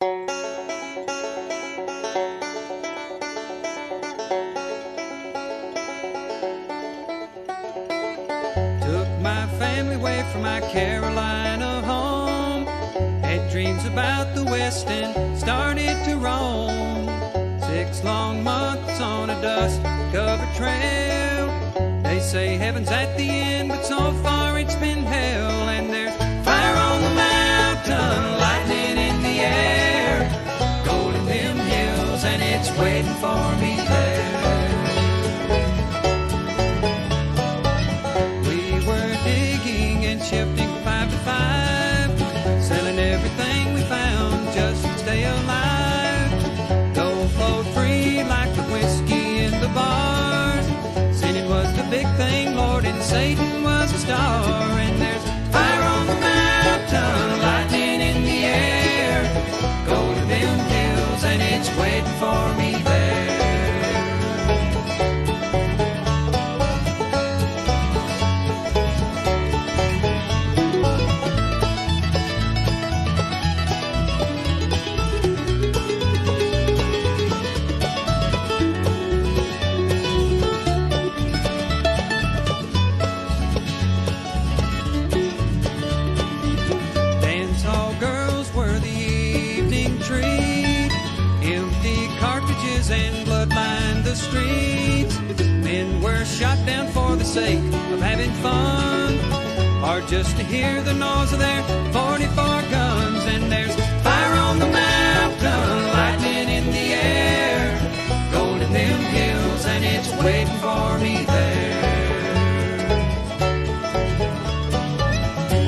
Took my family away from my Carolina home, had dreams about the West and started to roam. 6 long months on a dust-covered trail. They say heaven's at the end, but so far it's been hell. And there's fire on the mountain, lightning in the air, gold in them hills, and it's waiting for me there. We were digging and shifting 5 to 5, selling everything we found just to stay alive. Gold flowed free like the whiskey in the bars. Sinning was the big thing, Lord, and Satan was a star. And there's fire on the mountain, lightning in the air, gold in them hills, and it's waiting for me there. Dance hall girls were the evening treat, empty cartridges and blood lined the streets. Men were shot down for the sake of having fun, or just to hear the noise of their 44 guns. And there's fire on the mountain, lightning in the air, gold in them hills, and it's waiting for me there.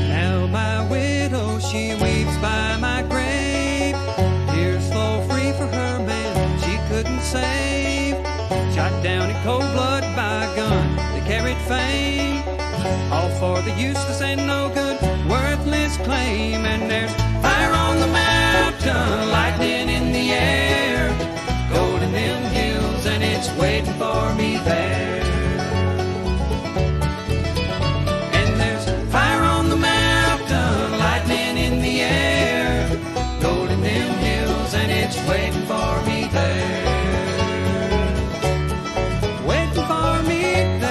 Now my widow, she weeps by my grave, tears flow free for her man she couldn't save. Shot down in cold blood by a gun that carried fame, all for the useless and no good, worthless claim. And there's fire on the mountain, lightning in the air, gold in them hills, and it's waiting for me there. And there's fire on the mountain, lightning in the air, gold in them hills, and it's waiting for me there. Waiting for me there.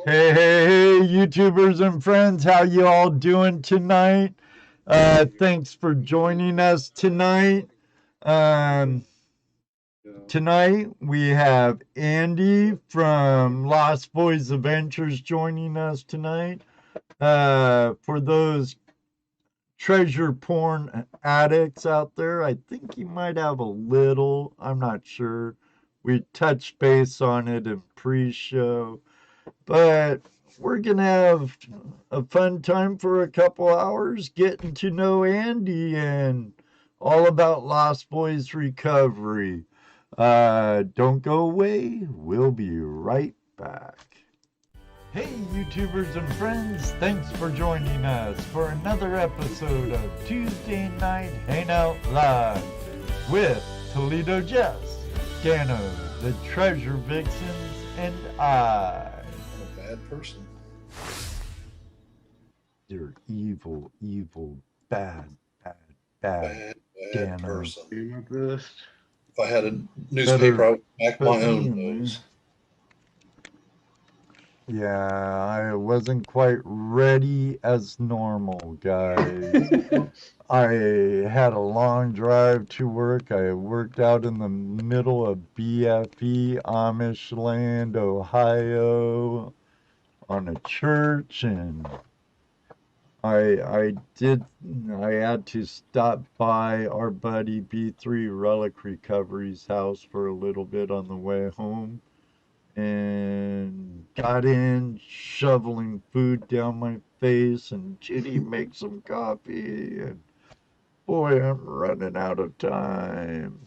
Hey, YouTubers and friends, how you all doing tonight? Thanks for joining us tonight. Tonight we have Andy from Lost Boys Adventures joining us tonight. For those treasure porn addicts out there, I think you might have a little, I'm not sure. We touched base on it in pre-show. But we're going to have a fun time for a couple hours getting to know Andy and all about Lost Boys recovery. Don't go away. We'll be right back. Hey, YouTubers and friends. Thanks for joining us for another episode of Tuesday Night Hangout Live with ToledoJess, Dano, the Treasure Vixens, and I. Bad person. You're evil, bad Dano. Person. If I had a newspaper, I would back my own nose. Yeah, I wasn't quite ready as normal, guys. I had a long drive to work. I worked out in the middle of BFE, Amish land, Ohio, on a church, and I had to stop by our buddy B3 Relic Recovery's house for a little bit on the way home, and got in shoveling food down my face, and Judy make some coffee, and boy, I'm running out of time.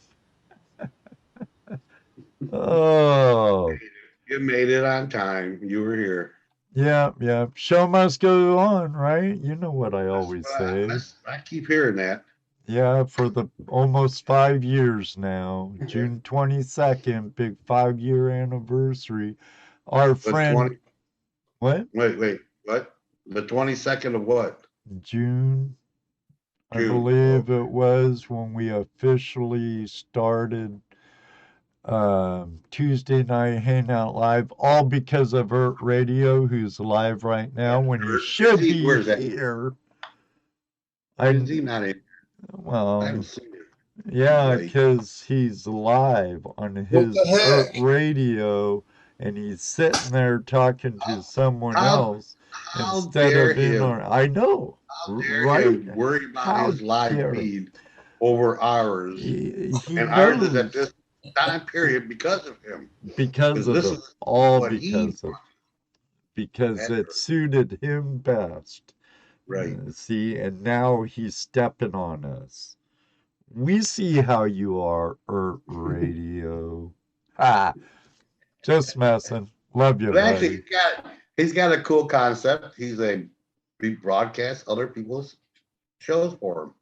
Oh, you made it on time. You were here. Yeah. Show must go on, right? You know what I always say. I keep hearing that. Yeah, for the almost 5 years now. June 22nd, big 5-year anniversary. Our friend. What? Wait. What? The 22nd of what? June. I believe it was when we officially started Tuesday Night Hangout Live, all because of Ert Radio, who's live right now when he should be here. Is he not in? Well, I haven't seen him. Yeah, because he's live on his Ert Radio, and he's sitting there talking to someone else instead of in our. I know, right? Worry about his live feed over ours, he ours is at this time period because of him. Because it suited him best. Right. See, and now he's stepping on us. We see how you are, Ert Radio. Just messing. Love you, buddy. Actually, he's got a cool concept. He broadcasts other people's shows for him.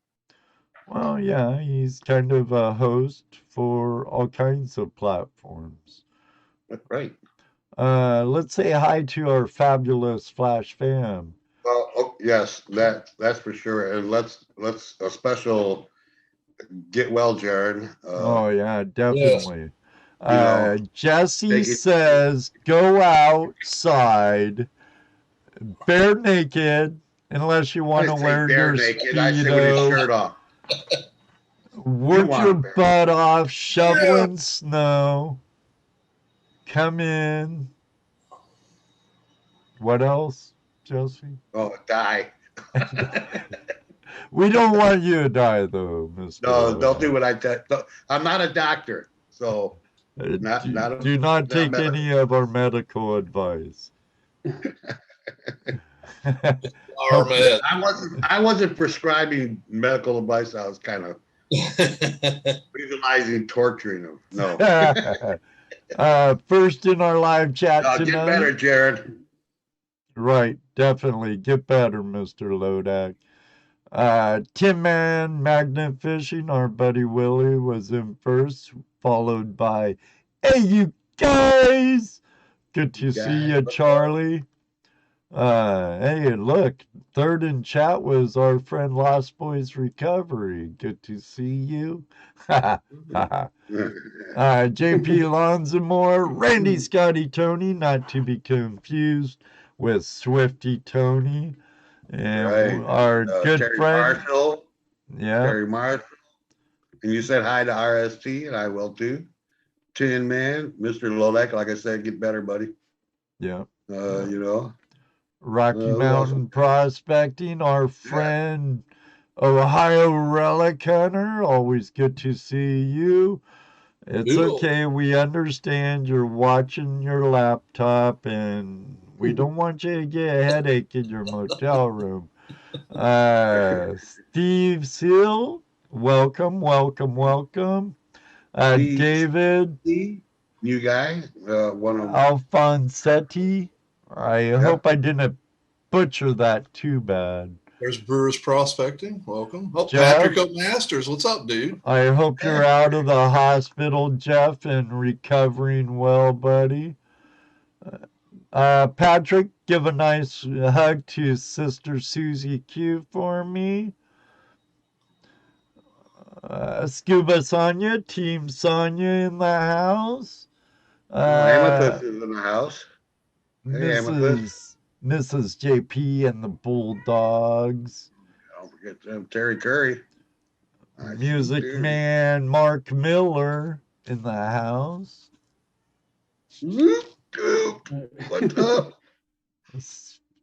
Well, yeah, he's kind of a host for all kinds of platforms. Right. Let's say hi to our fabulous Flash fam. Well, yes, that's for sure. And let's a special get well, Jared. Oh yeah, definitely. Yes. Jesse says go outside bare naked unless you want to wear your naked. I say with his shirt off. Work your butt off, shoveling snow. Come in. What else, Jesse? Oh, die. We don't want you to die, though, Mr. No, don't do what I tell. I'm not a doctor, so do not take any of our medical advice. I wasn't prescribing medical advice. I was kind of visualizing torturing them. No. First in our live chat tonight. Get better, Jared. Right, definitely. Get better, Mr. Lodak. Tim Man, Magnet Fishing, our buddy Willie was in first, followed by, hey, you guys! Good to see you, Charlie. Hey, look, third in chat was our friend Lost Boys Recovery. Good to see you. JP Lonzamore, Randy Scotty Tony, not to be confused with Swifty Tony, and Right. our good Terry friend. Marshall. Yeah. Terry Marshall. And you said hi to RST, and I will too. Tin Man, Mr. Lolek, like I said, get better, buddy. Yeah. You know. Rocky Mountain Prospecting, our friend Ohio Relic Hunter, always good to see you. It's okay, we understand you're watching your laptop and we don't want you to get a headache in your motel room. Steve Seal, welcome. David. New guy, one of Alfonsetti. I hope I didn't butcher that too bad. There's Brewers Prospecting. Welcome. Oh, Jeff, Patrick O. Masters. What's up, dude? I hope you're out of the hospital, Jeff, and recovering well, buddy. Patrick, give a nice hug to Sister Susie Q for me. Scuba Sonia, Team Sonia in the house. Amethyst is in the house. Hey, Mrs. JP and the Bulldogs. Don't forget them, Terry Curry. Music Man Mark Miller in the house. What's up?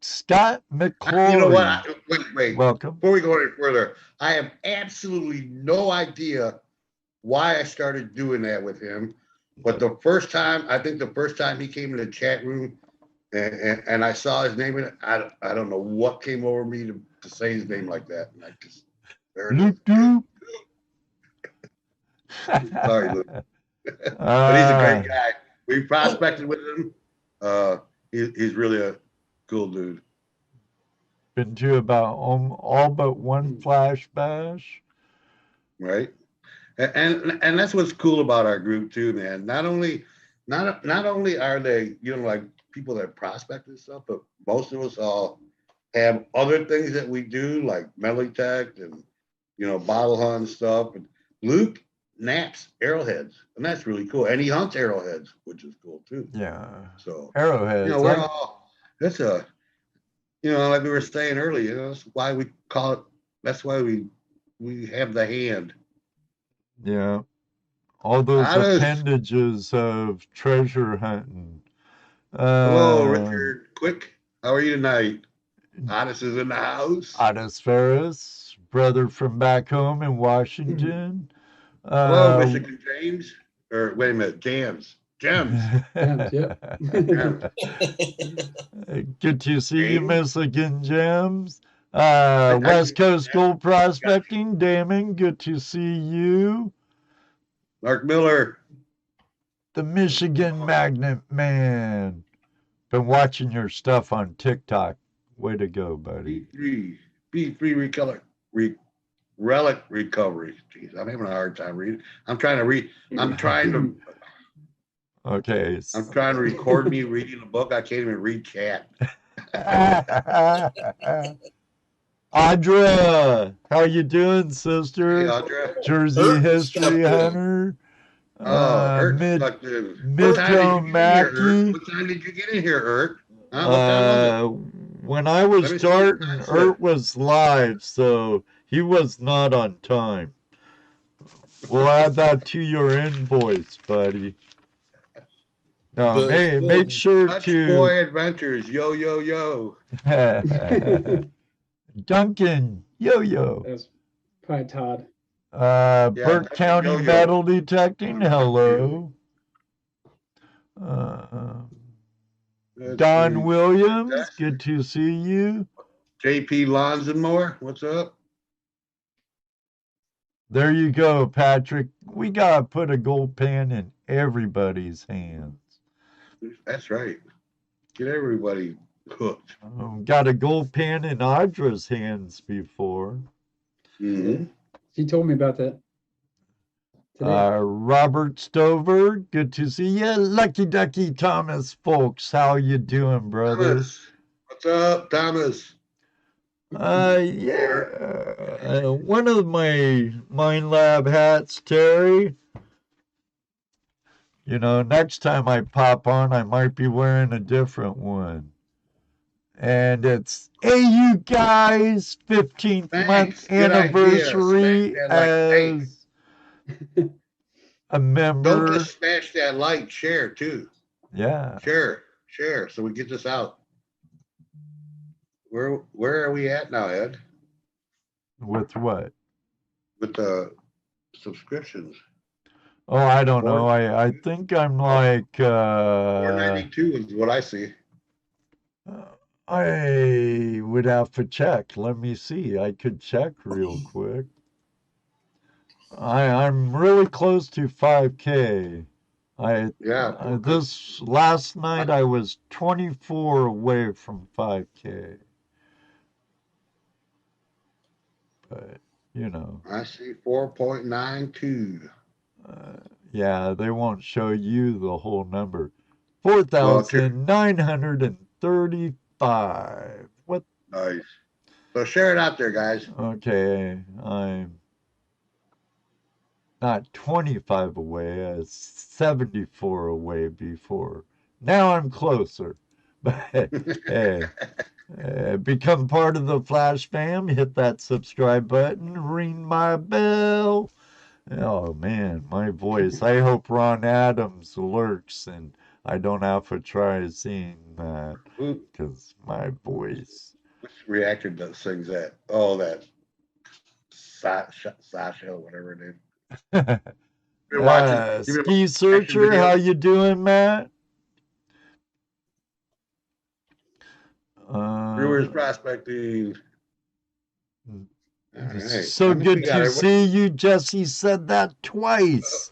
Scott McClory. You know what? Wait. Welcome. Before we go any further, I have absolutely no idea why I started doing that with him. But the first time he came in the chat room and I saw his name in it, I don't know what came over me to say his name like that. And I just, there it is. Sorry, Luke. But he's a great guy. We prospected with him. He's really a cool dude. Been to about all but one flash bash. Right. And that's what's cool about our group too, man. Not only are they, like people that prospect and stuff, but most of us all have other things that we do, like metal detect and bottle hunt stuff. And Luke naps arrowheads, and that's really cool. And he hunts arrowheads, which is cool too. Yeah. So arrowheads. We're all like we were saying earlier, that's why we call it. That's why we have the hand. Yeah. All those appendages of treasure hunting. Hello, Richard Quick. How are you tonight? Otis is in the house. Otis Ferris, brother from back home in Washington. Hello, Michigan James. Or wait a minute, Gems. Yeah. Good to see you, Michigan Gems. West Coast Gold Prospecting, Damon, good to see you. Mark Miller. The Michigan Magnet Man. Been watching your stuff on TikTok. Way to go, buddy. B3 Relic Recovery. Jeez, I'm having a hard time reading. I'm trying to record me reading a book. I can't even read chat. Audra, how you doing, sister? Hey, Audra. Jersey History Hunter. Midtown Mackie. What time did you get in here, Ert? When I was starting, Ert was live, so he was not on time. We'll add that to your invoice, buddy. No, make sure to Boy Adventures, yo. Duncan, yo. That's probably Todd. Burke County Metal Detecting, hello. Don Williams, good to see you. JP Lonzamore, what's up? There you go, Patrick. We gotta put a gold pan in everybody's hands. That's right. Get everybody hooked. Got a gold pan in Audra's hands before. Mm-hmm. She told me about that today. Robert Stover, good to see you. Lucky Ducky Thomas, folks, how you doing, brother? What's What's up, Thomas? Yeah, one of my Mind Lab hats, Terry. You know, next time I pop on, I might be wearing a different one. And it's, hey, you guys, 15th Thanks. month Good anniversary idea. Hey, as a member. don't just smash that like, share too. Yeah. Share, so we get this out. Where are we at now, Ed? With what? With the subscriptions. Oh, I don't know. I think I'm like 492 is what I see. I would have to check. Let me see. I could check real quick. I'm really close to 5K. This last night I was 24 away from 5K. But you know. I see 4.92. Yeah, they won't show you the whole number. 4,935. What? Nice. So share it out there, guys. Okay, I'm not 25 away, I was 74 away before. Now I'm closer. But hey, become part of the Flash fam. Hit that subscribe button. Ring my bell. Oh man, my voice. I hope Ron Adams lurks and I don't have to try seeing that because my voice. Which reactor sings that? Oh, that Sasha, whatever her name. Ski Searcher, how you doing, Matt? Brewers prospecting. All right. So good to see you. Jesse said that twice.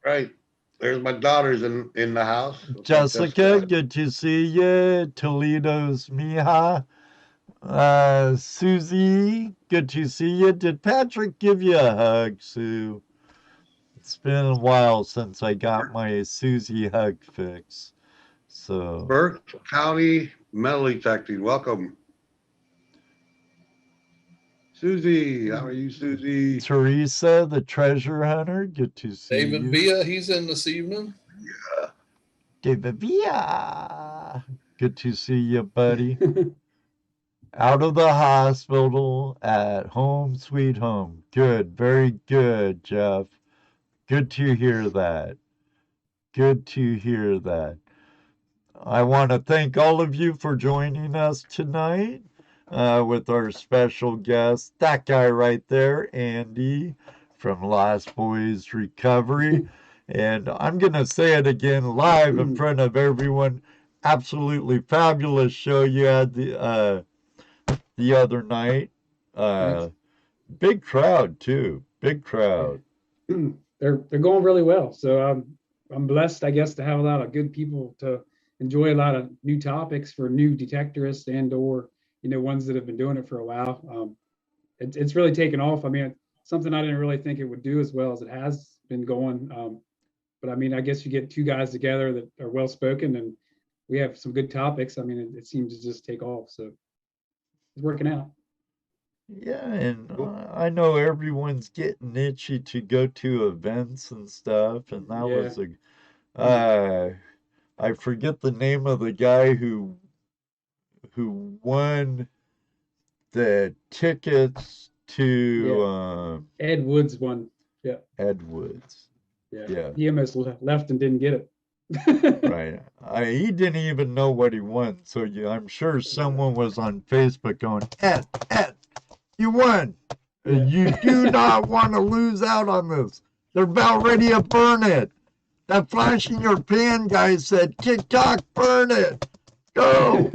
Right. There's my daughters in the house. Jessica, good to see you. Toledo's Mija. Susie, good to see you. Did Patrick give you a hug, Sue? It's been a while since I got my Susie hug fix. So Burke County Metal Detecting, welcome. Susie, how are you, Susie? Teresa, the treasure hunter, good to see you. David Villa, he's in this evening. Yeah. David Villa, good to see you, buddy. Out of the hospital, at home, sweet home. Good, very good, Jeff. Good to hear that. Good to hear that. I want to thank all of you for joining us tonight with our special guest, that guy right there, Andy from Lost Boys Recovery. And I'm going to say it again live in front of everyone. Absolutely fabulous show you had the other night. Big crowd too. Big crowd. They're going really well. So I'm blessed, I guess, to have a lot of good people to enjoy a lot of new topics for new detectorists and/or ones that have been doing it for a while. It's really taken off. I mean, something I didn't really think it would do as well as it has been going. But I mean, I guess you get two guys together that are well spoken and we have some good topics. I mean, it seems to just take off. So it's working out. Yeah, and I know everyone's getting itchy to go to events and stuff, and that was I forget the name of the guy who won the tickets to Ed Woods won. Yeah. Ed Woods. Yeah. He almost left and didn't get it. Right. He didn't even know what he won, so I'm sure someone was on Facebook going, Ed, you won. You do not want to lose out on this. They're about ready to burn it. That flash in your pan guy said, TikTok, burn it. Go.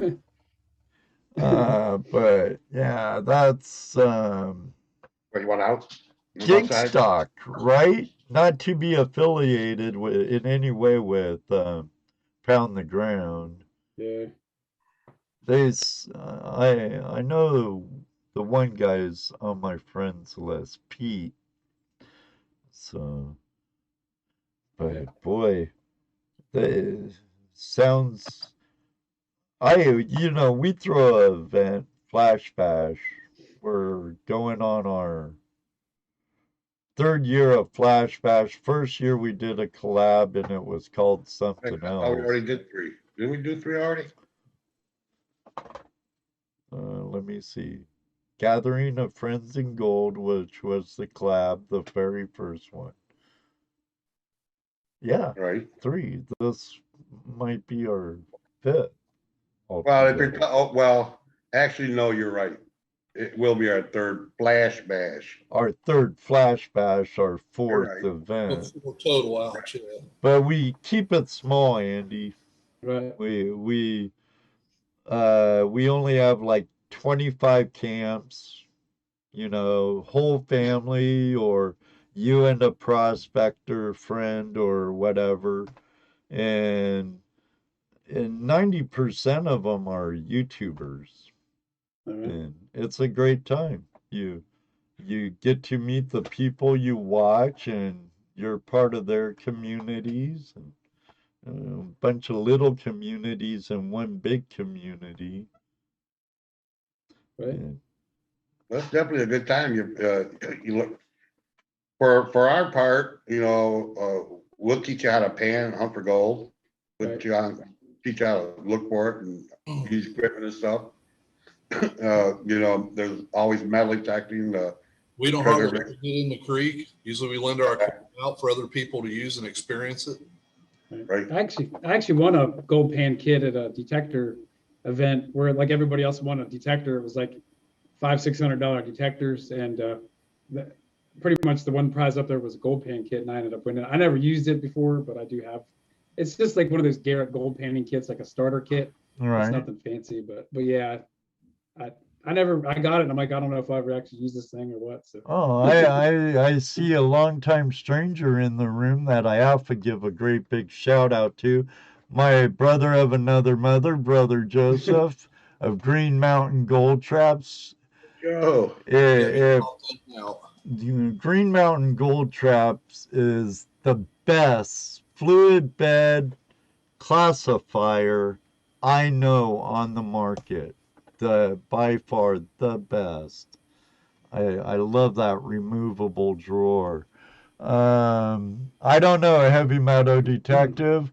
But yeah, that's Where you want out? Kickstock, right? Not to be affiliated with in any way with Pound the Ground. Yeah. I know the one guy's on my friends list, Pete. So, but boy, it sounds. we throw an event, Flash Bash. We're going on our third year of Flash Bash. First year we did a collab and it was called something Oh, we else. already did 3. Didn't we do 3 already? Let me see. Gathering of Friends in Gold, which was the collab, the very first one. Yeah, Right. 3. This might be our 5th. Well, actually, no, you're right. It will be our 3rd Flash Bash. Our 3rd Flash Bash, our 4th right. event. Before total out, yeah. But we keep it small, Andy. Right. We only have like 25 camps, whole family, or you and a prospector friend or whatever. And 90% of them are YouTubers. And it's a great time. You get to meet the people you watch, and you're part of their communities, and a bunch of little communities and one big community. Right. And That's definitely a good time. You look for our part. We'll teach you how to pan and hunt for gold. We'll teach you how to look for it and use equipment and stuff. There's always metal detecting. We don't hardly ever get in the creek. Usually we lend our equipment out for other people to use and experience it. Right. I actually won a gold pan kit at a detector event where, like, everybody else won a detector. It was like $500-600 detectors, and pretty much the one prize up there was a gold pan kit, and I ended up winning. I never used it before, but I do have. It's just like one of those Garrett gold panning kits, like a starter kit. Right. It's nothing fancy, but yeah, I got it, and I'm like, I don't know if I ever actually use this thing or what. So. Oh, I see a longtime stranger in the room that I have to give a great big shout out to. My brother of another mother, Brother Joseph of Green Mountain Gold Traps. Yo. Green Mountain Gold Traps is the best fluid bed classifier I know on the market. By far the best. I love that removable drawer. I don't know, a heavy metal detective.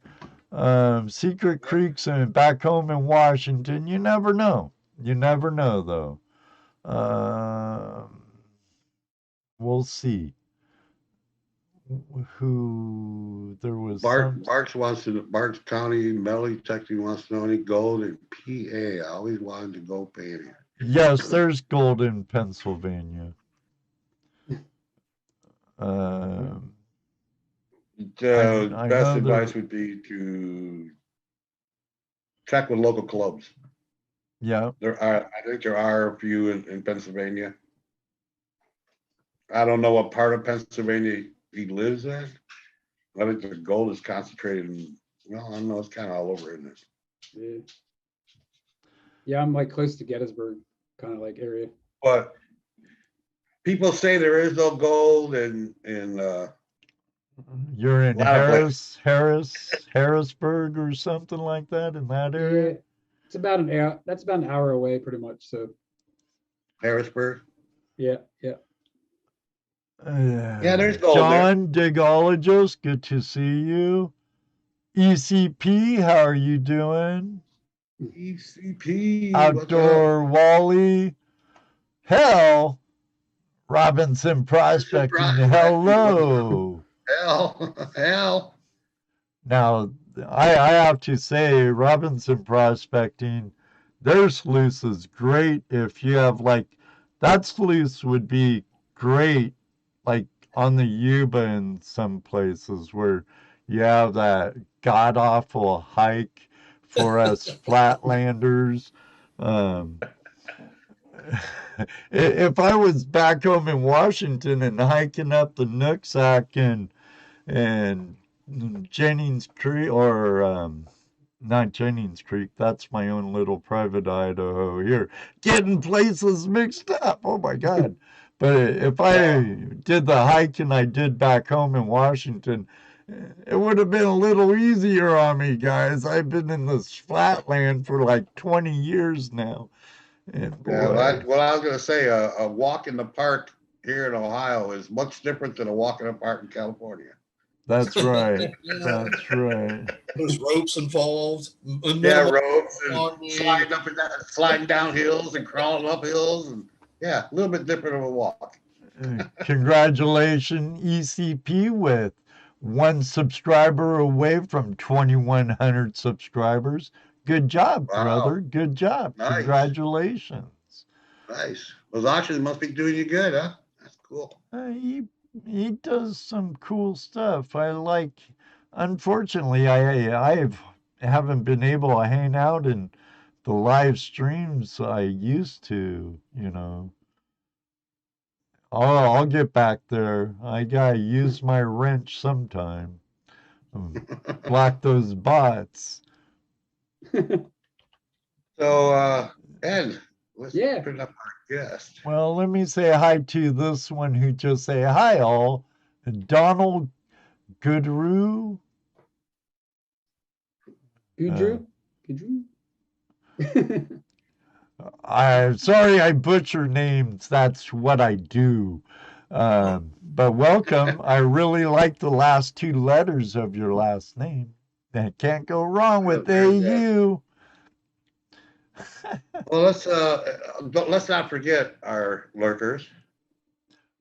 Secret creeks and back home in Washington, you never know. You never know, though. We'll see. Who there was Barks County metal detecting wants to know any gold in PA. I always wanted to go panning. Yes, there's gold in Pennsylvania. Best advice would be to check with local clubs. Yeah. I think there are a few in Pennsylvania. I don't know what part of Pennsylvania he lives in. I think the gold is concentrated in, I don't know, it's kind of all over, isn't it? Yeah, I'm like close to Gettysburg, kind of like area. But people say there is no gold in you're in Harrisburg or something like that, in that area? Yeah, it's about an hour. That's about an hour away, pretty much. So Harrisburg. Yeah. Yeah, there's gold John, Digologist, good to see you. ECP, how are you doing? ECP. Outdoor Wally. Hell, Robinson Prospecting. Hello. Hell. Now, I have to say, Robinson Prospecting, their sluice is great. If you have that sluice would be great, like on the Yuba in some places where you have that god awful hike for us flatlanders. If I was back home in Washington and hiking up the Nooksack and Jennings Creek, or not Jennings Creek, that's my own little private Idaho here, getting places mixed up. Oh my God. But if I did the hiking I did back home in Washington, It would have been a little easier on me, guys. I've been in this flatland for like 20 years now. And Yeah, boy, well, I was going to say a walk in the park here in Ohio is much different than a walk in the park in California. that's right. That's right. There's ropes involved. Yeah, Minimal ropes and walking. sliding up and down, sliding down hills and crawling up hills, and yeah, a little bit different of a walk. Congratulations, ECP, with 1 subscriber away from 2,100 subscribers. Good job, Wow. brother. Good job. Nice. Congratulations. Nice. Those auctions must be doing you good, huh? That's cool. He does some cool stuff. I like. Unfortunately, I haven't been able to hang out in the live streams I used to. You know. I'll get back there. I gotta use my wrench sometime. Block those bots. So, Ed, let's Yeah. put up our guest. Well, let me say hi to this one who just say hi all. Donald Goodrew. Goodrew? Goodrew? I'm sorry I butcher names. That's what I do. But welcome. I really like the last 2 letters of your last name. That can't go wrong with AU. Well, let's not forget our lurkers.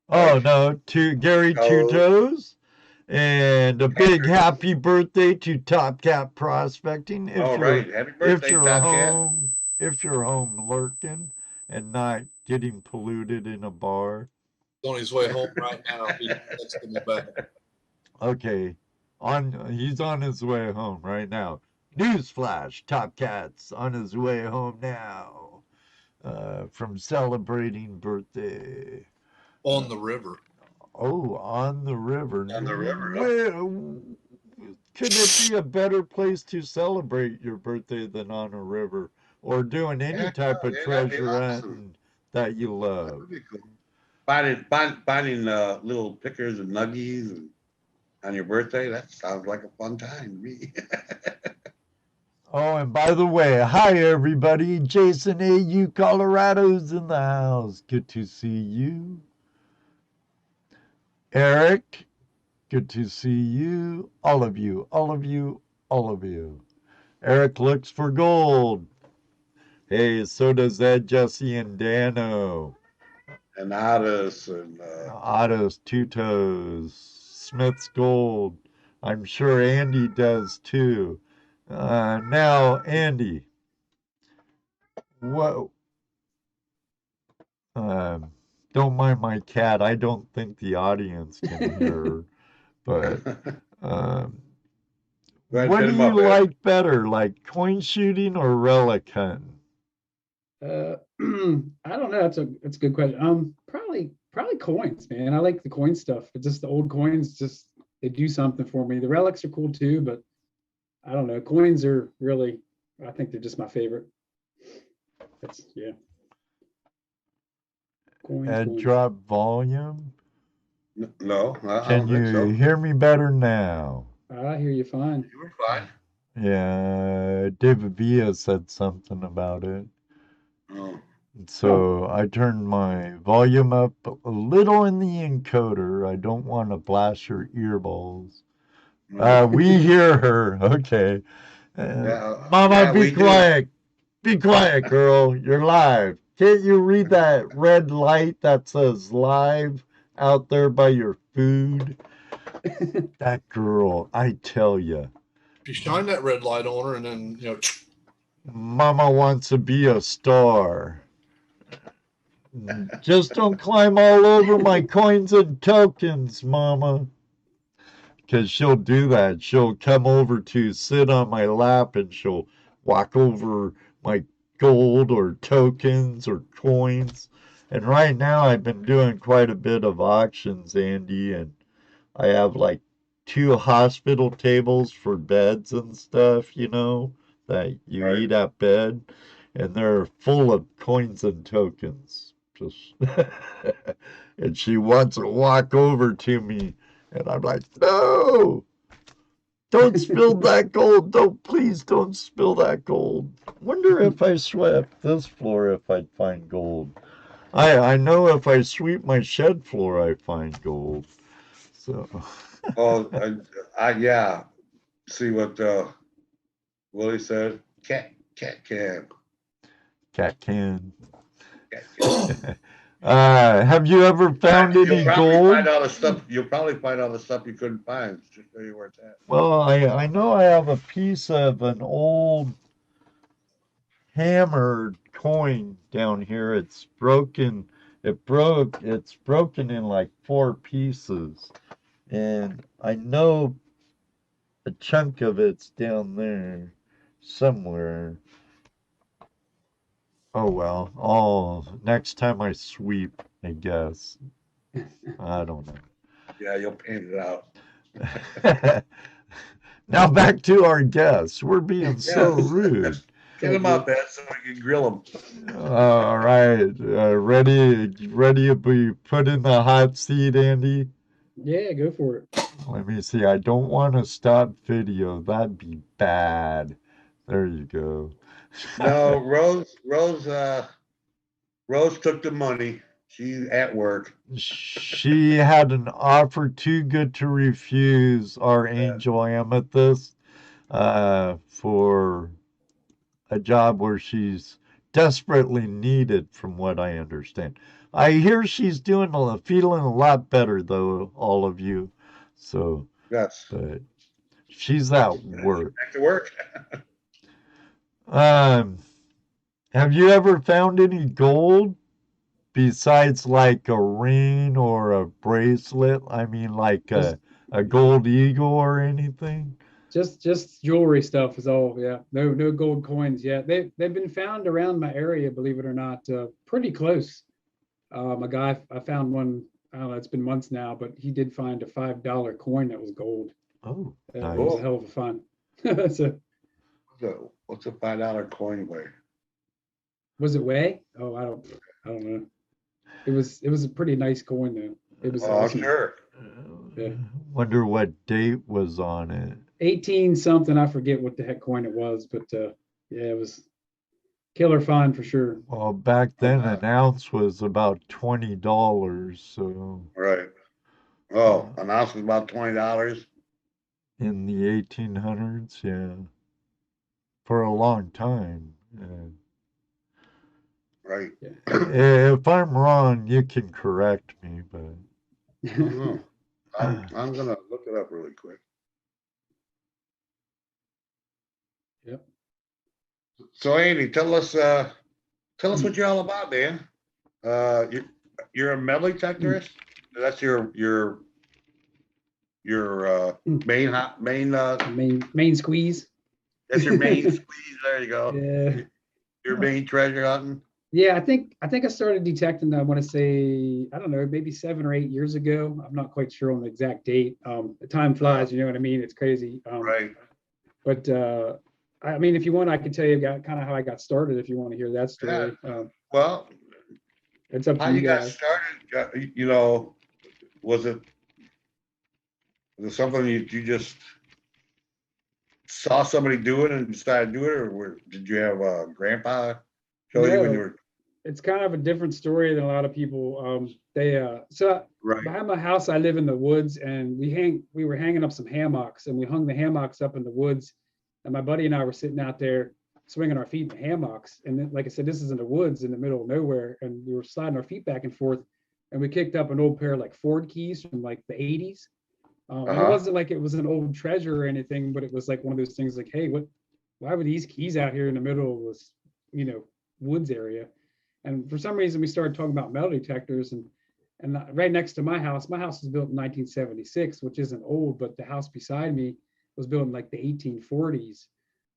Oh no, to Gary Two Toes. And a big happy birthday to Top Cat Prospecting. All right, happy birthday, Top Cat. If you're home lurking and not getting polluted in a bar. On his way home right now. He's texting me back. Okay, he's on his way home right now. Newsflash: Top Cat's on his way home now from celebrating birthday. On the river. Oh, on the river. On the river. Could it be a better place to celebrate your birthday than on a river, or doing any type of treasure hunting that you love? That would be cool. Finding little pickers and nuggies and on your birthday, that sounds like a fun time to me. Oh, and by the way, hi everybody. Jason AU Colorado's in the house. Good to see you. Eric, good to see you. All of you, all of you, all of you. Eric looks for gold. Hey, so does Ed, Jesse, and Dano. And Otis and Otis, Two Toes, Smith's Gold. I'm sure Andy does too. Now, Andy, what? Don't mind my cat. I don't think the audience can hear. But what do you like better, like coin shooting or relic hunting? I don't know. That's a good question. Probably coins, man. I like the coin stuff. It's just the old coins. Just they do something for me. The relics are cool too, but I don't know. Coins are really. I think they're just my favorite. Yeah. Coins. Drop volume. No. Can you hear me better now? I hear you fine. You were fine. Yeah, David Villa said something about it. Oh. So I turned my volume up a little in the encoder. I don't want to blast your earballs. We hear her. Okay. Mama, be quiet. Be quiet, girl. You're live. Can't you read that red light that says live out there by your food? That girl, I tell you. If you shine that red light on her and then, Mama wants to be a star. Just don't climb all over my coins and tokens, Mama. Because she'll do that. She'll come over to sit on my lap and she'll walk over my gold or tokens or coins. And right now I've been doing quite a bit of auctions, Andy, and I have like 2 hospital tables for beds and stuff, that you eat at bed, and they're full of coins and tokens. Just and she wants to walk over to me, and I'm like, no, Don't spill that gold. Please don't spill that gold. Wonder if I swept this floor if I'd find gold. I know if I sweep my shed floor, I find gold. So. Oh, yeah. See what Willie said? Cat can. Cat can. Cat can. Have you ever found any gold? You'll probably find all the stuff you couldn't find. Just show you where it's at. Well, I know I have a piece of an old hammered coin down here. It's broken. It's broken in like 4 pieces. And I know a chunk of it's down there somewhere. Oh well. Next time I sweep, I guess. I don't know. Yeah, you'll paint it out. Now back to our guests. We're being so rude. Get them out there so we can grill them. All right. Ready to be put in the hot seat, Andy? Yeah, go for it. Let me see. I don't want to stop video. That'd be bad. There you go. No, Rose took the money. She's at work. She had an offer too good to refuse, our angel amethyst, for a job where she's desperately needed, from what I understand. I hear she's feeling a lot better, though, all of you. So, Yes. but she's at work. Back to work. Have you ever found any gold besides like a ring or a bracelet? I mean, like a gold eagle or anything? Just jewelry stuff is all. Yeah, no gold coins yet. They've been found around my area, believe it or not, pretty close. A guy, I found one. I don't know, it's been months now, but he did find a $5 coin that was gold. Oh, It nice. was a hell of a fun. So, What's a $5 coin weigh? was it weigh? Oh, I don't know. It was a pretty nice coin though. It was Oh, awesome. sure. Yeah. Wonder what date was on it. 18 something. I forget what the heck coin it was, but yeah, it was killer fun for sure. Well, back then an ounce was about $20, so Right. Oh, an ounce was about $20. in the 1800s, yeah. For a long time. Yeah. Right. If I'm wrong, you can correct me, but I don't know. I'm gonna look it up really quick. Yep. So Andy, tell us what you're all about, man. You're a metal detectorist? That's your Main squeeze. that's your main squeeze. There you go. Yeah. Your main treasure hunting. Yeah, I think I started detecting, I want to say, I don't know, maybe 7 or 8 years ago. I'm not quite sure on the exact date. The time flies, you know what I mean? It's crazy. Right. But I mean, if you want, I can tell you kind of how I got started if you want to hear that story. Well, It's up how to you you got guys. started, was it something you just saw somebody do it and decided to do it, or did you have a grandpa show you when you were? It's kind of a different story than a lot of people. Right. Behind my house, I live in the woods, and we were hanging up some hammocks, and we hung the hammocks up in the woods, and my buddy and I were sitting out there swinging our feet in the hammocks. And then, like I said, this is in the woods in the middle of nowhere, and we were sliding our feet back and forth, and we kicked up an old pair of like Ford keys from like the 80s. And it wasn't like it was an old treasure or anything, but it was like one of those things like, hey, why were these keys out here in the middle of this, woods area? And for some reason, we started talking about metal detectors, and right next to my house was built in 1976, which isn't old, but the house beside me was built in like the 1840s.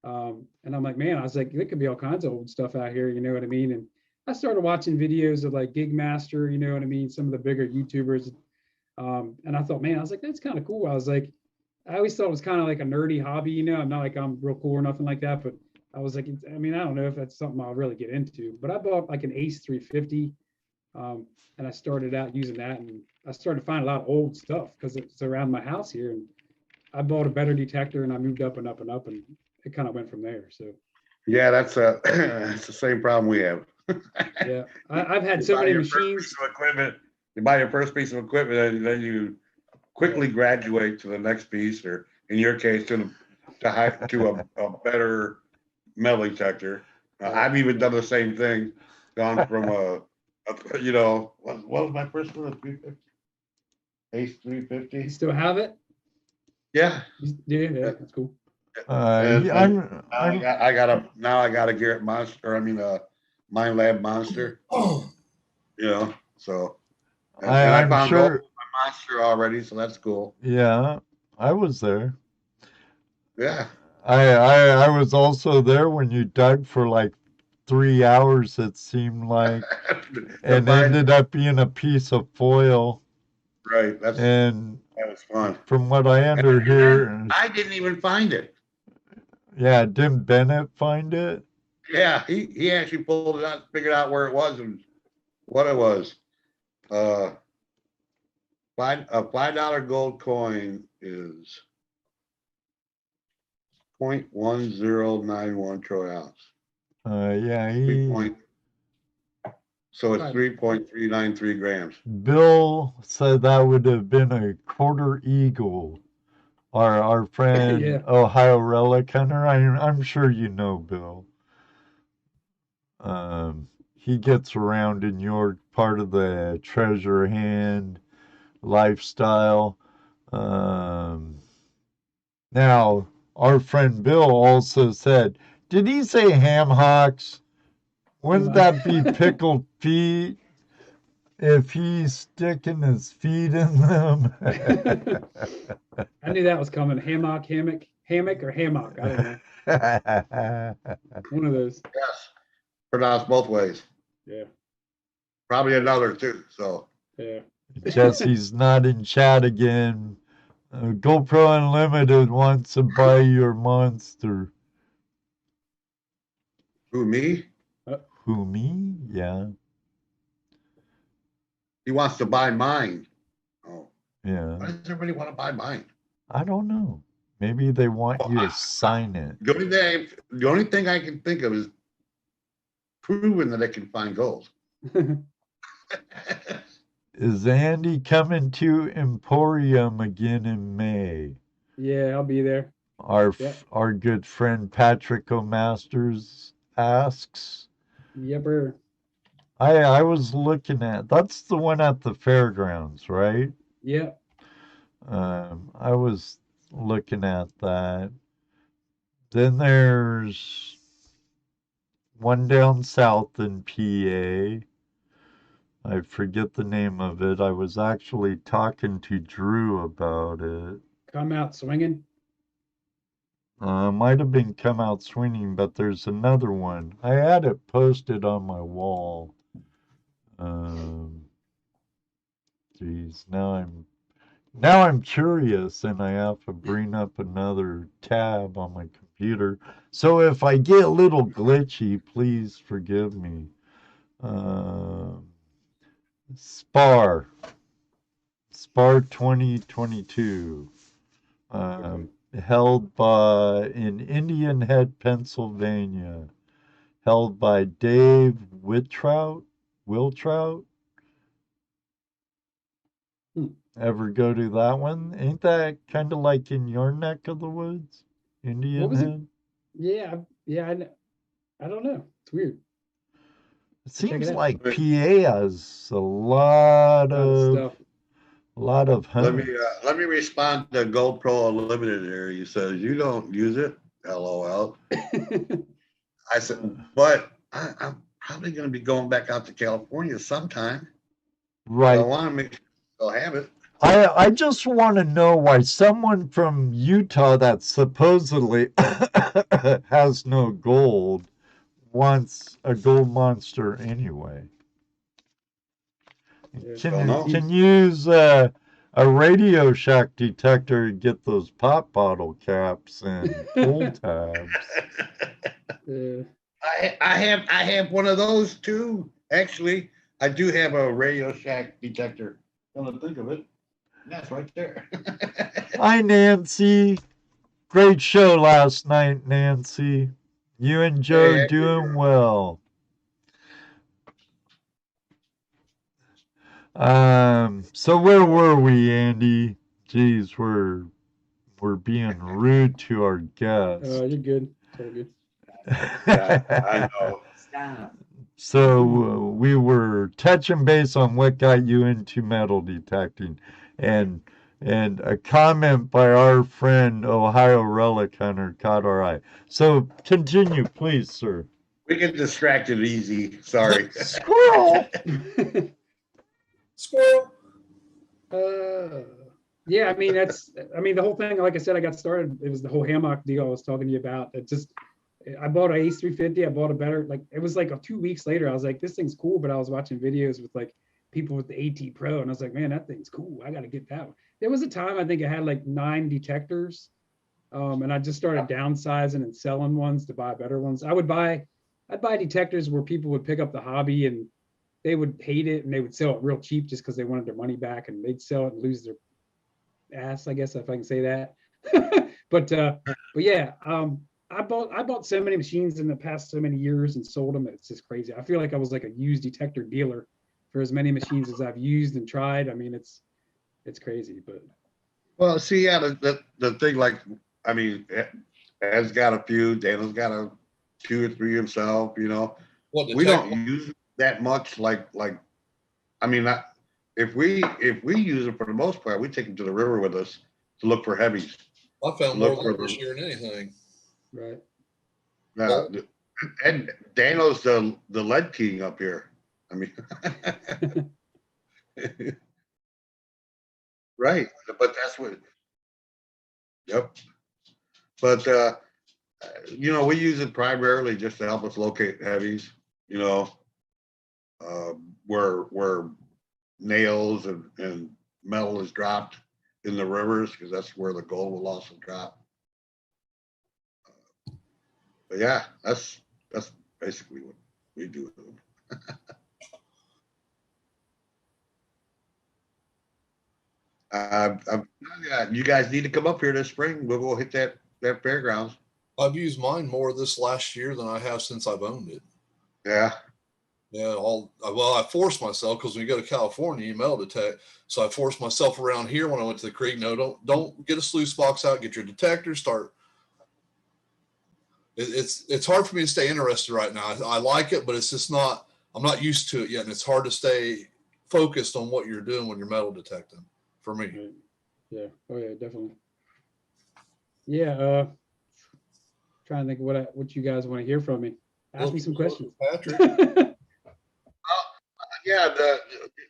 And I'm like, man, I was like, there could be all kinds of old stuff out here, you know what I mean? And I started watching videos of like Gig Master, you know what I mean? Some of the bigger YouTubers. And I thought, man, I was like, that's kind of cool. I was like, I always thought it was kind of like a nerdy hobby, I'm not like I'm real cool or nothing like that, but I was like, I mean, I don't know if that's something I'll really get into, but I bought like an Ace 350, and I started out using that, and I started finding a lot of old stuff because it's around my house here. And I bought a better detector and I moved up and up and up, and it kind of went from there. So Yeah, that's that's the same problem we have. yeah, I've had You so buy many your first machines. piece of equipment. You buy your first piece of equipment, and then you quickly graduate to the next piece, or in your case, to a better metal detector. I've even done the same thing. Gone from you know, what was my first one? A 350, Ace 350. You still have it? Yeah. Yeah, that's cool. And Yeah, I got a Garrett Monster. I mean, Mind Lab Monster. Oh, You know, so and I I'm found sure. gold in my Monster already, so that's cool. Yeah, I was there. Yeah. I was also there when you dug for like 3 hours, it seemed like, and Find- ended up being a piece of foil. right. That was fun. From what I underhear, I didn't even find it. yeah, didn't Bennett find it? Yeah, he actually pulled it out, figured out where it was and what it was. A $5 gold coin is 0.1091 troy ounce. Yeah, So it's 3.393 grams. Bill said that would have been a quarter eagle. Our friend Yeah. Ohio Relic Hunter, I'm sure you know Bill. He gets around in your part of the treasure hand lifestyle. Now, our friend Bill also said, did he say ham hocks? Wouldn't that be pickled feet if he's sticking his feet in them? I knew that was coming. Hammock, or hammock. I don't know. One of those. Yes. Pronounced both ways. Yeah. Probably another too. So Yeah. Jesse's not in chat again. GoPro Unlimited wants to buy your monster. who, me? Who, me? Yeah. He wants to buy mine. Oh, why Yeah. does everybody want to buy mine? I don't know. Maybe they want you to sign it. The only thing I can think of is proving that I can find gold. Is Andy coming to Emporium again in May? Yeah, I'll be there. Our good friend Patrick O'Masters asks. Yepper. I was looking at, that's the one at the fairgrounds, right? Yeah. I was looking at that. Then there's one down south in PA. I forget the name of it. I was actually talking to Drew about it. Come out swinging. Might have been Come Out Swinging, but there's another one. I had it posted on my wall. Geez, now I'm curious, and I have to bring up another tab on my computer. So if I get a little glitchy, please forgive me. Spar 2022. Held in Indian Head, Pennsylvania. Held by Dave Wiltrout. Ever go to that one? Ain't that kind of like in your neck of the woods? Indian Head? Yeah, I don't know. It's weird. It seems like PA has a lot of hunts. Let me respond to GoPro Unlimited here. He says you don't use it. LOL. I said, but I'm probably going to be going back out to California sometime. Right. I want to make sure I'll have it. I just want to know why someone from Utah that supposedly has no gold wants a gold monster anyway. Can use a Radio Shack detector to get those pop bottle caps and pull tabs. I have one of those too. Actually, I do have a Radio Shack detector. Come to think of it, that's right there. Hi, Nancy. Great show last night, Nancy. You and Joe Hey, doing well. So where were we, Andy? Geez, we're being rude to our guests. You're good. It's all good. Yeah, I know. Stop. So we were touching base on what got you into metal detecting, and a comment by our friend Ohio Relic Hunter caught our eye. So continue, please, sir. We get distracted easy. Sorry. Squirrel. Squirrel. Yeah, I mean, the whole thing, like I said, I got started, it was the whole hammock deal I was talking to you about. I bought an Ace 350, I bought a better, like, it was like 2 weeks later, I was like, this thing's cool, but I was watching videos with like people with the AT Pro, and I was like, man, that thing's cool, I gotta get that one. There was a time I think I had like 9 detectors, and I just started downsizing and selling ones to buy better ones. I'd buy detectors where people would pick up the hobby and they would hate it and they would sell it real cheap just because they wanted their money back, and they'd sell it and lose their ass, I guess, if I can say that. but yeah, I bought so many machines in the past so many years and sold them. It's just crazy. I feel like I was like a used detector dealer for as many machines as I've used and tried. I mean, it's crazy, but. Well, see, yeah, the thing, like, I mean, Ed's got a few, Daniel's got 2 or 3 himself, you know. What We don't use that much, like, I mean, if we use them for the most part, we take them to the river with us to look for heavies. I found Look more for than this them. year than anything. Right. And Daniel's the lead king up here. I mean, right. But that's what. Yep. But you know, we use it primarily just to help us locate heavies. You know, where nails and metal is dropped in the rivers, because that's where the gold will also drop. But yeah, that's basically what we do. You guys need to come up here this spring. We'll go hit that fairgrounds. I've used mine more this last year than I have since I've owned it. Yeah. Yeah, I forced myself, because when you go to California, you metal detect. So I forced myself around here when I went to the creek. No, don't get a sluice box out. Get your detector. Start. It's hard for me to stay interested right now. I like it, but it's just not. I'm not used to it yet, and it's hard to stay focused on what you're doing when you're metal detecting. For me. Right. Yeah. Oh yeah, definitely. Yeah. Trying to think what you guys want to hear from me. Ask me some questions. Patrick. Yeah.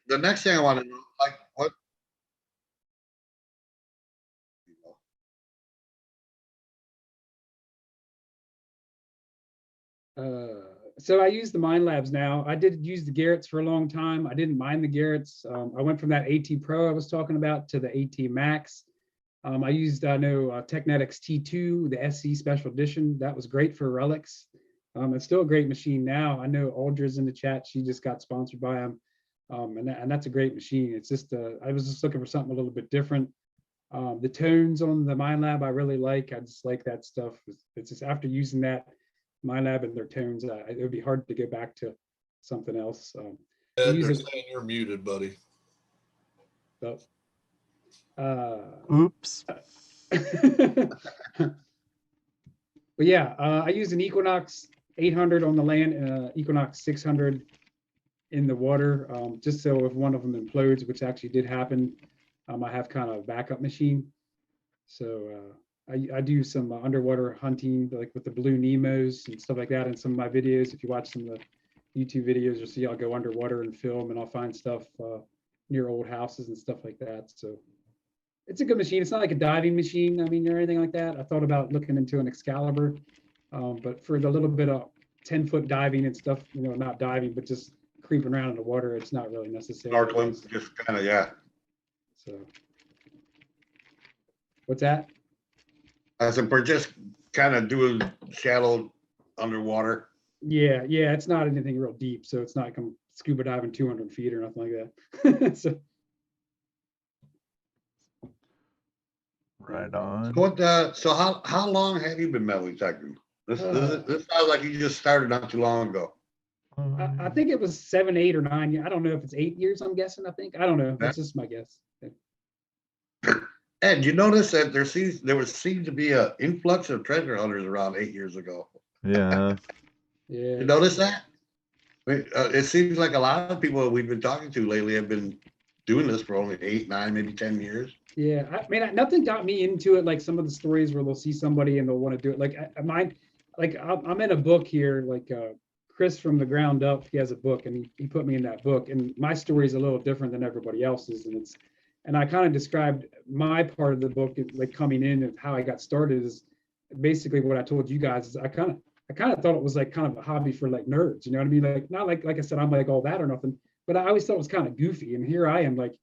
The next thing I want to know, like, what. So I use the Mind Labs now. I did use the Garretts for a long time. I didn't mind the Garretts. I went from that AT Pro I was talking about to the AT Max. I used, Technetics T2, the SC Special Edition. That was great for relics. It's still a great machine now. I know Aldra's in the chat. She just got sponsored by them. And that's a great machine. It's just, I was just looking for something a little bit different. The tones on the Mind Lab I really like. I just like that stuff. It's just after using that Mind Lab and their tones, it would be hard to go back to something else. Ed, they're saying you're muted, buddy. But, Oops. but yeah, I use an Equinox 800 on the land and an Equinox 600 in the water, just so if one of them implodes, which actually did happen, I have kind of a backup machine. So I do some underwater hunting, like with the blue Nemos and stuff like that in some of my videos. If you watch some of the YouTube videos, you'll see I'll go underwater and film, and I'll find stuff near old houses and stuff like that. So it's a good machine. It's not like a diving machine, I mean, or anything like that. I thought about looking into an Excalibur, but for the little bit of 10-foot diving and stuff, not diving, but just creeping around in the water, it's not really necessary. Snorkeling, just kind of, yeah. So what's that? I said, we're just kind of doing shallow underwater. Yeah, it's not anything real deep, so it's not like I'm scuba diving 200 feet or nothing like that. So. Right on. So how long have you been metal detecting? This sounds like you just started not too long ago. I think it was 7, 8, or 9 years. I don't know if it's 8 years. I'm guessing. I think. I don't know. That's just my guess. Ed, you notice that there seemed to be an influx of treasure hunters around 8 years ago. Yeah. Yeah. You notice that? It seems like a lot of people we've been talking to lately have been doing this for only 8, 9, maybe 10 years. Yeah, I mean, nothing got me into it. Like some of the stories where they'll see somebody and they'll want to do it. Like I'm in a book here. Like Chris from the Ground Up, he has a book, and he put me in that book. And my story is a little different than everybody else's, and I kind of described my part of the book, like coming in and how I got started is basically what I told you guys. Is I kind of thought it was like kind of a hobby for like nerds. You know what I mean? Like not like I said, I'm like all that or nothing. But I always thought it was kind of goofy. And here I am, like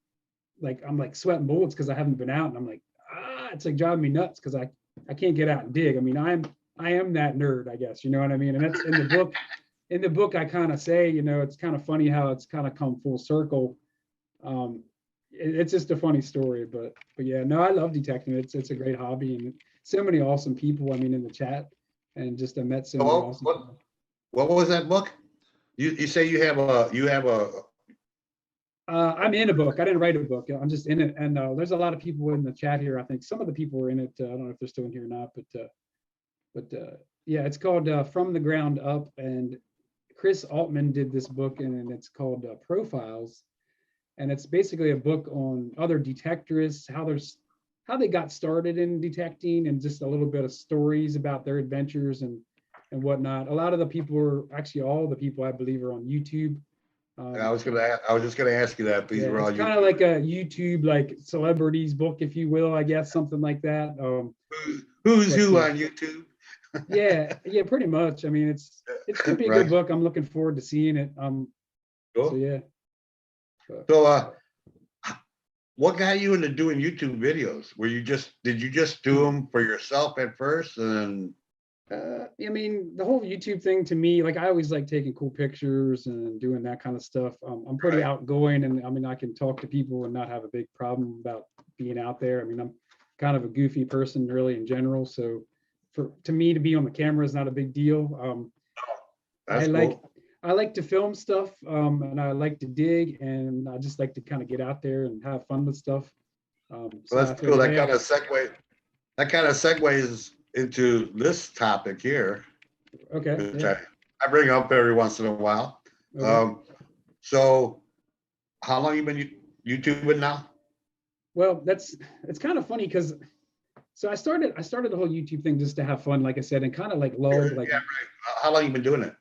I'm like sweating bullets because I haven't been out, and I'm like, it's like driving me nuts because I can't get out and dig. I mean, I am that nerd, I guess. You know what I mean? And that's in the book. In the book, I kind of say, it's kind of funny how it's kind of come full circle. It's just a funny story, but yeah, no, I love detecting. It's a great hobby, and so many awesome people. I mean, in the chat, and just I met so many awesome people. What was that book? You say you have a. I'm in a book. I didn't write a book. I'm just in it, and there's a lot of people in the chat here. I think some of the people were in it. I don't know if they're still in here or not, but yeah, it's called From the Ground Up, and Chris Altman did this book, and it's called Profiles, and it's basically a book on other detectorists, how they got started in detecting, and just a little bit of stories about their adventures and whatnot. A lot of the people are actually all the people I believe are on YouTube. I was just gonna ask you that. Yeah, it's kind of like a YouTube like celebrities book, if you will, I guess, something like that. Who's who on YouTube? yeah, pretty much. I mean, it's gonna be a good book. I'm looking forward to seeing it. Cool. So yeah. So what got you into doing YouTube videos? Did you just do them for yourself at first, and I mean, the whole YouTube thing to me, like I always like taking cool pictures and doing that kind of stuff. I'm pretty outgoing, and I mean, I can talk to people and not have a big problem about being out there. I mean, I'm kind of a goofy person really in general. So to me to be on the camera is not a big deal. I like to film stuff, and I like to dig, and I just like to kind of get out there and have fun with stuff. So that's cool. That kind of segues into this topic here. Okay. Which yeah. I bring up every once in a while. Okay. So how long you been YouTubing now? Well, it's kind of funny because so I started the whole YouTube thing just to have fun, like I said, and kind of like lulled. Like, yeah, right. How long you been doing it?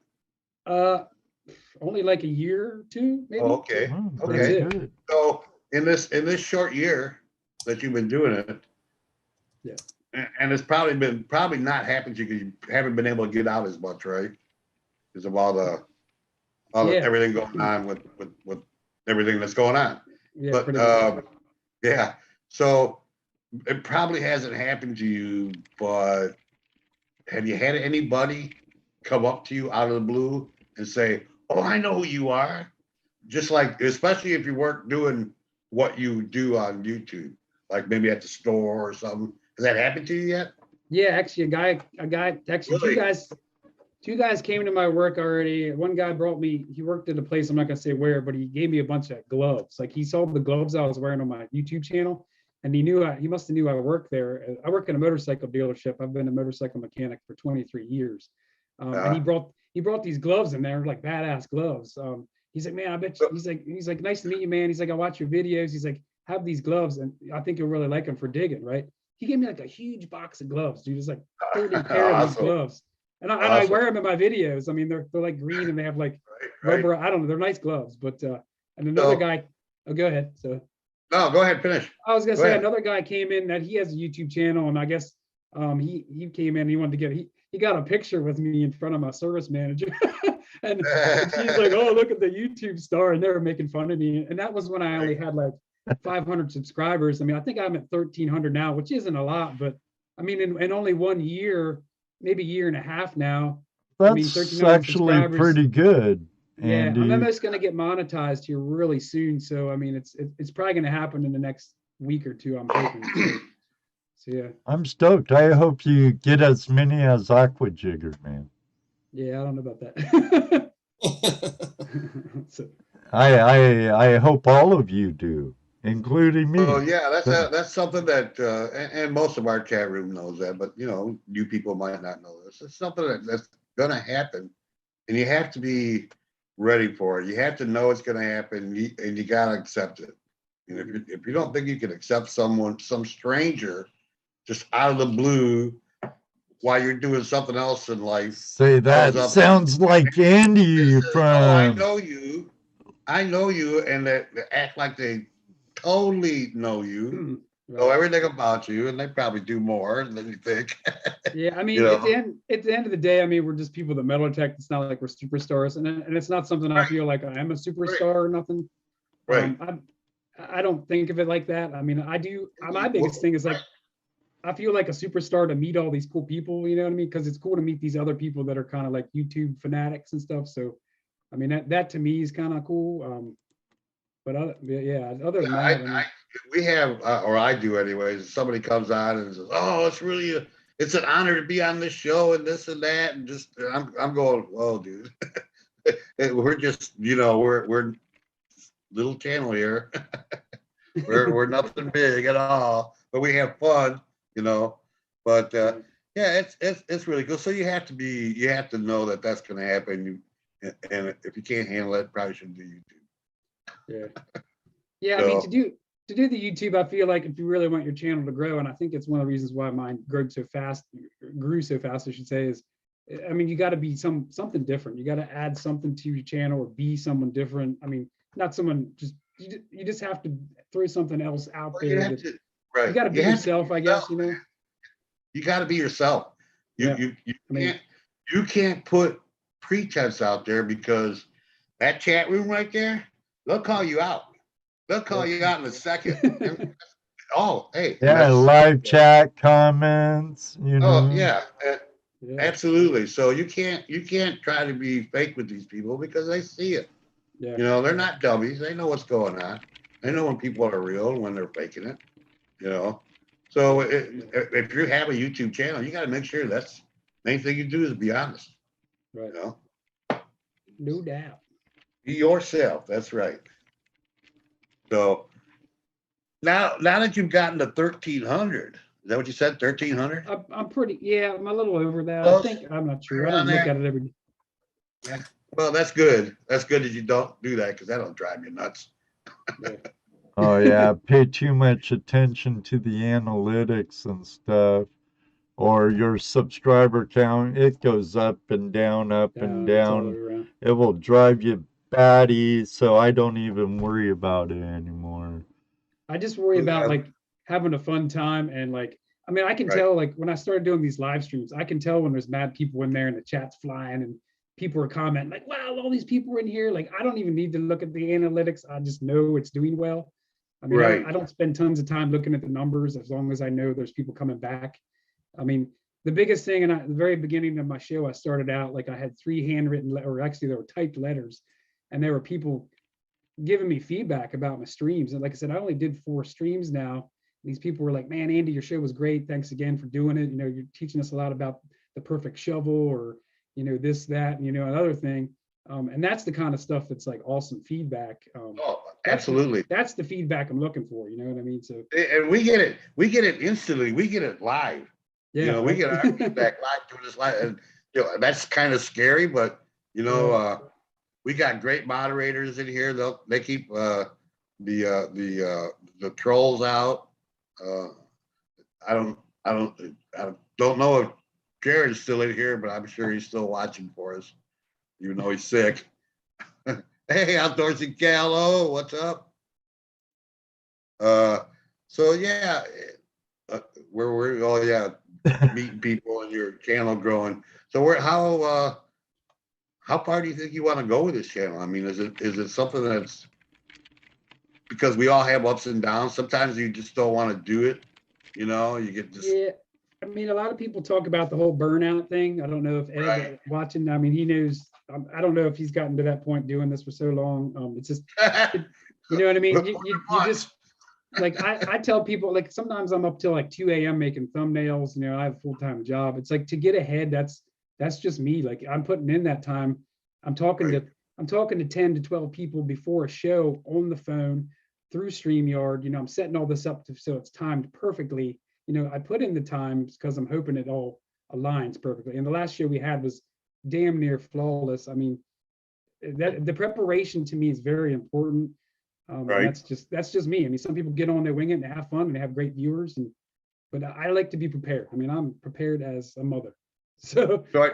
Only like a year or two, maybe. Oh, okay. Oh, okay. Good. So in this short year that you've been doing it, yeah. And it's probably not happened to you because you haven't been able to get out as much, right? Because of all the everything going on with everything that's going on. Yeah, but yeah. So it probably hasn't happened to you, but have you had anybody come up to you out of the blue and say, "Oh, I know who you are"? Just like, especially if you weren't doing what you do on YouTube, like maybe at the store or something. Has that happened to you yet? Yeah, actually, a guy, actually, really? two guys came to my work already. One guy brought me, he worked at a place, I'm not gonna say where, but he gave me a bunch of gloves. Like he saw the gloves I was wearing on my YouTube channel, and he must have knew I worked there. I work in a motorcycle dealership. I've been a motorcycle mechanic for 23 years. And he brought these gloves in there, like badass gloves. He's like, man, I bet you, he's like, nice to meet you, man. He's like, I watch your videos. He's like, have these gloves, and I think you'll really like them for digging, right? He gave me like a huge box of gloves, dude. It's like 30 pair of these gloves. And I wear them in my videos. I mean, they're like green and they have like rubber. I don't know. They're nice gloves. But and another guy. Oh, go ahead. So. No, go ahead. Finish. I was gonna say another guy came in that he has a YouTube channel, and I guess he came in. And he wanted to get he got a picture with me in front of my service manager, and he's like, "Oh, look at the YouTube star," and they were making fun of me. And that was when I only had like 500 subscribers. I mean, I think I'm at 1,300 now, which isn't a lot, but I mean, in only 1 year, maybe a year and a half now. That's actually pretty good. Yeah, I'm almost going to get monetized here really soon. So, I mean, it's probably going to happen in the next week or two, I'm hoping. So yeah, I'm stoked. I hope you get as many as Aqua Jigger, man. yeah, I don't know about that. So, I hope all of you do, including me. Oh yeah, that's something that and most of our chat room knows that, but you know, you people might not know this. It's something that's gonna happen, and you have to be ready for it. You have to know it's gonna happen, and you gotta accept it. And if you don't think you can accept some stranger, just out of the blue, while you're doing something else in life, Say that sounds like Andy says, "Oh, I from. know you," and they act like they totally know you, know right. everything about you, and they probably do more than you think. Yeah, I You mean, know, at the end of the day, I mean, we're just people that metal detect. It's not like we're superstars, and it's not something I feel like I am a superstar or nothing. right? I don't think of it like that. I mean, I do. My biggest thing is like, I feel like a superstar to meet all these cool people. You know what I mean? Because it's cool to meet these other people that are kind of like YouTube fanatics and stuff. So, I mean, that to me is kind of cool. But yeah, other than that, I mean, We have, or I do anyways. If somebody comes on and says, "Oh, it's an honor to be on this show and this and that," and just I'm going, "Whoa, dude, we're just we're little channel here. we're nothing big at all, but we have fun, you know." But yeah, it's really cool. So you have to know that that's going to happen. And if you can't handle it, probably shouldn't do YouTube. yeah. Yeah, I mean, to do the YouTube, I feel like if you really want your channel to grow, and I think it's one of the reasons why mine grew so fast, I should say, is, I mean, you got to be something different. You got to add something to your channel or be someone different. I mean, not someone just you just have to throw something else out there. Right. You got to be yourself, I guess. You know. You got to be yourself. You can't put pretense out there, because that chat room right there, they'll call you out. They'll call you out in a second. Oh, hey. Yeah, live chat comments, you know. Oh, yeah. Absolutely. So you can't try to be fake with these people, because they see it. Yeah. You know, they're not dummies. They know what's going on. They know when people are real and when they're faking it. You know. So if you have a YouTube channel, you got to make sure that's the main thing you do is be honest. Right. You know. No doubt. Be yourself. That's right. So now that you've gotten to 1,300, is that what you said? 1,300? I'm pretty. Yeah, I'm a little over that. Close. I think I'm not sure. I don't look at it every day. Yeah. Well, that's good. That's good that you don't do that, because that'll drive you nuts. Yeah. Oh yeah, pay too much attention to the analytics and stuff, or your subscriber count. It goes up and down, up and down. It will drive you batty, so I don't even worry about it anymore. I just worry about like having a fun time, and like, I mean, I can tell, like, when I started doing these live streams, I can tell when there's mad people in there and the chat's flying and people are commenting like, "Wow, all these people are in here." Like, I don't even need to look at the analytics. I just know it's doing well. I mean, I don't spend tons of time looking at the numbers, as long as I know there's people coming back. I mean, the biggest thing, and at the very beginning of my show, I started out like I had 3 handwritten, or actually there were typed letters, and there were people giving me feedback about my streams. And like I said, I only did 4 streams now. These people were like, "Man, Andy, your show was great. Thanks again for doing it. You know, you're teaching us a lot about the perfect shovel, or, you know, this, that, and, you know, another thing." And that's the kind of stuff that's like awesome feedback. Absolutely. That's the feedback I'm looking for. You know what I mean? So, and we get it instantly. We get it live. Yeah, you know, we get our feedback live through this live, and you know, that's kind of scary, but you know, we got great moderators in here. They keep the trolls out. I don't know if Jared's still in here, but I'm sure he's still watching for us, even though he's sick. Hey, Outdoorsy Gallo, what's up? So yeah, we're meeting people and your channel growing. So how far do you think you want to go with this channel? I mean, is it something that's, because we all have ups and downs. Sometimes you just don't want to do it. You know, you get this. Yeah. I mean, a lot of people talk about the whole burnout thing. I don't know if Ed watching, I mean, he knows, I don't know if he's gotten to that point doing this for so long. It's just, you know what I mean? You just, like I tell people, like sometimes I'm up till like 2 a.m. making thumbnails. You know, I have a full-time job. It's like to get ahead. That's just me. Like I'm putting in that time. I'm talking Right. to 10 to 12 people before a show on the phone through StreamYard. You know, I'm setting all this up so it's timed perfectly. You know, I put in the times because I'm hoping it all aligns perfectly. And the last show we had was damn near flawless. I mean, that the preparation to me is very important. And Right. that's just me. I mean, some people get on, they wing it and they have fun and they have great viewers. But I like to be prepared. I mean, I'm prepared as a mother. So So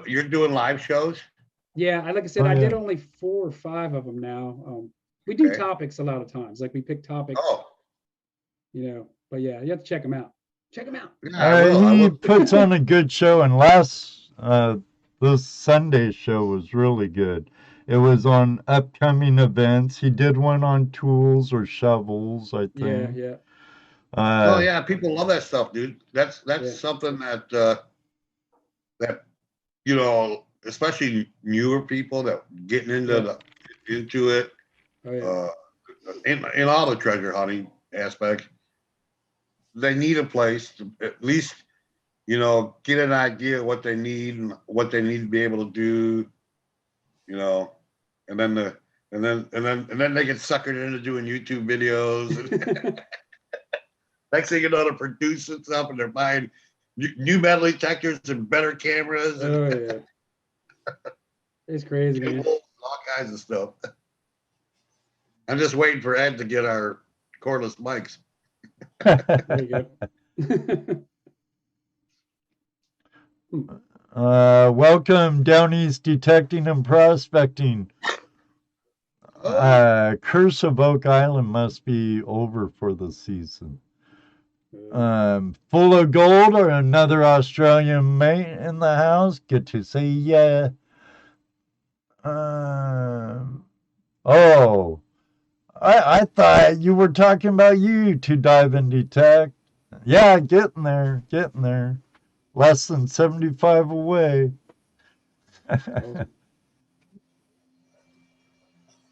you're doing live shows? yeah, like I said, Oh, I did yeah. only 4 or 5 of them now. We do Okay. topics a lot of times. Like we pick topics, Oh, you know. But yeah, you have to check them out. Check them out. yeah, I will. I He will. puts on a good show, and this Sunday show was really good. It was on upcoming events. He did one on tools or shovels, I Yeah, think. yeah. Oh Uh, yeah, people love that stuff, dude. That's Yeah. something that you know, especially newer people that getting into into it. Oh yeah. In all the treasure hunting aspects, they need a place to at least, you know, get an idea of what they need and what they need to be able to do, you know, and then they get suckered into doing YouTube videos. Next thing you know, they're producing stuff and they're buying new metal detectors and better cameras and Oh yeah. It's crazy, man. cables, all kinds of stuff. I'm just waiting for Ed to get our cordless mics. There you go. welcome Down East Detecting and Prospecting. Curse of Oak Island must be over for the season. Full of Gold or another Australian mate in the house. Good to see ya. Oh, I thought you were talking about you to dive and detect. Yeah, getting there. Less than 75 away. Awesome.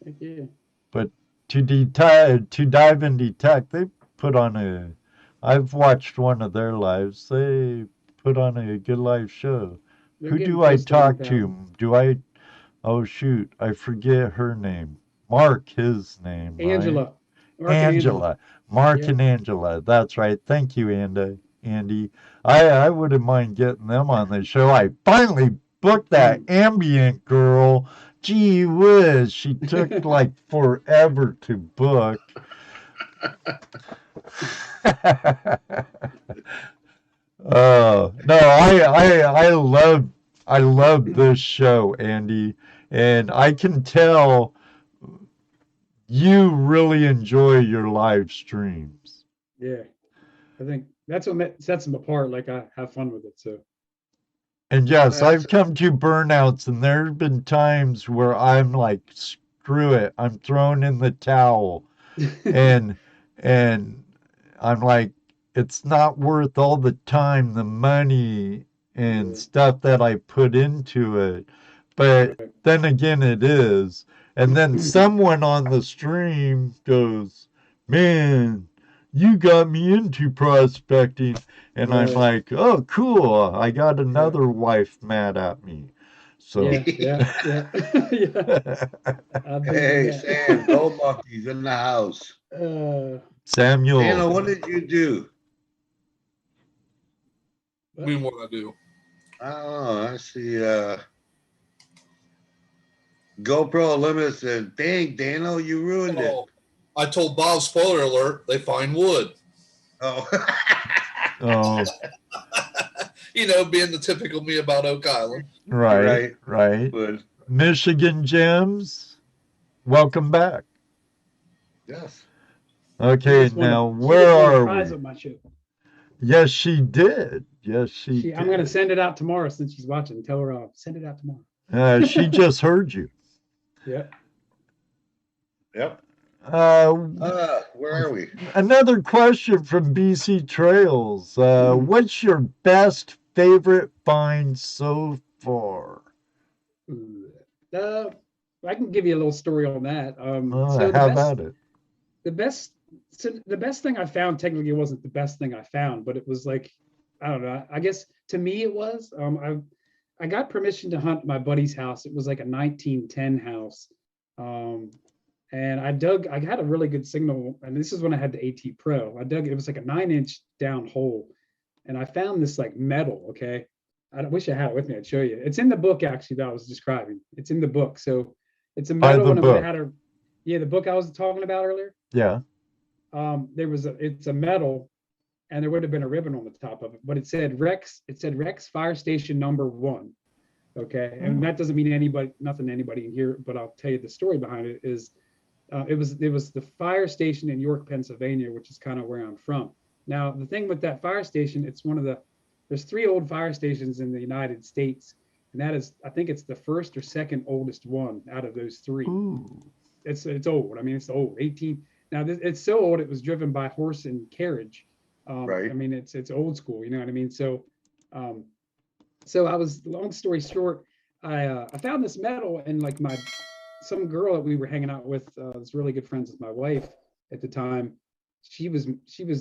Thank you. But to dive and detect, they put on I've watched one of their lives. They put on a good live show. They're Who getting do I close to talk 1,000. to? Oh shoot, I forget her name. Mark, his name. Angela. Right? Mark and Angela. Mark Yeah. and Angela. That's right. Thank you, Andy. I wouldn't mind getting them on the show. I finally booked that ambient girl. Gee whiz, she took like forever to book. Oh no, I love this show, Andy, and I can tell you really enjoy your live streams. Yeah. I think that's what sets them apart. Like I have fun with it. So And yes, I've come to burnouts, and there have been times where I'm like, screw it, I'm thrown in the towel, and I'm like, it's not worth all the time, the money, and stuff that I put into it. But then again, it is. And then someone on the stream goes, man, you got me into prospecting. And I'm like, oh, cool. I got another wife mad at me. So yeah. Hey, Sam, Gold Monkeys in the house. Samuel. Anna, what did you do? I mean, what I do. Oh, I see. GoPro Limit said, dang, Dano, you ruined it. I told Bob, spoiler alert, they find wood. Oh. Oh. You know, being the typical me about Oak Island. Right. Wood. Michigan Gems, welcome back. Yes. Okay, now where are we? My show. Yes, she did. Yes, she did. I'm going to send it out tomorrow since she's watching. Tell her I'll send it out tomorrow. She just heard you. Yep. Where are we? Another question from BC Trails. What's your best favorite find so far? I can give you a little story on that. How about it? The best So the best thing I found, technically it wasn't the best thing I found, but it was like, I don't know, I guess to me it was. I got permission to hunt my buddy's house. It was like a 1910 house. And I had a really good signal, and this is when I had the AT Pro. It was like a 9-inch down hole, and I found this like metal, okay? I wish I had it with me, I'd show you. It's in the book actually that I was describing. It's in the book. So it's a metal, and the book I was talking about earlier. Yeah. It's a metal, and there would have been a ribbon on the top of it, but it said Rex Fire Station number 1. Okay. And that doesn't mean nothing to anybody in here, but I'll tell you the story behind it is it was the fire station in York, Pennsylvania, which is kind of where I'm from. Now, the thing with that fire station, there's 3 old fire stations in the United States, and that is, I think it's the first or second oldest one out of those 3. Ooh. It's old. I mean, it's old. Now, it's so old it was driven by horse and carriage. Right. I mean, it's old school. You know what I mean? So, long story short, I found this metal, and like some girl that we were hanging out with, was really good friends with my wife at the time. She was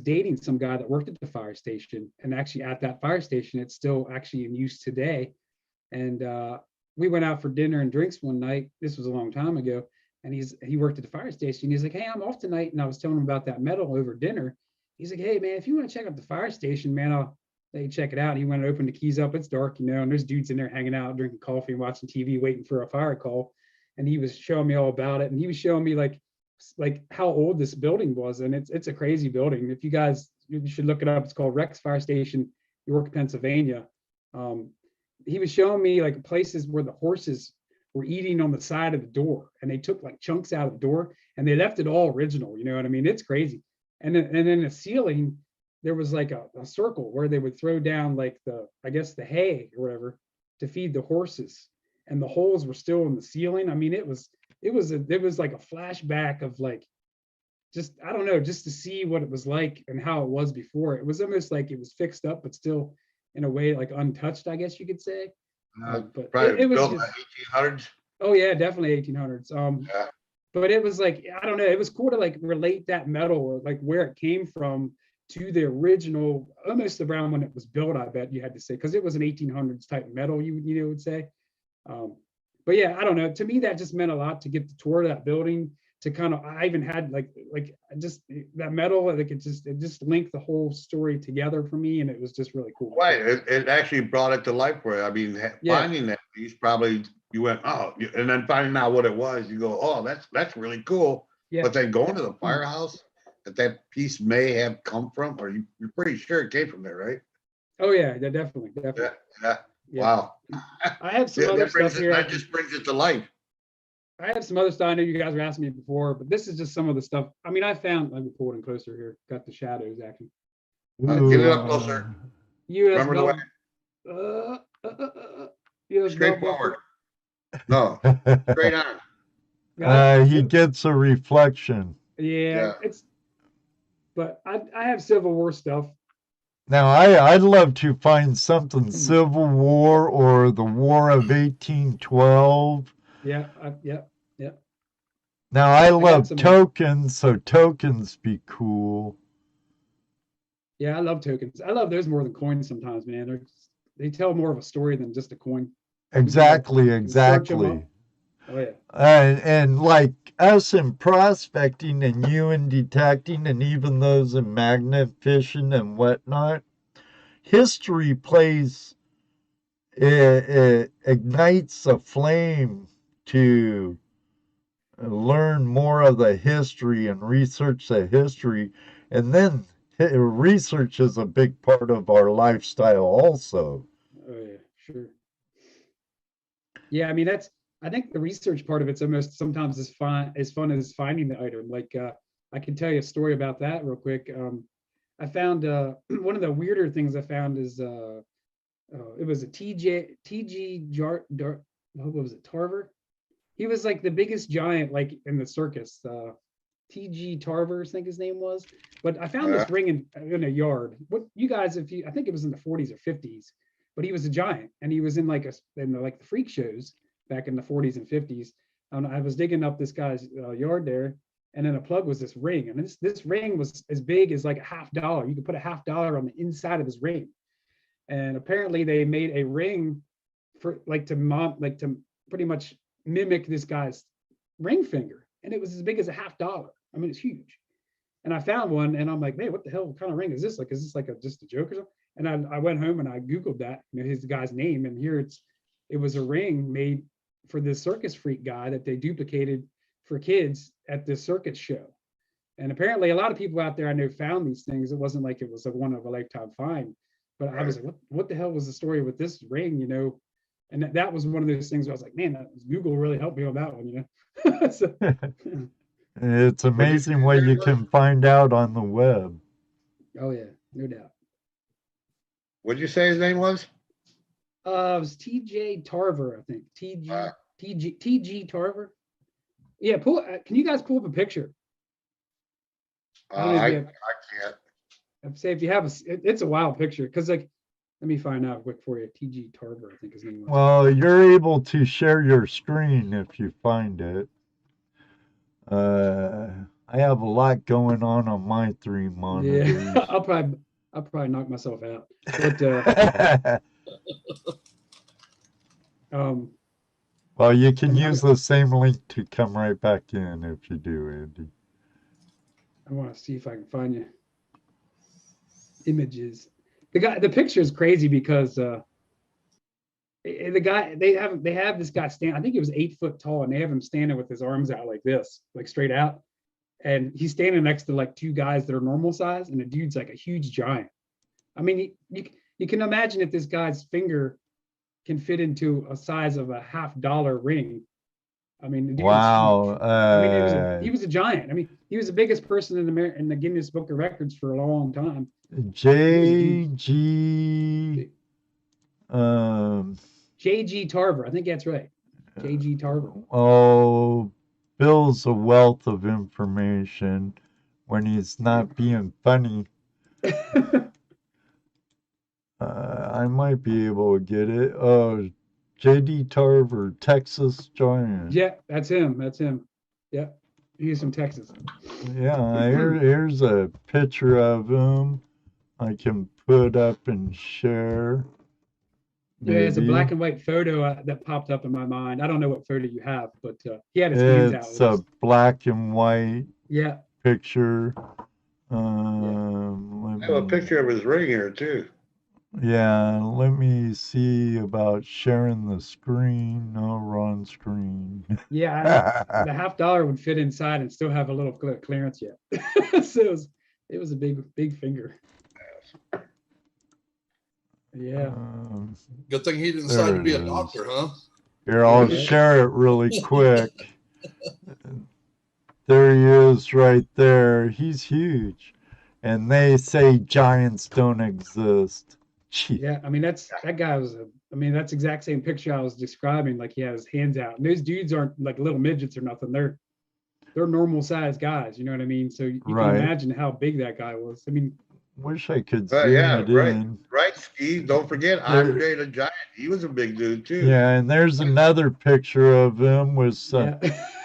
dating some guy that worked at the fire station, and actually at that fire station, it's still actually in use today. And we went out for dinner and drinks one night. This was a long time ago. And he worked at the fire station. He's like, hey, I'm off tonight. And I was telling him about that metal over dinner. He's like, hey, man, if you want to check out the fire station, man, I'll let you check it out. And he went and opened the keys up. It's dark, and there's dudes in there hanging out, drinking coffee and watching TV, waiting for a fire call. And he was showing me all about it. And he was showing me like how old this building was. And it's a crazy building. If you should look it up. It's called Rex Fire Station, York, Pennsylvania. He was showing me like places where the horses were eating on the side of the door, and they took like chunks out of the door, and they left it all original. You know what I mean? It's crazy. And then the ceiling, there was like a circle where they would throw down like the hay or whatever to feed the horses, and the holes were still in the ceiling. I mean, it was like a flashback of like, just, I don't know, just to see what it was like and how it was before. It was almost like it was fixed up, but still in a way like untouched, I guess you could say. But Probably it was built in just, the 1800s. oh yeah, definitely 1800s. Yeah. But it was like, I don't know, it was cool to like relate that metal, or like where it came from, to the original, almost around when it was built, I bet you had to say, because it was an 1800s type metal, you would say. But yeah, I don't know. To me, that just meant a lot to get the tour of that building. To kind of, I even had like just that metal, like it just linked the whole story together for me, and it was just really cool. Right. It actually brought it to life for you. I mean, finding that piece, probably you went, oh, and then finding out what it was, you go, oh, that's really cool. Yeah. But then going to the firehouse that piece may have come from, or you're pretty sure it came from there, right? Oh yeah, definitely. Yeah. Wow. I have some other stuff here. That just brings it to life. I have some other stuff. I know you guys were asking me before, but this is just some of the stuff. I mean, I found, let me pull it in closer here. Got the shadows actually. Get it up closer. US Remember the way. US straight Belt forward. No, straight on. He gets a reflection. Yeah. But I have Civil War stuff. Now, I'd love to find something Civil War or the War of 1812. Yeah. Now, I love tokens, so tokens be cool. Yeah, I love tokens. I love those more than coins sometimes, man. They tell more of a story than just a coin. Exactly. Oh, yeah. And like us in prospecting and you in detecting and even those in magnet fishing and whatnot, history plays, it ignites a flame to learn more of the history and research the history. And then research is a big part of our lifestyle also. Oh, yeah, sure. Yeah, I mean, I think the research part of it's almost sometimes as fun as finding the item. Like I can tell you a story about that real quick. I found one of the weirder things I found is it was a what was it, Tarver? He was like the biggest giant like in the circus. T.G. Tarver, I think his name was. But I found this ring in a yard. What you guys, I think it was in the 40s or 50s, but he was a giant, and he was in like the freak shows back in the 40s and 50s. I was digging up this guy's yard there, And then a plug was this ring. And this ring was as big as like a $50. You could put a $50 on the inside of his ring. And apparently they made a ring for to pretty much mimic this guy's ring finger. And it was as big as a $50. I mean, it's huge. And I found one and I'm like, man, what the hell kind of ring is this? Like, is this like just a joke or something? And I went home and I Googled that, his guy's name. And here it was a ring made for this circus freak guy that they duplicated for kids at this circus show. And apparently a lot of people out there I know found these things. It wasn't like it was a one of a lifetime find, but I was like, what the hell was the story with this ring, And that was one of those things where I was like, man, Google really helped me on that one, So, It's amazing what you can find out on the web. oh yeah, no doubt. What'd you say his name was? It was TJ Tarver, I think. TG Tarver. Yeah, can you guys pull up a picture? I can't. I'd say if you have it's a wild picture because like, let me find out quick for you. TG Tarver, I think his name was. Well, you're able to share your screen if you find it. I have a lot going on my 3 monitors. Yeah, I'll probably knock myself out. But well, you can use the same link to come right back in if you do, Andy. I want to see if I can find you images. The picture is crazy because the guy they have this guy stand. I think he was 8 foot tall, and they have him standing with his arms out like this, like straight out, and he's standing next to like 2 guys that are normal size, and the dude's like a huge giant. I mean, you can imagine if this guy's finger can fit into a size of a $50 ring. I mean, the dude wow. I mean, he was a giant. I mean, he was the biggest person in the Guinness Book of Records for a long time. J.G. J.G. Tarver. I think that's right. J.G. Tarver. Oh, Bill's a wealth of information when he's not being funny. I might be able to get it. Oh, J.D. Tarver, Texas Giant. Yeah, that's him. Yeah, he's from Texas. Yeah, here's a picture of him. I can put up and share. Maybe. Yeah, it's a black and white photo that popped up in my mind. I don't know what photo you have, but he had his hands out. It's a black and white picture. I have a picture of his ring here too. Yeah, let me see about sharing the screen. No, wrong screen. Yeah, the $50 would fit inside and still have a little clearance yet. So it was a big finger. Yeah. Good thing he didn't decide to be a doctor, huh? Here, I'll share it really quick. There he is right there. He's huge. And they say giants don't exist. Jeez. Yeah, I mean, that guy was that's the exact same picture I was describing. Like he had his hands out. And those dudes aren't like little midgets or nothing. They're normal sized guys, you know what I mean? So you can imagine how big that guy was. I mean, wish I could see it in. Right, Steve. Don't forget Andre the Giant. He was a big dude too. Yeah, and there's another picture of him with some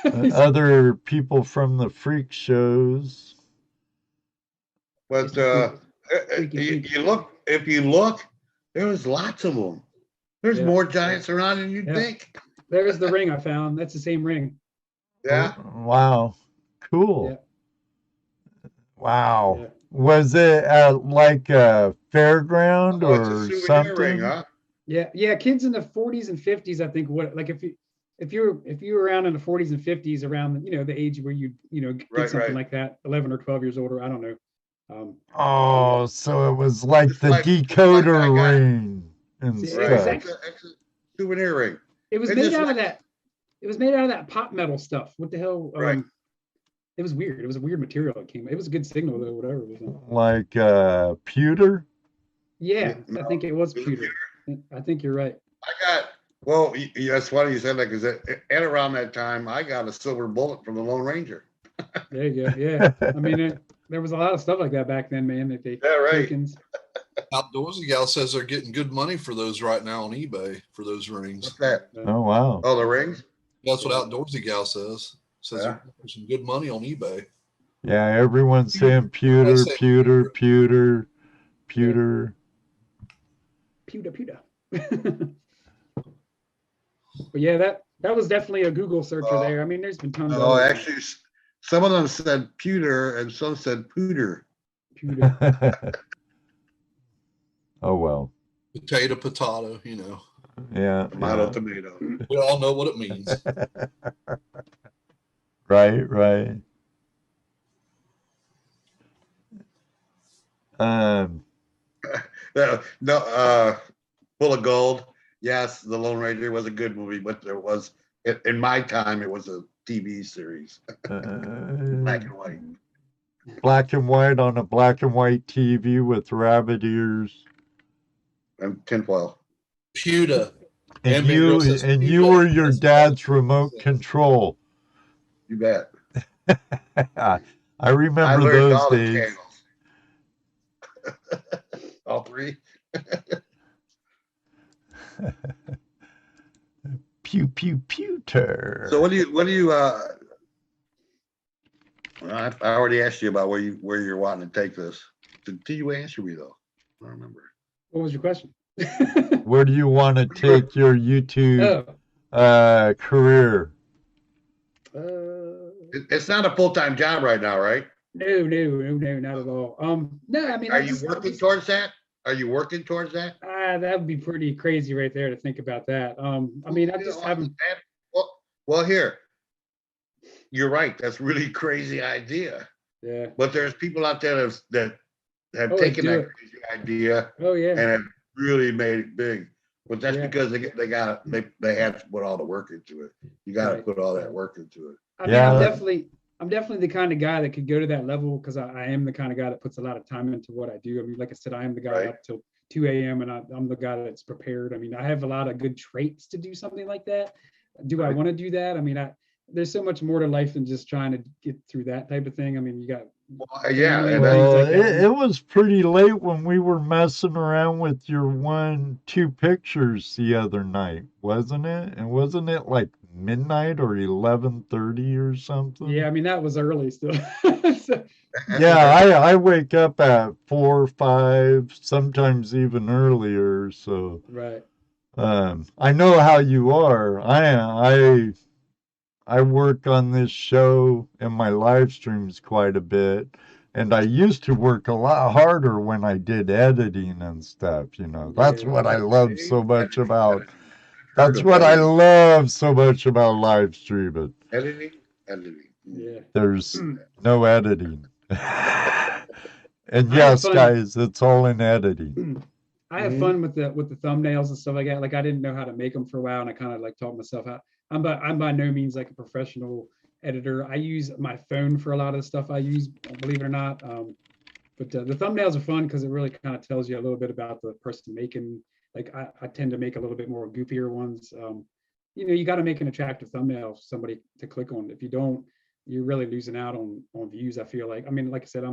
other people from the freak shows. But if you look, there was lots of them. There's more giants around than you'd think. There's the ring I found. That's the same ring. Yeah. Wow. Cool. Yeah. Wow. Yeah. Was it at like a fairground or something? Ring, huh? Yeah. Kids in the 40s and 50s, I think. If you were around in the 40s and 50s, around the age where you get something like that, 11 or 12 years older, I don't know. So it was like the decoder ring and stuff. It's a souvenir ring. It was made out of that. It was made out of that pop metal stuff. What the hell? Right. It was weird. It was a weird material. It was a good signal though. Whatever it was. Like pewter. Yeah, I think it was pewter. I think you're right. That's funny you said that because at around that time I got a silver bullet from the Lone Ranger. There you go. Yeah, I mean. There was a lot of stuff like that back then, man. Right. Outdoorsy Gal says they're getting good money for those right now on eBay for those rings. What's that? Oh wow! Oh, the rings. That's what Outdoorsy Gal says. Says Yeah. there's some good money on eBay. Yeah, everyone's saying pewter, pewter, pewter, pewter. Pewter. But yeah, that was definitely a Google searcher there. I mean, there's been tons of Oh, others. actually, some of them said pewter and some said pooter. Pewter. Oh well. Potato, Yeah. Tomato, tomato. We all know what it means. Right. No, Full of Gold. Yes, The Lone Ranger was a good movie, but there was, in my time, it was a TV series, black and white. Black and white on a black and white TV with rabbit ears. And tinfoil. Pewter. And you were your dad's remote control. You bet. I remember learned those all the days. channels. All three. Pewter. So what do you I already asked you about where you're wanting to take this. Did you answer me though? I don't remember. What was your question? Where do you want to take your YouTube career? It's not a full-time job right now, right? No, not at all. No, I mean, Are you working towards that? That would be pretty crazy right there to think about that. I mean, I just haven't. Well, here, you're right. That's really crazy idea. Yeah. But there's people out there that have taken that crazy idea. Oh yeah. And have really made it big. But that's because they have to put all the work into it. You got to put all that work into it. I mean, I'm definitely the kind of guy that could go to that level because I am the kind of guy that puts a lot of time into what I do. I mean, like I said, I am the guy up till 2 a.m. and I'm the guy that's prepared. I mean, I have a lot of good traits to do something like that. Do I want to do that? I mean, there's so much more to life than just trying to get through that type of thing. I mean, you got it was pretty late when we were messing around with your 1-2 pictures the other night, wasn't it? And wasn't it like midnight or 11:30 or something? Yeah, I mean that was early still. Yeah, I wake up at 4 or 5, sometimes even earlier. So right. I know how you are. I work on this show and my live streams quite a bit. And I used to work a lot harder when I did editing and stuff, That's what I love so much about. That's what I love so much about live streaming. Editing. Yeah. There's no editing. And yes, guys, it's all in editing. I have fun with the thumbnails and stuff like that. Like I didn't know how to make them for a while, and I kind of like taught myself how. I'm by no means like a professional editor. I use my phone for a lot of the stuff I use, believe it or not. But the thumbnails are fun because it really kind of tells you a little bit about the person making. Like I tend to make a little bit more goofier ones. You got to make an attractive thumbnail for somebody to click on. If you don't, you're really losing out on views. I feel like. I mean, like I said,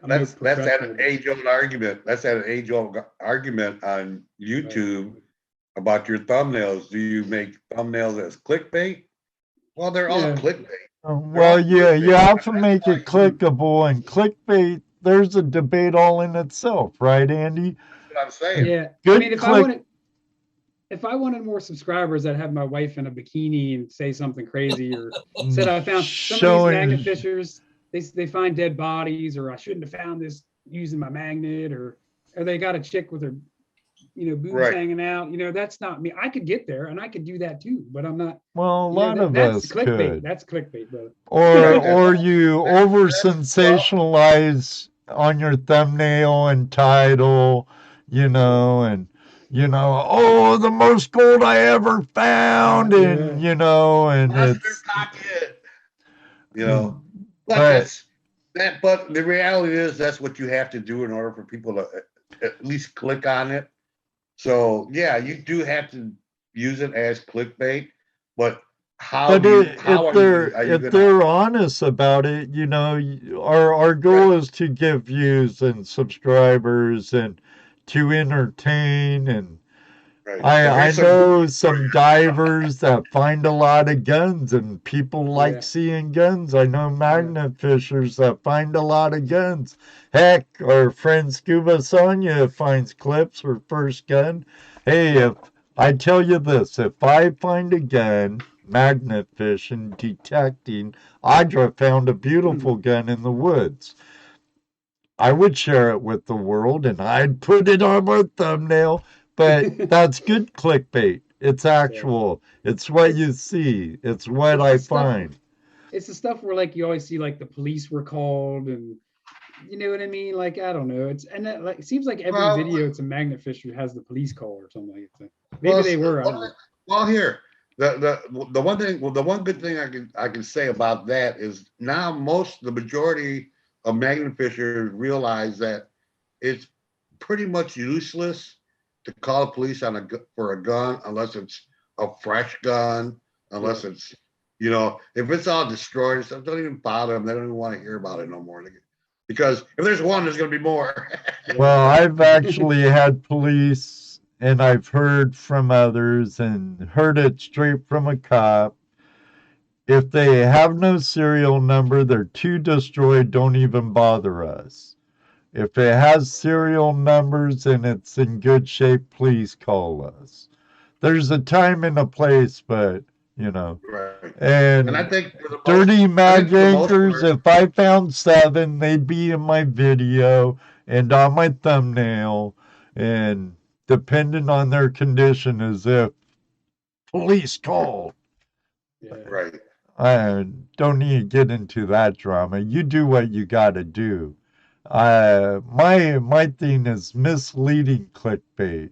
that's that age-old argument. That's that age-old argument on YouTube about your thumbnails. Do you make thumbnails as clickbait? Well, they're all clickbait. Well, you have to make it clickable, and clickbait. There's a debate all in itself, right, Andy? That's what I'm saying. Yeah. Good I mean, if I wanted more subscribers, I'd have my wife in a bikini and say something crazy, or said I found some of these magnet fishers. They find dead bodies, or I shouldn't have found this using my magnet, or they got a chick with her, boobs hanging out. That's not me. I could get there, and I could do that too, but I'm not. Well, a lot of us could. That's clickbait, brother. Or you over sensationalize on your thumbnail and title, and oh, the most gold I ever found, and and it's pocket. But the reality is that's what you have to do in order for people to at least click on it. So yeah, you do have to use it as clickbait, but if they're honest about it, our goal is to get views and subscribers and to entertain, and Right. I Here's some- know some divers that find a lot of guns, and people like Yeah. seeing guns. I know magnet fishers that find a lot of guns. Heck, our friend Scuba Sonia finds clips for first gun. Hey, if I tell you this, if I find a gun, magnet fishing, detecting, Audra found a beautiful gun in the woods. I would share it with the world and I'd put it on my thumbnail, but that's good clickbait. It's actual. It's what you see. It's what It's I the stuff- find. It's the stuff where like you always see like the police were called and you know what I mean? Like I don't know. It's and that, like it seems like every Well- video it's a magnet fisher has the police call or something like that. Maybe they were. I don't know. Well, here the one thing. Well, the one good thing I can say about that is now the majority of magnet fishers realize that it's pretty much useless to call the police for a gun unless it's a fresh gun, unless it's if it's all destroyed and stuff, don't even bother them. They don't even want to hear about it no more. Because if there's one, there's going to be more. Well, I've actually had police, and I've heard from others and heard it straight from a cop. If they have no serial number, they're too destroyed, don't even bother us. If it has serial numbers and it's in good shape, please call us. There's a time and a place, but, Right. and I think for the most- dirty mag I think for the most anchors, part- if I found 7, they'd be in my video and on my thumbnail, and depending on their condition, as if police called. Yeah. Right. I don't need to get into that drama. You do what you got to do. My thing is misleading clickbait,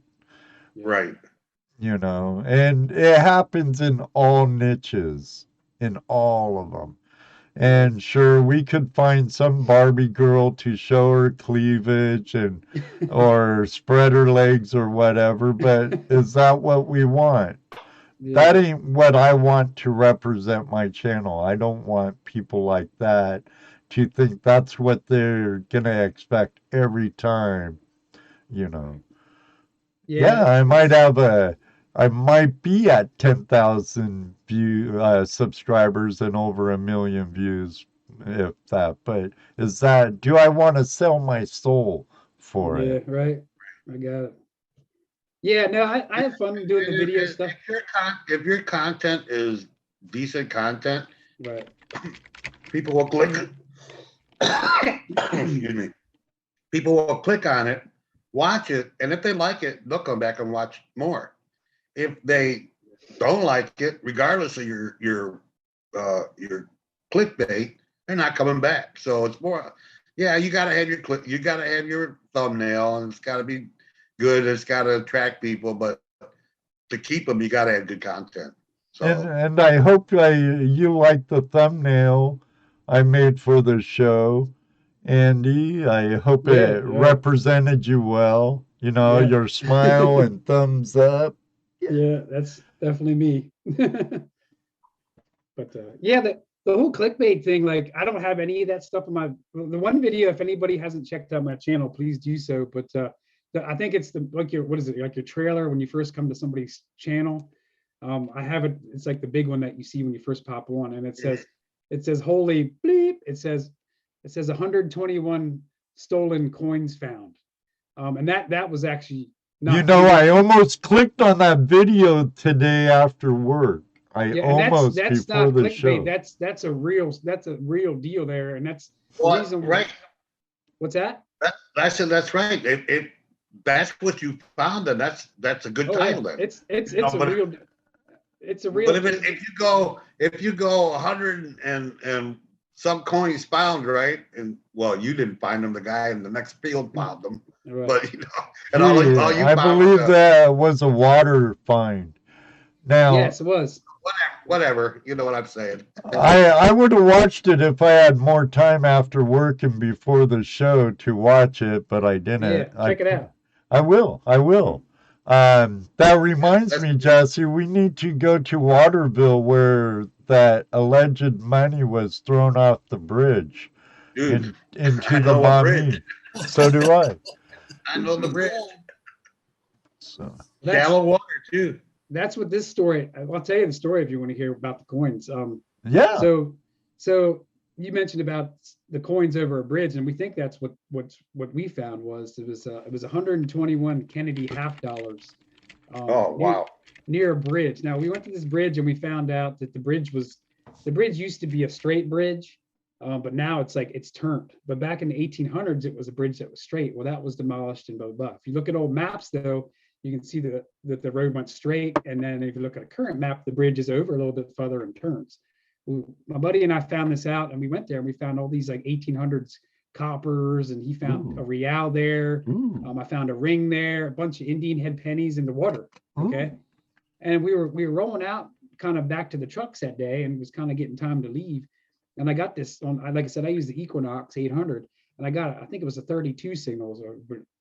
Right. and it happens in all niches, in all of them. And sure, we could find some Barbie girl to show her cleavage or spread her legs or whatever, but is that what we want? Yeah. That ain't what I want to represent my channel. I don't want people like that to think that's what they're gonna expect every time, Yeah, I might be at 10,000 subscribers and over 1 million views, if that. But do I want to sell my soul for Yeah, it? right. I got it. Yeah, no, I have fun doing the video stuff. If your content is decent content, Right. people will click. Excuse me. People will click on it, watch it, and if they like it, they'll come back and watch more. If they don't like it, regardless of your clickbait, they're not coming back. So it's more, you gotta have you gotta have your thumbnail, and it's gotta be good. It's gotta attract people, but to keep them, you gotta have good content. So And I hope you like the thumbnail I made for the show, Andy. I hope it represented you well. Your smile and thumbs up. Yeah, that's definitely me. But yeah, the whole clickbait thing, like I don't have any of that stuff in the one video. If anybody hasn't checked out my channel, please do so. But I think it's what is it, like your trailer when you first come to somebody's channel. I have it. It's like the big one that you see when you first pop on, and it says holy bleep. It says 121 stolen coins found, and that was actually not. I almost clicked on that video today after work. That's before not the clickbait. show. That's a real deal there, and that's the well, reason. Right. What's that? That's right. If that's what you found, then that's a good title. Then It's a real. It's a real. But if you go 100 and some coins found, right? And well, you didn't find them. The guy in the next field found them. Right. But and all you I found believe that was a water find. Now, yes, it was. Whatever. You know what I'm saying. I would have watched it if I had more time after work and before the show to watch it, but I didn't. Yeah, check it out. I will. That reminds me, Jesse, we need to go to Waterville where that alleged money was thrown off the bridge. Dude, into I the know a Maumee. bridge. So do I. I know the bridge. So That's, Shallow water too. that's what this story, I'll tell you the story if you want to hear about the coins. yeah. So you mentioned about the coins over a bridge, and we think that's what we found was it was 121 Kennedy half dollars. Oh, wow. Near a bridge. Now we went to this bridge and we found out that the bridge used to be a straight bridge, but now it's turned. But back in the 1800s, it was a bridge that was straight. Well, that was demolished and blah, blah, blah. If you look at old maps, though, you can see that the road went straight. And then if you look at a current map, the bridge is over a little bit further and turns. My buddy and I found this out, and we went there and we found all these like 1800s coppers, and he found a real there. I found a ring there, a bunch of Indian head pennies in the water. Okay. And we were rolling out kind of back to the trucks that day, and it was kind of getting time to leave. And I got this on, like I said, I used the Equinox 800, and I think it was a 32 signals.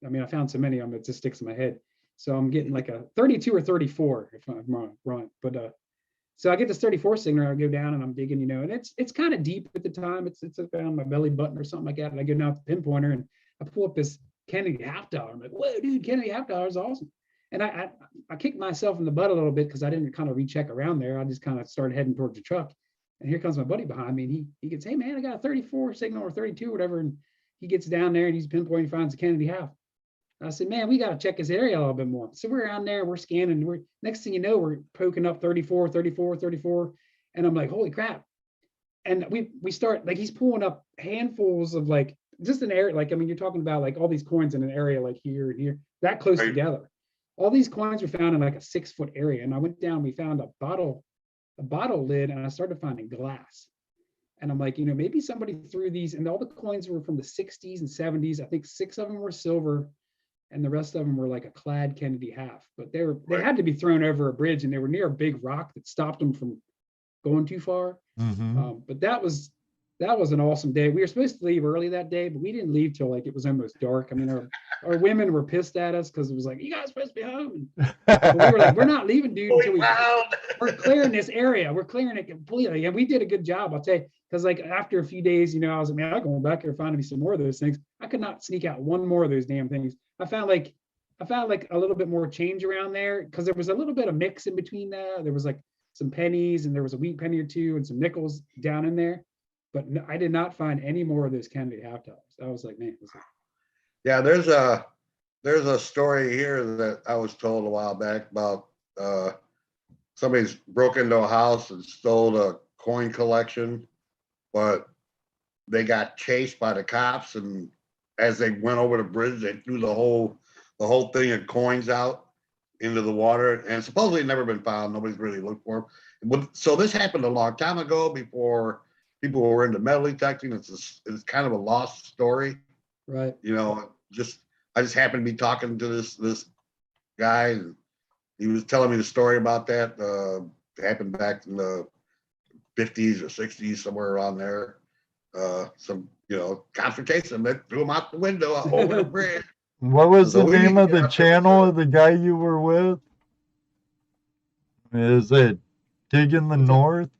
I mean, I found so many of them, it just sticks in my head. So I'm getting like a 32 or 34 if I'm wrong. But so I get this 34 signal, I go down and I'm digging, and it's kind of deep at the time. It's around my belly button or something like that. And I go down with the pinpointer and I pull up this Kennedy half dollar. I'm like, whoa, dude, Kennedy half dollar is awesome. And I kicked myself in the butt a little bit because I didn't kind of recheck around there. I just kind of started heading towards the truck. And here comes my buddy behind me. And he gets, hey man, I got a 34 signal or 32 or whatever. And he gets down there and he's pinpointing, finds the Kennedy half. I said, man, we got to check this area a little bit more. So we're around there, we're scanning. Next thing you know, we're poking up 34, 34, 34. And I'm like, holy crap. And we start, like, he's pulling up handfuls of like, just an area, like, I mean, you're talking about like all these coins in an area like here and here, that close together. All these coins were found in like a 6-foot area. And I went down, we found a bottle lid, and I started finding glass. And I'm like, maybe somebody threw these, and all the coins were from the 60s and 70s. I think 6 of them were silver, and the rest of them were like a clad Kennedy half. But they had to be thrown over a bridge, and they were near a big rock that stopped them from going too far. But that was an awesome day. We were supposed to leave early that day, but we didn't leave till like it was almost dark. I mean, our women were pissed at us because it was like, you guys are supposed to be home. But we were like, we're not leaving, dude, until we're clearing this area. We're clearing it completely. And we did a good job, I'll tell you. Because like after a few days, I was like, man, I'm going back here finding me some more of those things. I could not sneak out one more of those damn things. I found like a little bit more change around there because there was a little bit of mix in between there. There was like some pennies, and there was a wheat penny or two and some nickels down in there. But no, I did not find any more of those Kennedy half dollars. I was like, man. Yeah, there's a story here that I was told a while back about somebody's broke into a house and stole a coin collection, but they got chased by the cops, and as they went over the bridge, they threw the whole thing of coins out into the water, and supposedly never been found. Nobody's really looked for them. So this happened a long time ago, before people were into metal detecting. It's kind of a lost story, right? I just happened to be talking to this guy, and he was telling me the story about that. It happened back in the 50s or 60s, somewhere around there. Some confrontation that threw him out the window over the bridge. What was the name of the channel of the guy you were with? Is it Digging the North?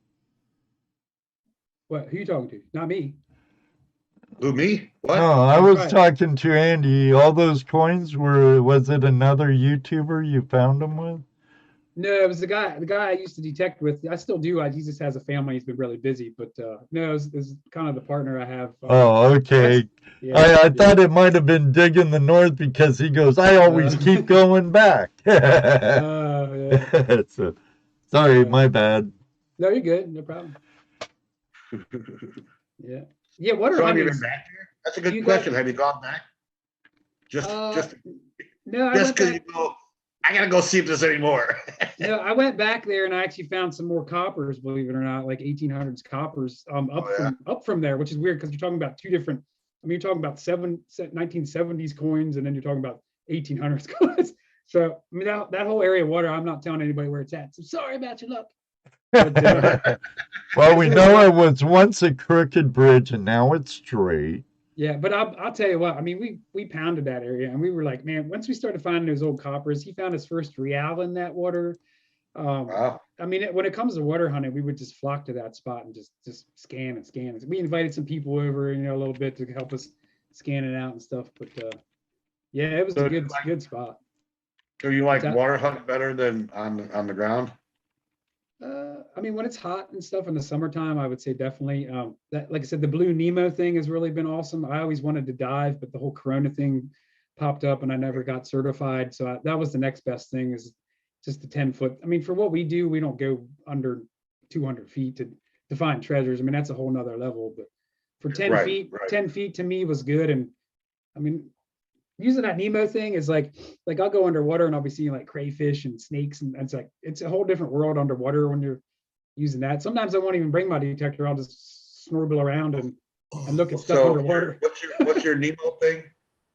What? Who you talking to? Not me. Who, me? What? No, I was talking to Andy. All those coins was it another YouTuber you found them with? No, it was the guy I used to detect with. I still do. He just has a family. He's been really busy. But no, it was kind of the partner I have. Oh, okay. I thought it might have been Digging the North because he goes, I always keep going back. So, sorry, my bad. No, you're good. No problem. Yeah. What are so have you been back there? That's a good question. Have you gone back? Just because you go, I gotta go see if there's any more. No, I went back there and I actually found some more coppers, believe it or not, like 1800s coppers up from there, which is weird because you're talking about two different. I mean, you're talking about 1970s coins, and then you're talking about 1800s coins. So I mean, that whole area of water, I'm not telling anybody where it's at. So sorry about your luck. But, well, we know it was once a crooked bridge, and now it's straight. Yeah, but I'll tell you what. I mean, we pounded that area, and we were like, man. Once we started finding those old coppers, he found his first real in that water. Wow. I mean, when it comes to water hunting, we would just flock to that spot and just scan and scan. We invited some people over, a little bit to help us scan it out and stuff. But yeah, it was a good spot. So you like That- water hunt better than on the ground? I mean, when it's hot and stuff in the summertime, I would say definitely. That, like I said, the Blue Nemo thing has really been awesome. I always wanted to dive, but the whole Corona thing popped up, and I never got certified. So that was the next best thing, is just the 10-foot. I mean, for what we do, we don't go under 200 feet to find treasures. I mean, that's a whole nother level. But for 10 Right, feet, right. 10 feet to me was good. And I mean, using that Nemo thing is like I'll go underwater and I'll be seeing like crayfish and snakes, and it's a whole different world underwater when you're using that. Sometimes I won't even bring my detector. I'll just snorkel around and look at stuff So underwater. what's your Nemo thing?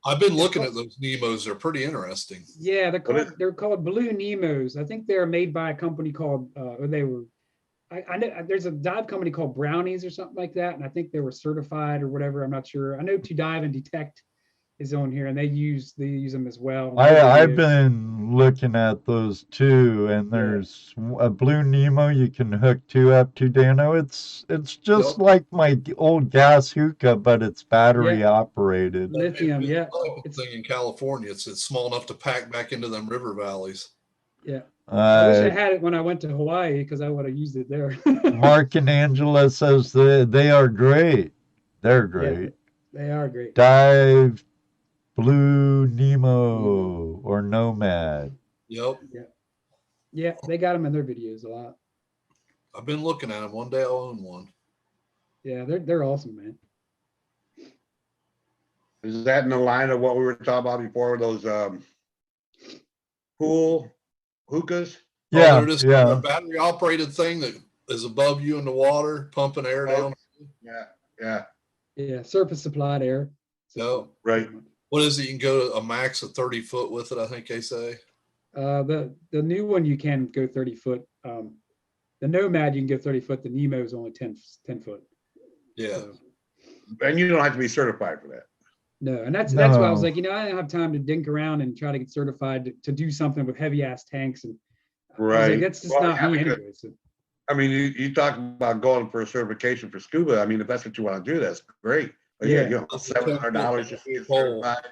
I've been looking at those Nemos. They're pretty interesting. Yeah, What is- they're called Blue Nemos. I think they're made by a company called I know there's a dive company called Brownies or something like that, and I think they were certified or whatever. I'm not sure. I know To Dive and Detect is on here, and they use them as well. I've been looking at those too, and there's a Blue Nemo you can hook two up to, Dano. It's just Yep. like my old gas hookah, but it's battery operated. Lithium, yeah. It's thing in California. It's small enough to pack back into them river valleys. Yeah. I wish I Uh, had it when I went to Hawaii, because I would have used it there. Mark and Angela says they are great. They're great. They are great. Dive Blue Nemo or Nomad. Yep. Yeah, they got them in their videos a lot. I've been looking at them. One day I'll own one. Yeah, they're awesome, man. Is that in the line of what we were talking about before? Those pool hookahs? Yeah, they're just yeah. a battery operated thing that is above you in the water, pumping air down. Yeah, surface supplied air. No. Right. What is it? You can go to a max of 30 foot with it, I think they say. The new one you can go 30 foot. The Nomad you can go 30 foot. The Nemo is only 10 foot. Yeah. So, And you don't have to be certified for that. no, and that's why I was No. like, I don't have time to dink around and try to get certified to do something with heavy ass tanks, and I was like, Right. that's just Well, not yeah, me because- anyway. So, I mean, you talk about going for a certification for scuba. I mean, if that's what you want to do, that's great. But yeah, Yeah. $700 just to get certified.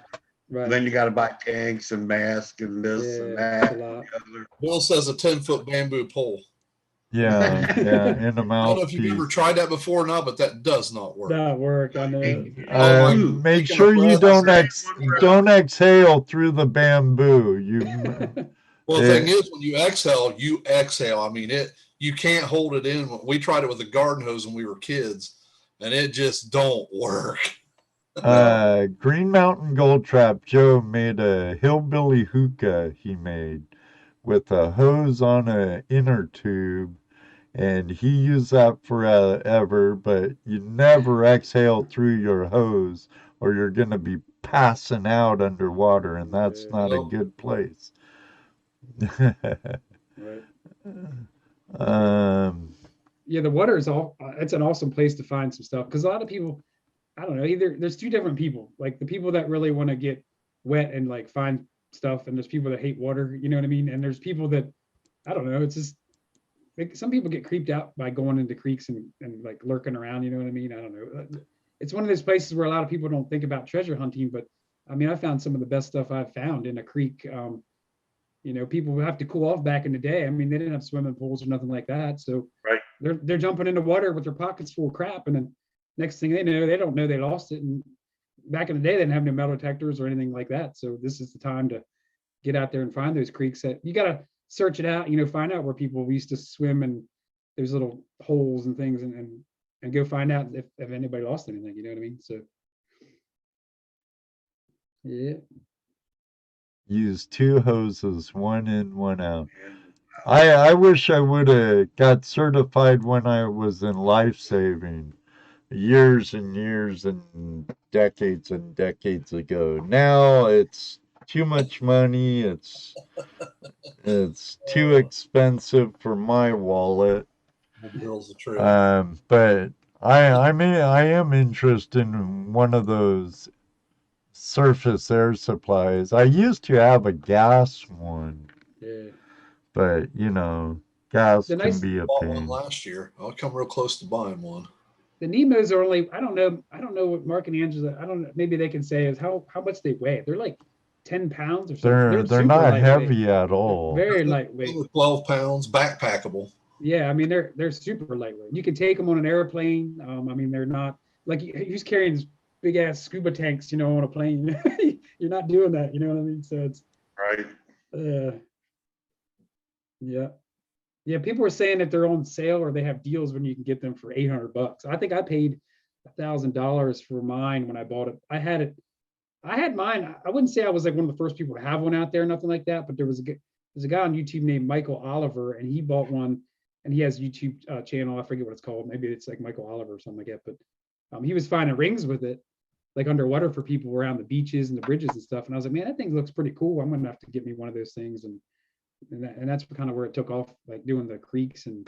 right. And then you got to buy tanks and masks and this and Yeah, that. it's a lot. and the other. Bill says a 10-foot bamboo pole. Yeah, in a I don't know if you've ever mouthpiece. tried that before or not, but that does not work. That work, I know. Oh my Make Taking a sure you breath. don't exhale through the bamboo. You Well, the Yeah. thing is, when you exhale. I mean, you can't hold it in. We tried it with a garden hose when we were kids, and it just don't work. Green Mountain Gold Trap Joe made a hillbilly hookah he made with a hose on a inner tube, and he used that forever, but you never exhale through your hose or you're going to be passing out underwater, and that's not a Nope. good place. Right. um, Yeah, the water is it's an awesome place to find some stuff, because a lot of people, I don't know, either there's two different people, like the people that really want to get wet and like find stuff, and there's people that hate water, you know what I mean? And there's people that, I don't know, it's just like some people get creeped out by going into creeks and like lurking around, you know what I mean? I don't know. It's one of those places where a lot of people don't think about treasure hunting, but I mean, I found some of the best stuff I've found in a creek. People would have to cool off back in the day. I mean, they didn't have swimming pools or nothing like that. So Right. they're jumping into water with their pockets full of crap. And then next thing they know, they don't know they lost it. And back in the day, they didn't have no metal detectors or anything like that. So this is the time to get out there and find those creeks that you got to search it out, find out where people used to swim and there's little holes and things, and go find out if anybody lost anything, you know what I mean? So yeah. use two hoses, one in, one out. I wish I would have got certified when I was in life saving years and years and decades ago. Now it's too much money. It's too expensive for my wallet. Bill's the truth. But I am interested in one of those surface air supplies. I used to have a gas one, Yeah. but gas The can nice- be a Bought one pain. last year. I'll come real close to buying one. The Nemos are only, I don't know what Mark and Angela, I don't know, maybe they can say is how much they weigh. They're like 10 pounds or something. They're super not lightweight. heavy at all. Very lightweight. 12 pounds, backpackable. Yeah, I mean they're super lightweight. You can take them on an airplane. I mean they're not like who's carrying these big ass scuba tanks, you know, on a plane. You're not doing that, you know what I mean? So it's Right. Yeah. Yeah, people were saying that they're on sale or they have deals when you can get them for $800. I think I paid $1,000 for mine when I bought it. I had mine. I wouldn't say I was like one of the first people to have one out there, nothing like that. But there's a guy on YouTube named Michael Oliver, and he bought one, and he has a YouTube channel. I forget what it's called. Maybe it's like Michael Oliver or something like that. But he was finding rings with it, like underwater for people around the beaches and the bridges and stuff. And I was like, man, that thing looks pretty cool. I'm gonna have to get me one of those things. And that's kind of where it took off, like doing the creeks and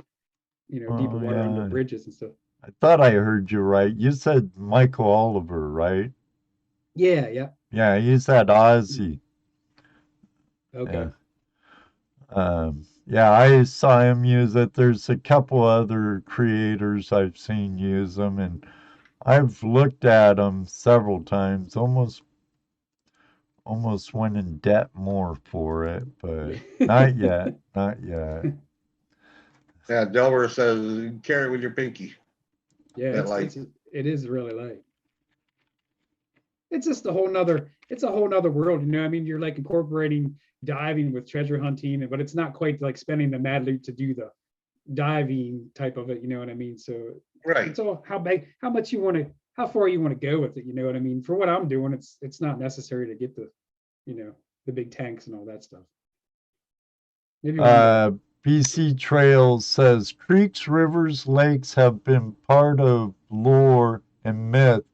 deeper water under bridges and stuff. I thought I heard you right. You said Michael Oliver, right? Yeah. Yeah, he's that Aussie. Okay. Yeah, I saw him use it. There's a couple other creators I've seen use them, and I've looked at them several times. Almost went in debt more for it, but not yet. Not yet. Yeah, Delver says carry it with your pinky. Yeah, it is really light. It's just a whole nother world, you know. I mean, you're like incorporating diving with treasure hunting, but it's not quite like spending the mad loot to do the diving type of it, you know what I mean? So Right. it's all how far you want to go with it, you know what I mean? For what I'm doing, it's not necessary to get the big tanks and all that stuff. Maybe BC Trails says creeks, rivers, lakes have been part of lore and myth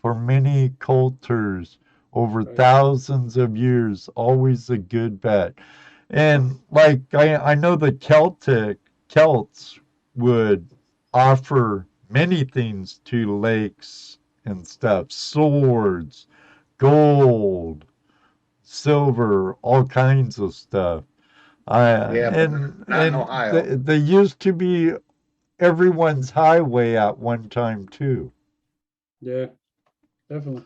for many cultures over thousands of years. Always a good bet. And like I know the Celts would offer many things to lakes and stuff: swords, gold, silver, all kinds of stuff. And they used to be everyone's highway at one time too. Yeah, definitely.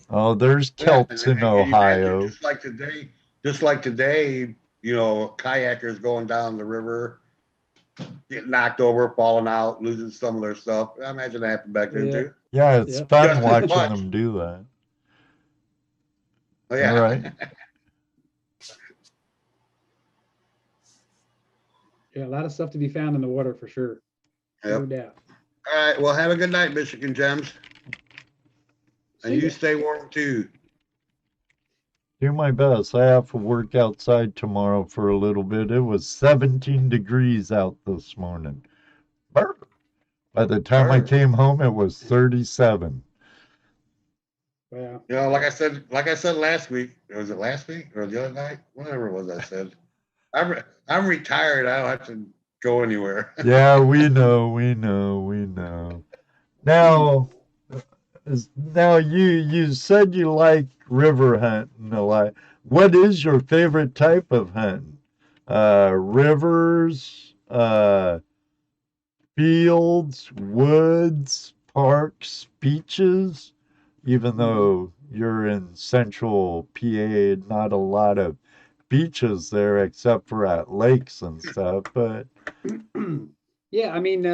Oh, there's Celts in Ohio. Just like today, kayakers going down the river, getting knocked over, falling out, losing some of their stuff. I imagine that happened back then too. Yeah, it's fun watching them do that. Oh, yeah. All right. Yeah, a lot of stuff to be found in the water for sure. No doubt. All right. Well, have a good night, Michigan Gems. And you stay warm too. Do my best. I have to work outside tomorrow for a little bit. It was 17 degrees out this morning. By the time I came home, it was 37. Wow. Like I said last week. Was it last week or the other night? Whatever it was I said. I'm retired. I don't have to go anywhere. Yeah, we know. Now you said you like river hunting a lot. What is your favorite type of hunting? Rivers, fields, woods, parks, beaches? Even though you're in central PA, not a lot of beaches there except for at lakes and stuff, but yeah, I mean,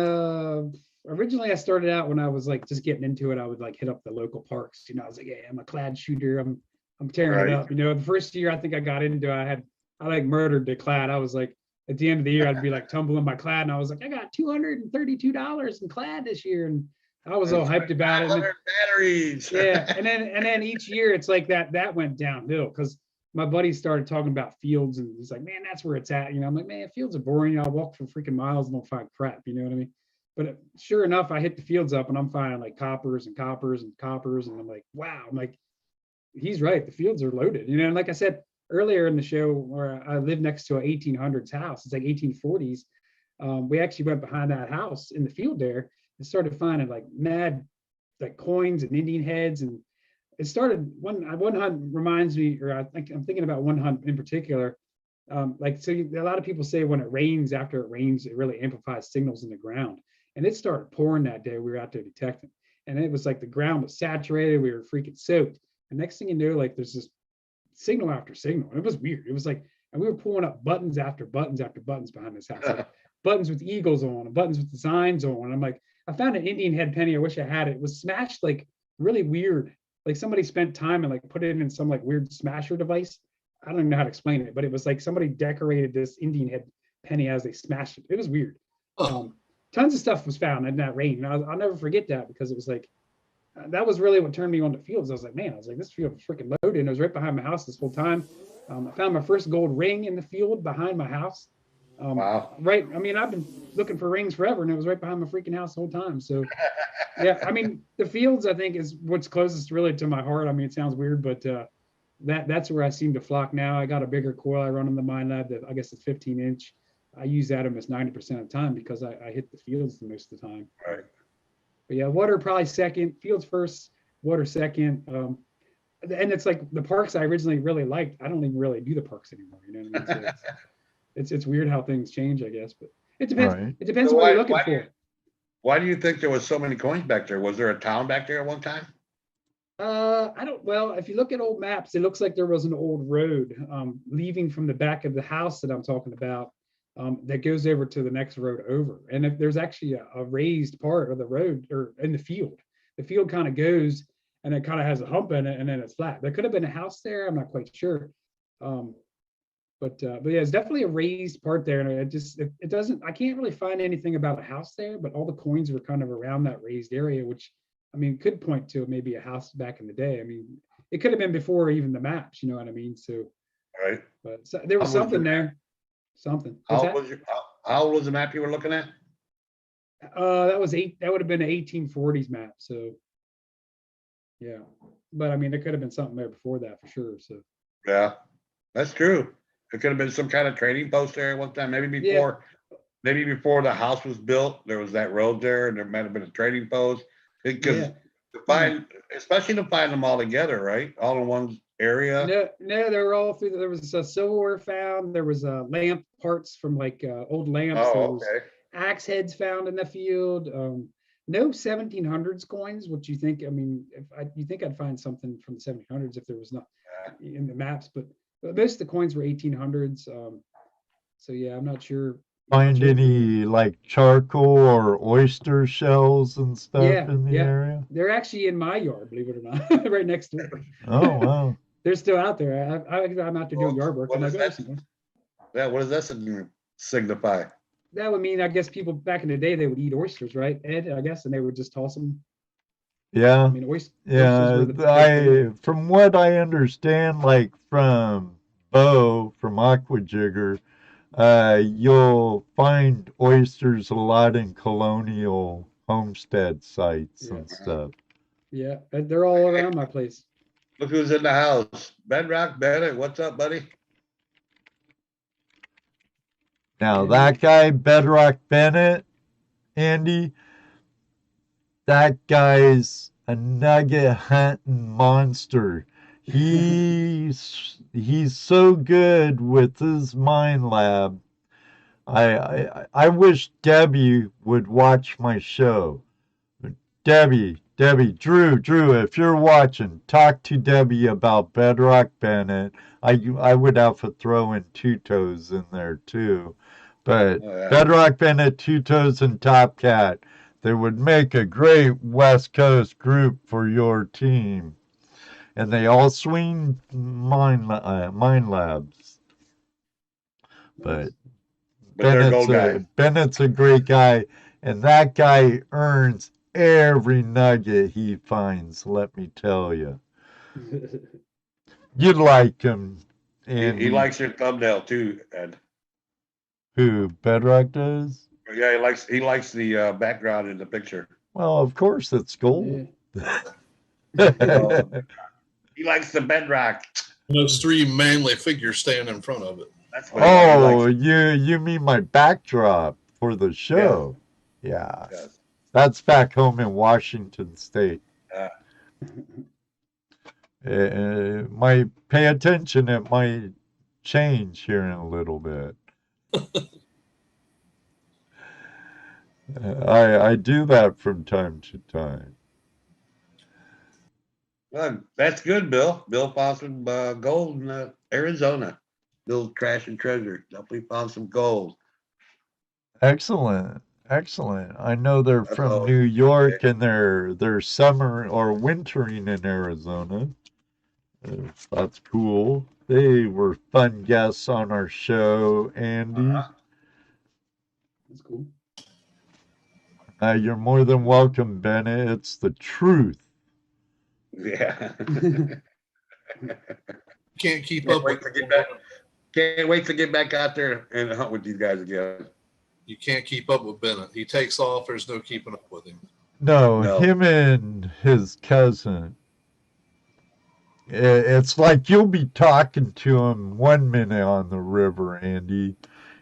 originally I started out when I was like just getting into it, I would like hit up the local parks. I was like, yeah, I'm a clad shooter. I'm tearing it up. The first year I think I got into it, I like murdered the clad. I was like, at the end of the year, I'd be like tumbling my clad, and I was like, I got $232 in clad this year, and I was all hyped about it. Batteries. Yeah, and then each year it's like that went downhill because my buddy started talking about fields, and he's like, man, that's where it's at. I'm like, man, fields are boring. I'll walk for freaking miles and don't find crap. You know what I mean? But sure enough, I hit the fields up and I'm finding like coppers and coppers and coppers. And I'm like, wow. I'm like, he's right. The fields are loaded. And like I said earlier in the show, where I live next to an 1800s house, it's like 1840s. We actually went behind that house in the field there and started finding like mad like coins and Indian heads. And it started one hunt reminds me, or I'm thinking about one hunt in particular. A lot of people say when it rains, after it rains, it really amplifies signals in the ground. And it started pouring that day. We were out there detecting, and it was like the ground was saturated. We were freaking soaked. And next thing you know, like there's this signal after signal. And it was weird. It was like, and we were pulling up buttons after buttons after buttons behind this house. Like buttons with eagles on, and buttons with designs on. I'm like, I found an Indian head penny. I wish I had it. It was smashed like really weird. Like somebody spent time and like put it in some like weird smasher device. I don't even know how to explain it, but it was like somebody decorated this Indian head penny as they smashed it. It was weird. Tons of stuff was found in that rain. And I'll never forget that, because it was like, that was really what turned me on to fields. I was like, man, I was like, this field was freaking loaded. And it was right behind my house this whole time. I found my first gold ring in the field behind my house. Wow. Right. I mean, I've been looking for rings forever, and it was right behind my freaking house the whole time. So yeah, I mean, the fields, I think, is what's closest really to my heart. I mean, it sounds weird, but that's where I seem to flock now. I got a bigger coil I run in the mine lab that I guess it's 15-inch. I use that almost 90% of the time because I hit the fields the most of the time. Right. But yeah, water probably second, fields first, water second. And it's like the parks I originally really liked, I don't even really do the parks anymore. You know what I mean? So it's weird how things change, I guess. But it depends. Right. It depends So what you're looking for. Why do you think there was so many coins back there? Was there a town back there at one time? Well, if you look at old maps, it looks like there was an old road leaving from the back of the house that I'm talking about that goes over to the next road over. And if there's actually a raised part of the road or in the field kind of goes and it kind of has a hump in it and then it's flat. There could have been a house there. I'm not quite sure. But yeah, it's definitely a raised part there. And it doesn't, I can't really find anything about a house there, but all the coins were kind of around that raised area, which I mean, could point to maybe a house back in the day. I mean, it could have been before even the maps, you know what I mean? So, Right. but so, there was something there, something. How old was the map you were looking at? That would have been an 1840s map. So yeah, but I mean, there could have been something there before that for sure. So Yeah, that's true. It could have been some kind of trading post there at one time, maybe before the house was built, there was that road there and there might have been a trading post. Because to find, especially to find them all together, right? All in one area. No, they were all through. There was a silverware found. There was lamp parts from like old lamps. There was axe heads found in the field. No 1700s coins. What you think? I mean, you think I'd find something from the 1700s if there was not in the maps, but most of the coins were 1800s. So yeah, I'm not sure. Find any like charcoal or oyster shells and stuff in the area? They're actually in my yard, believe it or not, right next door. Oh wow! They're still out there. I'm out there doing yard work. What does that signify? That would mean, I guess, people back in the day, they would eat oysters, right, Ed? I guess, and they would just toss them. Yeah. I mean, oysters from what I understand, like from Bo from Aquajigger, you'll find oysters a lot in colonial homestead sites and stuff. Yeah, they're all around my place. Look who's in the house. Bedrock Bennett, what's up, buddy? Now that guy, Bedrock Bennett, Andy, that guy's a nugget hunting monster. He's so good with his mine lab. I wish Debbie would watch my show. Debbie, Drew, if you're watching, talk to Debbie about Bedrock Bennett. I would have to throw in Two Toes in there too. But Bedrock Bennett, Two Toes, and Top Cat, they would make a great West Coast group for your team. And they all swing mine labs. But Bennett's a great guy, and that guy earns every nugget he finds, let me tell you. You'd like him. And he likes your thumbnail too, Ed. Who, Bedrock does? Yeah, he likes the background in the picture. Well, of course it's gold. He likes the bedrock. Those three manly figures stand in front of it. That's what you mean my backdrop for the show? Yeah. Yes. That's back home in Washington State. Might pay attention. It might change here in a little bit. I do that from time to time. Well, that's good, Bill. Bill found some gold in Arizona. Bill's trash and treasure. Definitely found some gold. Excellent. Excellent. I know they're That's from all. New York and they're summer or wintering in Arizona. That's cool. They were fun guests on our show, Andy. That's cool. You're more than welcome, Bennett. It's the truth. Yeah. Can't keep Can't up wait with to get back. Can't wait to get back out there and hunt with these guys again. You can't keep up with Bennett. He takes off. There's no keeping up with him. No, No. him and his cousin. It's like you'll be talking to him 1 minute on the river, Andy,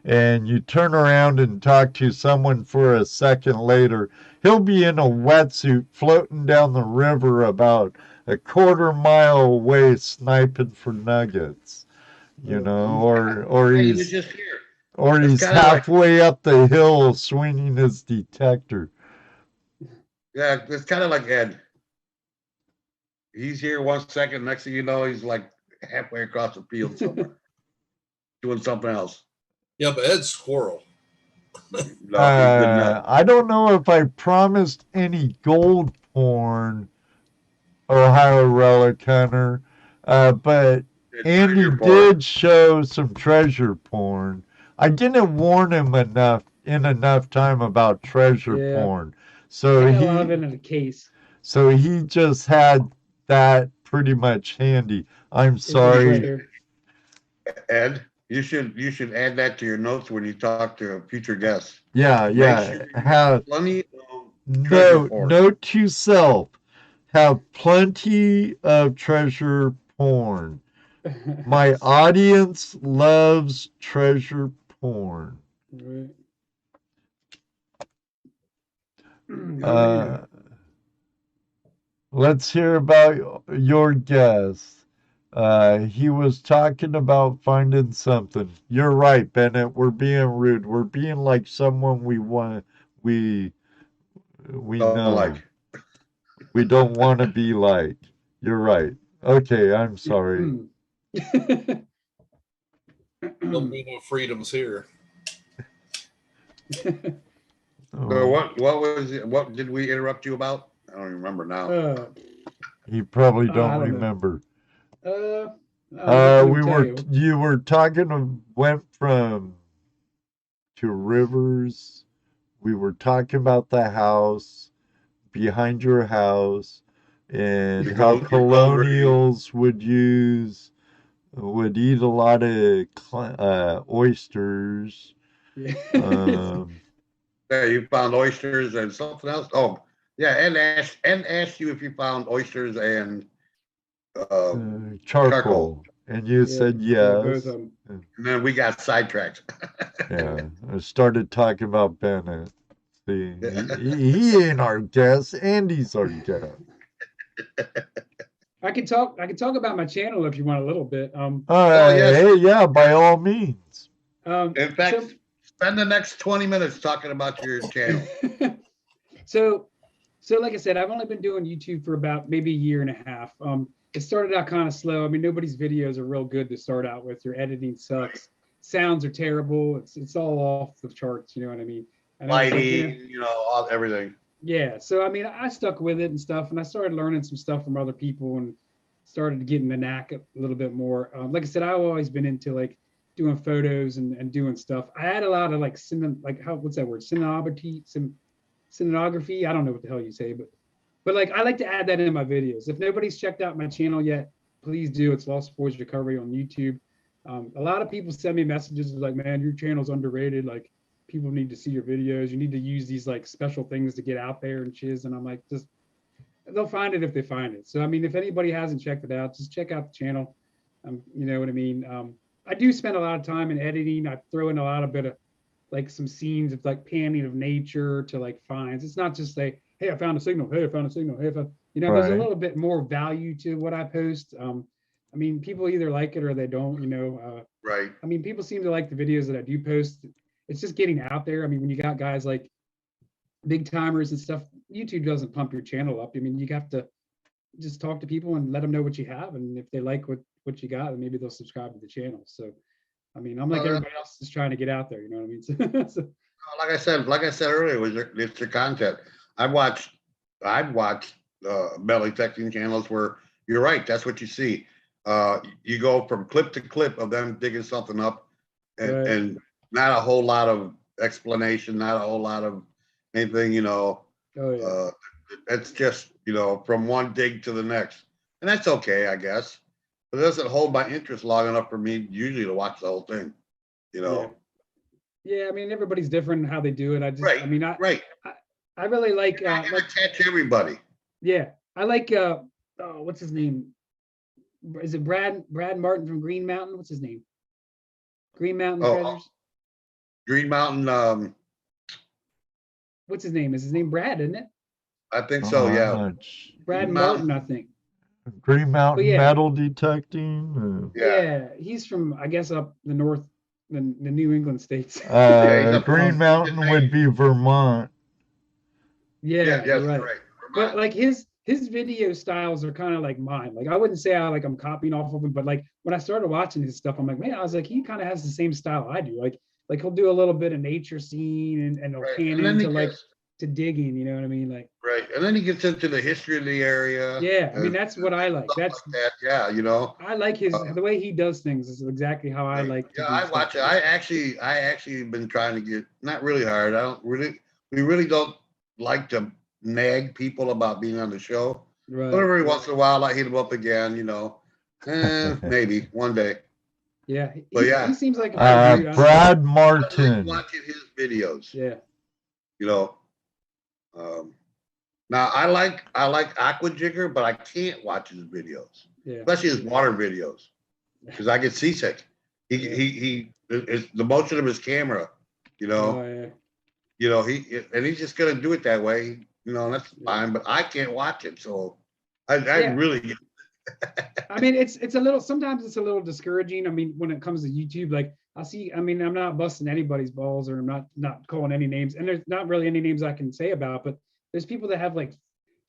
and you turn around and talk to someone for a second later. He'll be in a wetsuit floating down the river about a quarter-mile away sniping for nuggets, you know, or He was he's just here. or It's he's kinda like- halfway up the hill swinging his detector. Yeah, it's kind of like Ed. He's here 1 second. Next thing you know, he's like halfway across the field somewhere, doing something else. Yeah, but Ed's squirrel. No, he's good enough. I don't know if I promised any gold porn, Ohio Relic Hunter, but It's Andy treasure porn. did show some treasure porn. I didn't warn him enough time about treasure Yeah. porn, so I got a lot of it he in a case. just had that pretty much handy. I'm It's right sorry. there. Ed, you should add that to your notes when you talk to future guests. Yeah, Make yeah. sure you Have plenty of treasure porn. note to self. Have plenty of treasure porn. My audience loves treasure porn. Right. Let's hear about your guest. He was talking about finding something. You're right, Bennett. We're being rude. We're being like someone we Don't know. like. We don't want to be like. You're right. Okay, I'm sorry. There'll be no freedoms here. So Oh, what did we interrupt you about? I don't even remember now. you probably I don't don't know. remember. I You were went from to rivers. We were talking about the house behind your house and Your how gold- your gold colonials would eat a lot of oysters. Yeah, you found oysters and something else. Oh, yeah, and asked you if you found oysters and Charcoal. And you said yes. and then we got sidetracked. Yeah, I started talking about Bennett. See, he ain't our guest. Andy's our guest. I can talk about my channel if you want a little bit. yes. Hey, yeah, by all means. In fact, spend the next 20 minutes talking about your channel. So like I said, I've only been doing YouTube for about maybe a year and a half. It started out kind of slow. I mean, nobody's videos are real good to start out with. Your editing sucks. Sounds are terrible. It's all off the charts. You know what I mean? And I was like, Lighting, everything. yeah. So I mean, I stuck with it and stuff, and I started learning some stuff from other people and started getting the knack a little bit more. Like I said, I've always been into like doing photos and doing stuff. I had a lot of like what's that word? Cinematography. I don't know what the hell you say, but like I like to add that in my videos. If nobody's checked out my channel yet, please do. It's Lost Boys Recovery on YouTube. A lot of people send me messages like, man, your channel's underrated. Like, people need to see your videos. You need to use these like special things to get out there and shiz. And I'm like, they'll find it if they find it. So, I mean, if anybody hasn't checked it out, just check out the channel. You know what I mean? I do spend a lot of time in editing. I throw in a lot of bit of like some scenes of like panning of nature to like finds. It's not just like, hey, I found a signal. Hey, I found a signal. Hey, there's a little bit more value to what I post. I mean, people either like it or they don't, Right. I mean, people seem to like the videos that I do post. It's just getting out there. I mean, when you got guys like big timers and stuff, YouTube doesn't pump your channel up. I mean, you have to just talk to people and let them know what you have, and if they like what you got, then maybe they'll subscribe to the channel. So, I mean, I'm like everybody else, just trying to get out there. You know what I mean? So, Like I said earlier, it's the content. I've watched metal detecting channels where you're right. That's what you see. You go from clip to clip of them digging something up, and, Right. and not a whole lot of explanation, not a whole lot of anything. oh yeah. It's just from one dig to the next, and that's okay, I guess. But it doesn't hold my interest long enough for me usually to watch the whole thing. Yeah. Yeah, I mean, everybody's different in how they do it. Right. I mean, Right. I really like You're not gonna catch everybody. yeah, I like what's his name? Is it Brad Martin from Green Mountain? What's his name? Green Mountain Oh, Treasures. Green Mountain. What's his name? Is his name Brad, isn't it? I think so. I'm Yeah. not Brad Green Martin, Mountain. I think. Green Mountain yeah. metal detecting. Yeah, he's from, I guess, up the north, the New England states. he's up Green north. Mountain would be Vermont. Yeah, Yes, you're you're right. right. But like his video styles are kind of like mine. Like I wouldn't say I'm copying off of him, but like when I started watching his stuff, I'm like, man, I was like, he kind of has the same style I do. Like he'll do a little bit of nature scene and he'll Right. pan And then into he like gets, to digging, you know what I mean? Like right, and then he gets into the history of the area. yeah, I mean and that's what I like. stuff That's like that. Yeah. I like the way he does things is exactly how I Right. like to Yeah, do I stuff. watch it. I actually been trying to get not really hard. We really don't like to nag people about being on the show. Right. But every once in a while, I hit them up again. Maybe one day. Yeah, But yeah, he seems like a fun dude. Brad I like Martin. watching his videos. Yeah. Now I like Aqua Jigger, but I can't watch his videos, Yeah. especially his water videos, because I get seasick. He it's the motion of his camera, Oh, yeah. he's just gonna do it that way, that's fine. But I can't watch it, so I really get. I mean, it's a little, sometimes it's a little discouraging. I mean, when it comes to YouTube, like I mean, I'm not busting anybody's balls or I'm not calling any names, and there's not really any names I can say about, but there's people that have like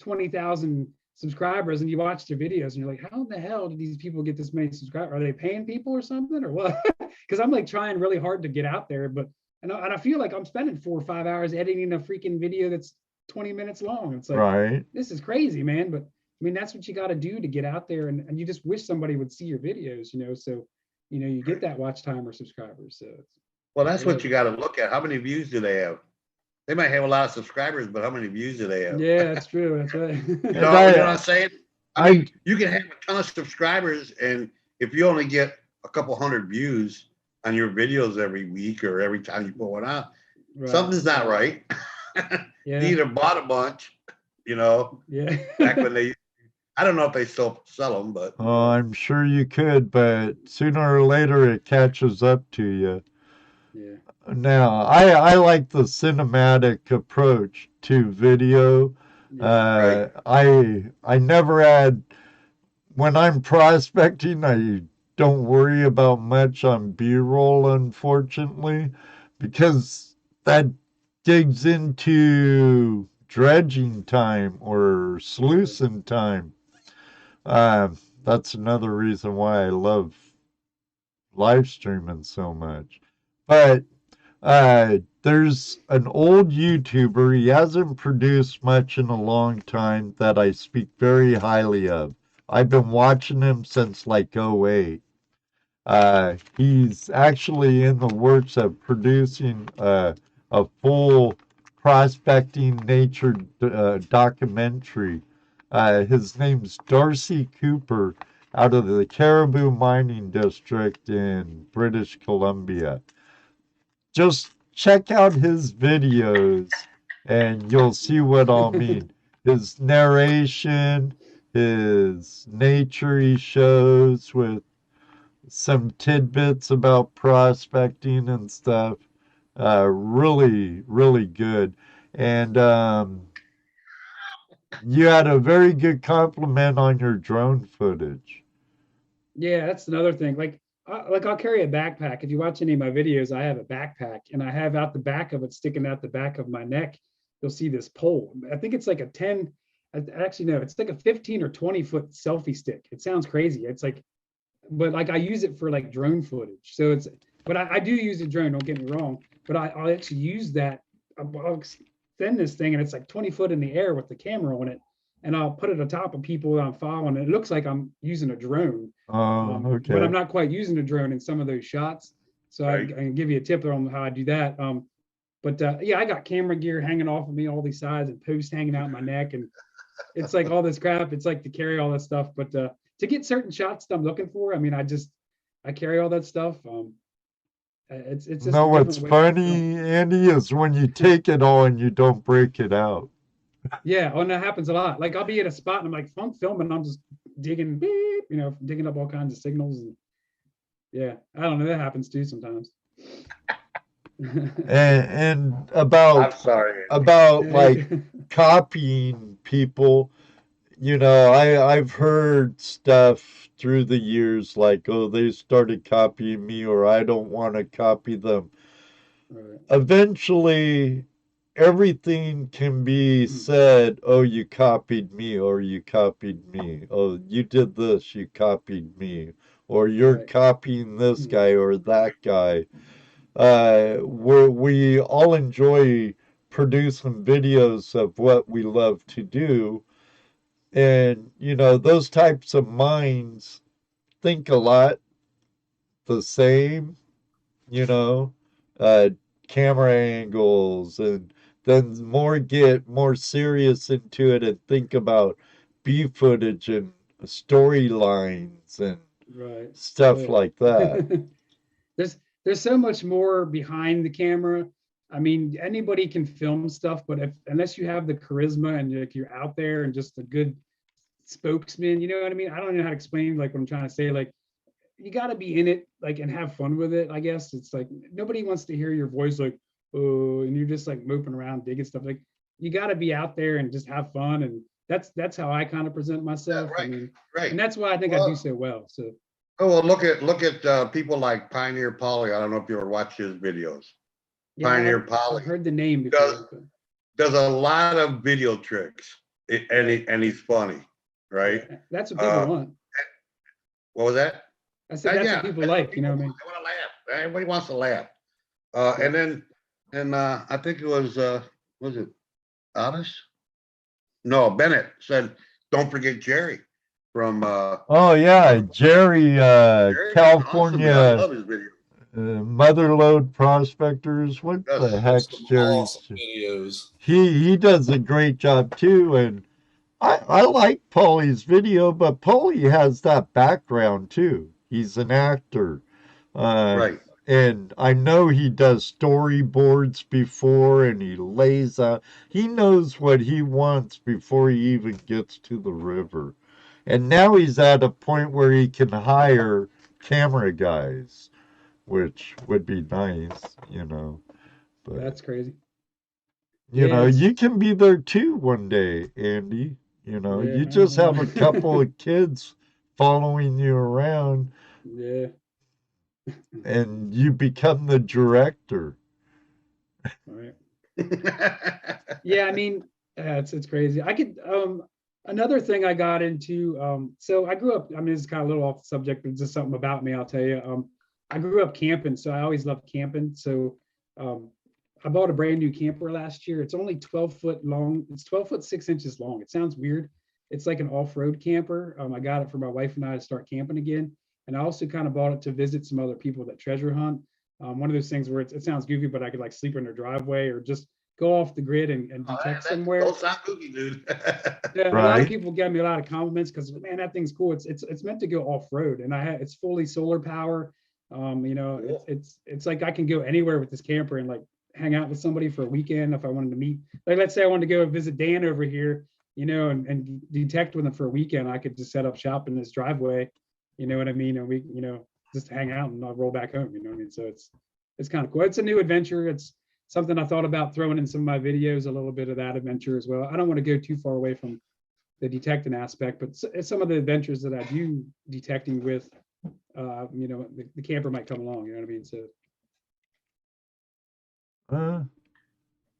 20,000 subscribers and you watch their videos and you're like, how the hell did these people get this many subscribers? Are they paying people or something or what? Because I'm like trying really hard to get out there, but and I feel like I'm spending 4 or 5 hours editing a freaking video that's 20 minutes long. It's like, Right. This is crazy, man. But I mean, that's what you got to do to get out there, and you just wish somebody would see your videos, so you get that watch time or subscribers. So Well, that's what you got to look at. How many views do they have? They might have a lot of subscribers, but how many views do they have? yeah, that's true. That's right. You know what I'm saying? I mean, you can have a ton of subscribers, and if you only get a couple hundred views on your videos every week or every time you put one out, Right. something's not right. Yeah. You either bought a bunch, Yeah. back when I don't know if they still sell them, but Oh, I'm sure you could, but sooner or later it catches up to you. Yeah. Now, I like the cinematic approach to video. Yeah. I never had, when I'm prospecting, I don't worry about much on B-roll, unfortunately, because that digs into dredging time or sluicing time. That's another reason why I love live streaming so much. But there's an old YouTuber, he hasn't produced much in a long time, that I speak very highly of. I've been watching him since like 2008. He's actually in the works of producing a full prospecting nature documentary. His name's Darcy Cooper, out of the Caribou Mining District in British Columbia. Just check out his videos and you'll see what I mean. His narration, his nature he shows with some tidbits about prospecting and stuff. Really, really good. And you had a very good compliment on your drone footage. Yeah, that's another thing. Like I'll carry a backpack. If you watch any of my videos, I have a backpack, and I have out the back of it, sticking out the back of my neck, you'll see this pole. I think it's like a 10. actually no, it's like a 15 or 20-foot selfie stick. It sounds crazy. It's like, but like I use it for like drone footage. So it's, but I do use a drone, don't get me wrong, but I'll actually use that. I'll extend this thing and it's like 20 foot in the air with the camera on it. And I'll put it on top of people that I'm following. It looks like I'm using a drone, Oh, but I'm okay. not quite using a drone in some of those shots. So I Right. can give you a tip on how I do that. But yeah, I got camera gear hanging off of me all these sides and posts hanging out my neck, and it's like all this crap. It's like to carry all that stuff, but to get certain shots that I'm looking for, I mean, I carry all that stuff. It's just a No, what's different way to film. funny, Andy, is when you take it all and you don't break it out. Yeah, and that happens a lot. Like I'll be at a spot and I'm like, I'm filming, I'm just digging, beep, digging up all kinds of signals. And yeah, I don't know, that happens too sometimes. And I'm about sorry. like copying people, I've heard stuff through the years like, oh, they started copying me, or I don't want to copy them. Right. Eventually, everything can be said, oh, you copied me, or you copied me. Oh, you did this, you copied me. Or you're Right. copying this guy or that guy. We all enjoy producing videos of what we love to do. And, those types of minds think a lot the same, you know, uh, camera angles, and then get more serious into it and think about B footage and storylines and Right. stuff Yeah. like that. There's so much more behind the camera. I mean, anybody can film stuff, but unless you have the charisma and you're out there and just a good spokesman, you know what I mean? I don't know how to explain like what I'm trying to say. Like you got to be in it, like, and have fun with it. I guess it's like nobody wants to hear your voice like, oh, and you're just like moping around digging stuff. Like you got to be out there and just have fun, and that's how I kind of present myself. Right. I mean, Right. and that's why I think I do so well. So. Oh, well, look at people like Pioneer Polly. I don't know if you ever watched his videos. Yeah, Pioneer Polly I've heard the name before. does a lot of video tricks, and he's funny, right? That's what people want. What was that? I said that's Yeah, what people like. You know what I mean? They want to laugh. Everybody wants to laugh. And I think it was it Otis? No, Bennett said, "Don't forget Jerry." From Oh yeah, Jerry, Jerry's California, awesome. I love his video. Motherlode Prospectors. What Yes, the There's heck's some Jerry's? awesome videos. He does a great job too, and I like Paulie's video, but Paulie has that background too. He's an actor, Right. and I know he does storyboards before, and he lays out. He knows what he wants before he even gets to the river. And now he's at a point where he can hire camera guys, which would be nice, But That's crazy. you can be there too one day, Andy. You just have a couple of kids following you around. Yeah. And you become the director. All right. Yeah, I mean, it's crazy. I could another thing I got into, so I grew up, I mean, it's kind of a little off the subject, but it's just something about me, I'll tell you. I grew up camping, so I always loved camping. So I bought a brand new camper last year. It's only 12 foot long. It's 12 foot 6 inches long. It sounds weird. It's like an off-road camper. I got it for my wife and I to start camping again. And I also kind of bought it to visit some other people that treasure hunt. One of those things where it sounds goofy, but I could like sleep in their driveway or just go off the grid and detect somewhere. Don't sound goofy, dude. Yeah, Right. A lot of people gave me a lot of compliments because man, that thing's cool. It's meant to go off road, and it's fully solar power. Cool. It's like I can go anywhere with this camper and like hang out with somebody for a weekend if I wanted to meet. Like let's say I wanted to go visit Dan over here, and detect with him for a weekend. I could just set up shop in this driveway. You know what I mean? And we, just hang out and I'll roll back home. You know what I mean? So it's kind of cool. It's a new adventure. It's something I thought about throwing in some of my videos, a little bit of that adventure as well. I don't want to go too far away from the detecting aspect, but some of the adventures that I do detecting with, the camper might come along. You know what I mean? So.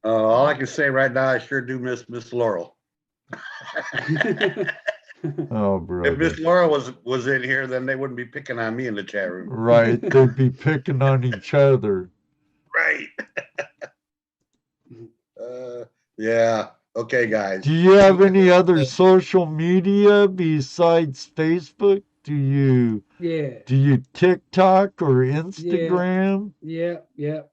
All I can say right now, I sure do miss Miss Laurel. Oh, If brother. Miss Laura was in here, then they wouldn't be picking on me in the chat room. Right. They'd be picking on each other. Right. Yeah. Okay, guys. Do you have any other social media besides Facebook? Do you TikTok or Instagram? Yeah.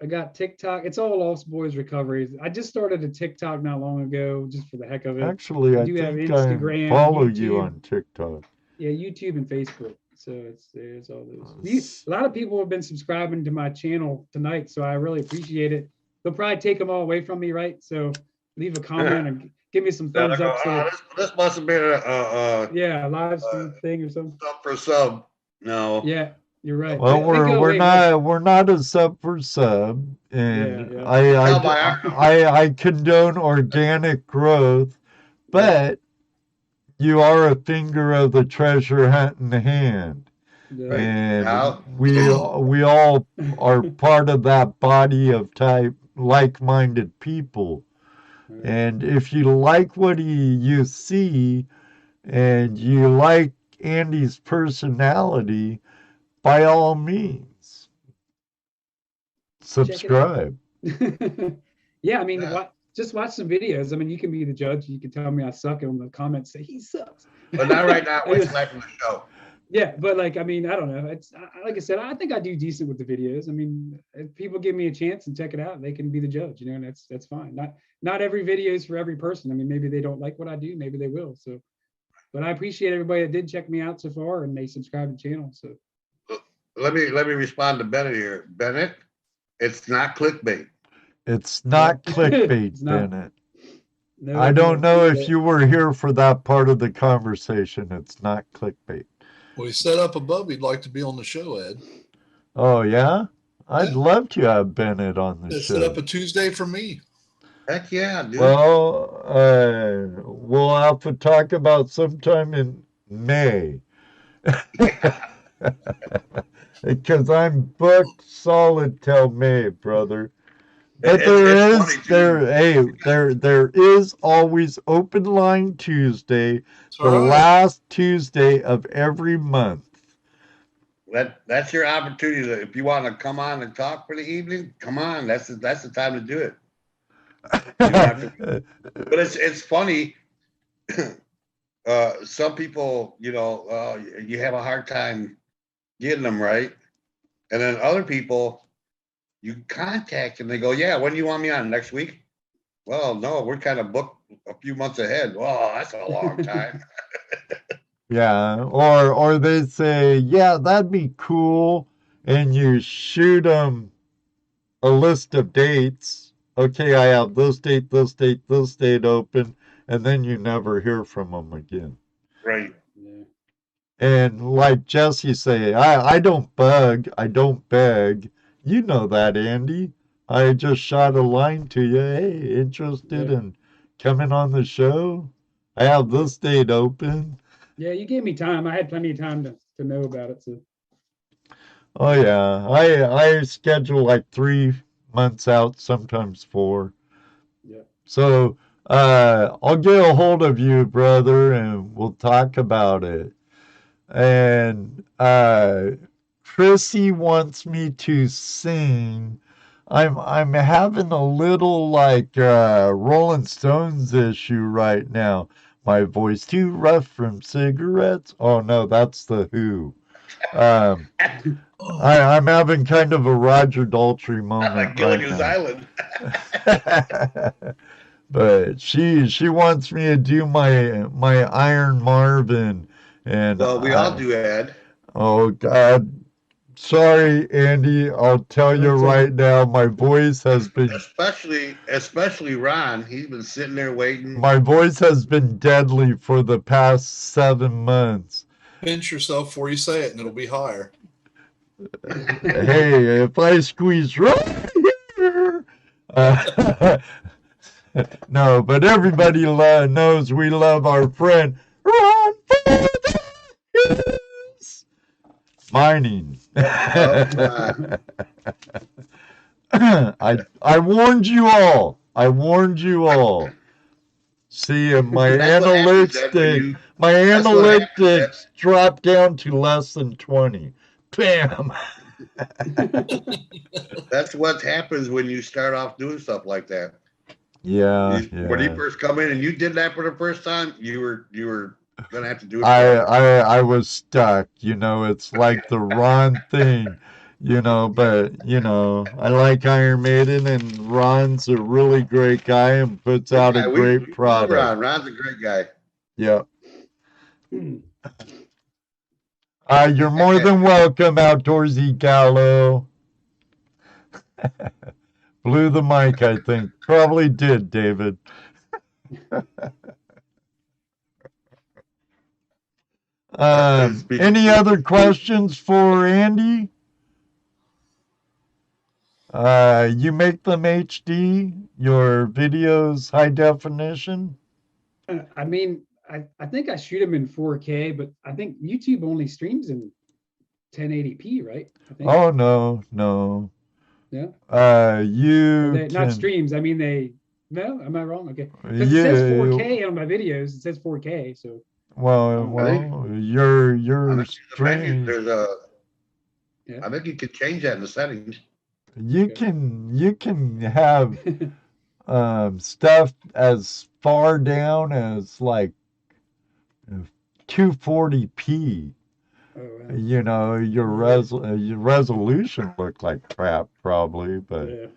I got TikTok. It's all Lost Boys Recoveries. I just started a TikTok not long ago, just for the heck of it. Actually, I do have think Instagram, I follow YouTube. you on TikTok. Yeah, YouTube and Facebook. So there's all those. A lot of people have been subscribing to my channel tonight, so I really appreciate it. They'll probably take them all away from me, right? So leave a comment and give me some thumbs up. So this must have been a live stream thing or something. sub for sub. No. Yeah, you're right. Well, we're not a sub for sub, and I condone organic growth, but you are a finger of the treasure hunt in the hand. Yeah. And we all are part of that body of type like-minded people. Right. And if you like what you see and you like Andy's personality, by all means, subscribe. Yeah, I mean, just watch some videos. I mean, you can be the judge. You can tell me I suck, and in the comments say he sucks. But not right now. Wait till after the show. Yeah, but like, I mean, I don't know. It's like I said, I think I do decent with the videos. I mean, if people give me a chance and check it out, they can be the judge, you know, and that's fine. Not every video is for every person. I mean, maybe they don't like what I do, maybe they will. So, but I appreciate everybody that did check me out so far and they subscribe to the channel. So let me respond to Bennett here. Bennett, it's not clickbait. It's not clickbait, It's not. Bennett. No, I don't know if you were here for that part of the conversation. It's not clickbait. Well, he set up above. He'd like to be on the show, Ed. Oh, yeah? I'd love to have Bennett on the show. Set up a Tuesday for me. Heck yeah, dude. Well, we'll have to talk about sometime in May. Because I'm booked solid till May, brother. But there is always open line Tuesday, the last Tuesday of every month. That's your opportunity. If you want to come on and talk for the evening, come on. That's the time to do it. But it's funny. Some people, you have a hard time getting them right, and then other people, you contact and they go, yeah, when do you want me on? Next week? Well, no, we're kind of booked a few months ahead. Well, that's a long time. Yeah, or they say, yeah, that'd be cool, and you shoot them a list of dates. Okay, I have this date open, and then you never hear from them again. Right. Yeah. And like Jesse say, I don't bug, I don't beg. You know that, Andy. I just shot a line to you. Hey, interested in coming on the show? I have this date open. Yeah, you gave me time. I had plenty of time to know about it. So. Oh yeah, I schedule like 3 months out, sometimes 4. Yeah. So I'll get a hold of you, brother, and we'll talk about it. And Chrissy wants me to sing. I'm having a little like Rolling Stones issue right now. My voice too rough from cigarettes. Oh no, that's the Who. I'm having kind of a Roger Daltrey moment right now. But she wants me to do my Iron Marvin, and well, we all do, Ed. Oh God. Sorry, Andy. I'll tell you right now, my voice has been... Especially Ron. He's been sitting there waiting. My voice has been deadly for the past 7 months. Pinch yourself before you say it, and it'll be higher. Hey, if I squeeze right here... no, but everybody knows we love our friend Ron for the Hills. Mining. I warned you all. See, my That's what happens then when you. my That's what happens then. analytics dropped down to less than 20. Bam. That's what happens when you start off doing stuff like that. Yeah, When you yeah. first come in and you did that for the first time, you were gonna have to do it. I was stuck. It's like the Ron thing. But I like Iron Maiden, and Ron's a really great guy and puts out a Yeah, we great know product. Ron. Ron's a great guy. Yeah. You're more than welcome, Outdoorsy Gallo. Blew the mic, I think. Probably did, David. Any other questions for Andy? You make them HD, your videos high definition? I mean, I think I shoot them in 4K, but I think YouTube only streams in 1080p, right? I think. Oh, no. Yeah. You Not can, streams. I mean, no, am I wrong? Okay. Because it says 4K on my videos. It says 4K. So. well, your stream. There's a. Yeah. I think you could change that in the settings. You can have stuff as far down as like 240p. Oh, wow. Your resolution looked like crap probably, but Yeah,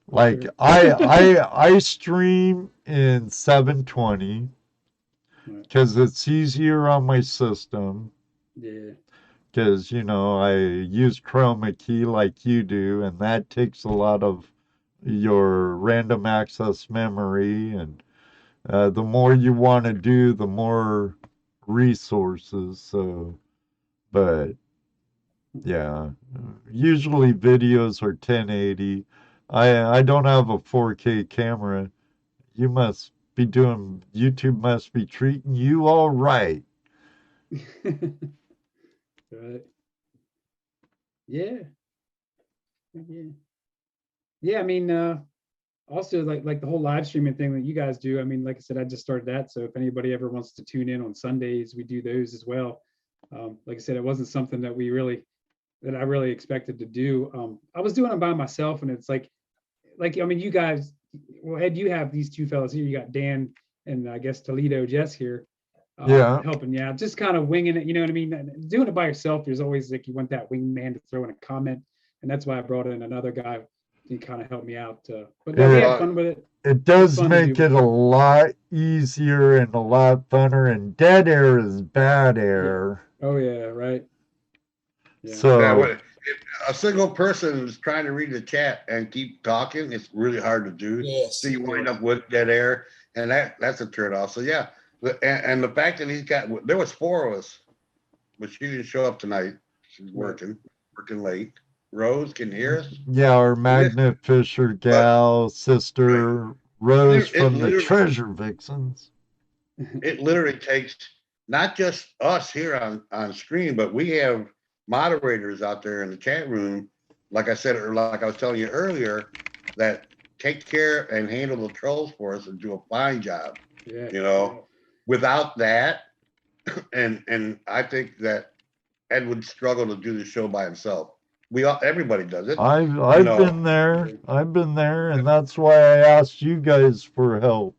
like sure. I stream in 720 because it's easier on my system. Yeah. Because I use chroma key like you do, and that takes a lot of your random access memory, and the more you want to do, the more resources. So, but yeah, usually videos are 1080. I don't have a 4K camera. YouTube must be treating you all right. Right. Yeah. Yeah. I mean, also like the whole live streaming thing that you guys do. I mean, like I said, I just started that. So if anybody ever wants to tune in on Sundays, we do those as well. Like I said, it wasn't something that I really expected to do. I was doing it by myself, and it's like I mean, you guys, well, Ed, you have these two fellas here. You got Dan and I guess ToledoJess here. Helping you out, just kind of winging it, you know what I mean? Doing it by yourself, there's always like you want that wingman to throw in a comment, and that's why I brought in another guy to kind of help me out. But we had fun with it. It does make it a lot easier and a lot funner, and dead air is bad air. Oh yeah, right. Yeah. So if a single person is trying to read the chat and keep talking, it's really hard to do. Yes. So you wind up with dead air, and that's a turn off. So yeah. And the fact that there was 4 of us, but she didn't show up tonight. She's working late. Rose can you hear us. Yeah, our Magnet Fisher gal sister Rose from the Treasure Vixens. It literally takes not just us here on screen, but we have moderators out there in the chat room, like I said, or like I was telling you earlier, that take care and handle the trolls for us and do a fine job. Yeah. Without that, and I think that Ed would struggle to do the show by himself. Everybody does it. I've been there. And that's why I asked you guys for help.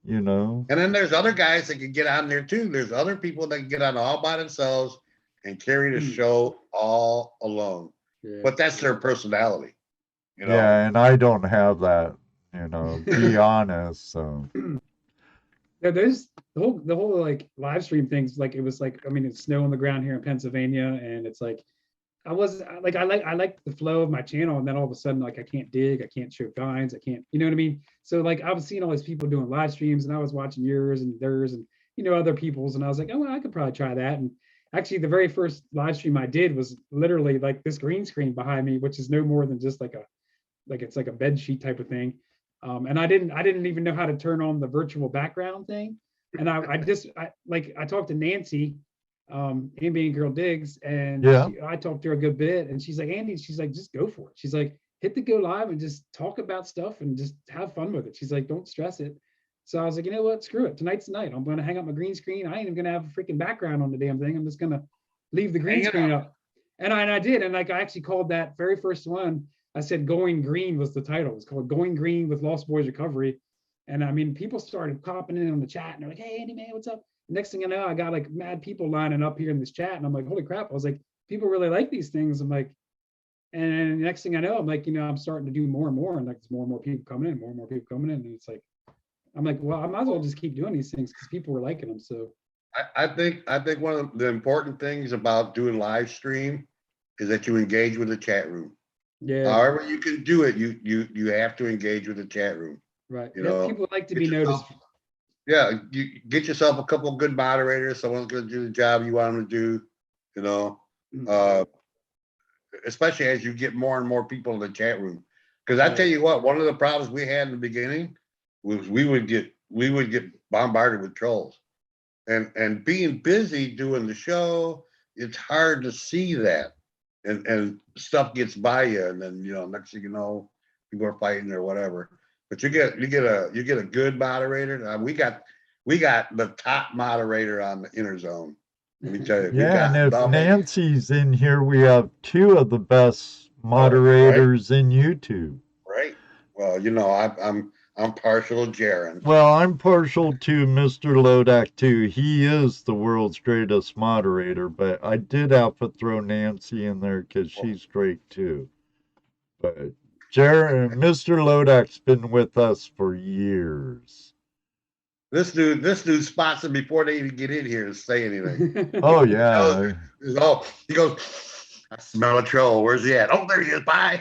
And then there's other guys that can get on there too. There's other people that can get on all by themselves and carry the show all alone. Yeah. But that's their personality. Yeah, and I don't have that. Be honest. So. Yeah, there's the whole like live stream things. Like it was like, I mean, it's snow on the ground here in Pennsylvania, and it's like I like the flow of my channel, and then all of a sudden, like I can't dig, I can't show vines, I can't, you know what I mean? So like I was seeing all these people doing live streams, and I was watching yours and theirs, and other people's, and I was like, oh, well, I could probably try that. And actually, the very first live stream I did was literally like this green screen behind me, which is no more than just it's like a bed sheet type of thing. And I didn't even know how to turn on the virtual background thing. And I talked to Nancy, Ambient Girl Digs, and I talked to her a good bit, and she's like, Andy, she's like, just go for it. She's like, hit the go live and just talk about stuff and just have fun with it. She's like, don't stress it. So I was like, you know what? Screw it. Tonight's the night. I'm going to hang up my green screen. I ain't even going to have a freaking background on the damn thing. I'm just going to leave the green screen up. And I did. And like, I actually called that very first one. I said Going Green was the title. It's called Going Green with Lost Boys Recovery. And I mean, people started popping in on the chat and they're like, hey, Andy, man, what's up? Next thing I know, I got like mad people lining up here in this chat. And I'm like, holy crap. I was like, people really like these things. I'm like, and next thing I know, I'm like, I'm starting to do more and more. And like, there's more and more people coming in, more and more people coming in. And it's like, I'm like, well, I might as well just keep doing these things because people were liking them. So I think one of the important things about doing live stream is that you engage with the chat room. Yeah. However you can do it, you have to engage with the chat room. Right. People like to be noticed. Yeah, you get yourself a couple of good moderators. Someone's going to do the job you want them to do. Especially as you get more and more people in the chat room. Because I tell you what, one of the problems we had in the beginning was we would get bombarded with trolls, and being busy doing the show, it's hard to see that, and stuff gets by you, and then next thing you know, people are fighting or whatever. But you get a good moderator. We got the top moderator on the Inner Zone. Let me tell you. Yeah, and if Nancy's in here, we have two of the best moderators in YouTube. Right. Well, I'm partial to Jaron. Well, I'm partial to Mr. Lodak too. He is the world's greatest moderator, but I did have to throw Nancy in there because she's great too. But Mr. Lodak's been with us for years. This dude spots them before they even get in here to say anything. Oh yeah. He goes, I smell a troll. Where's he at? Oh, there he is. Bye.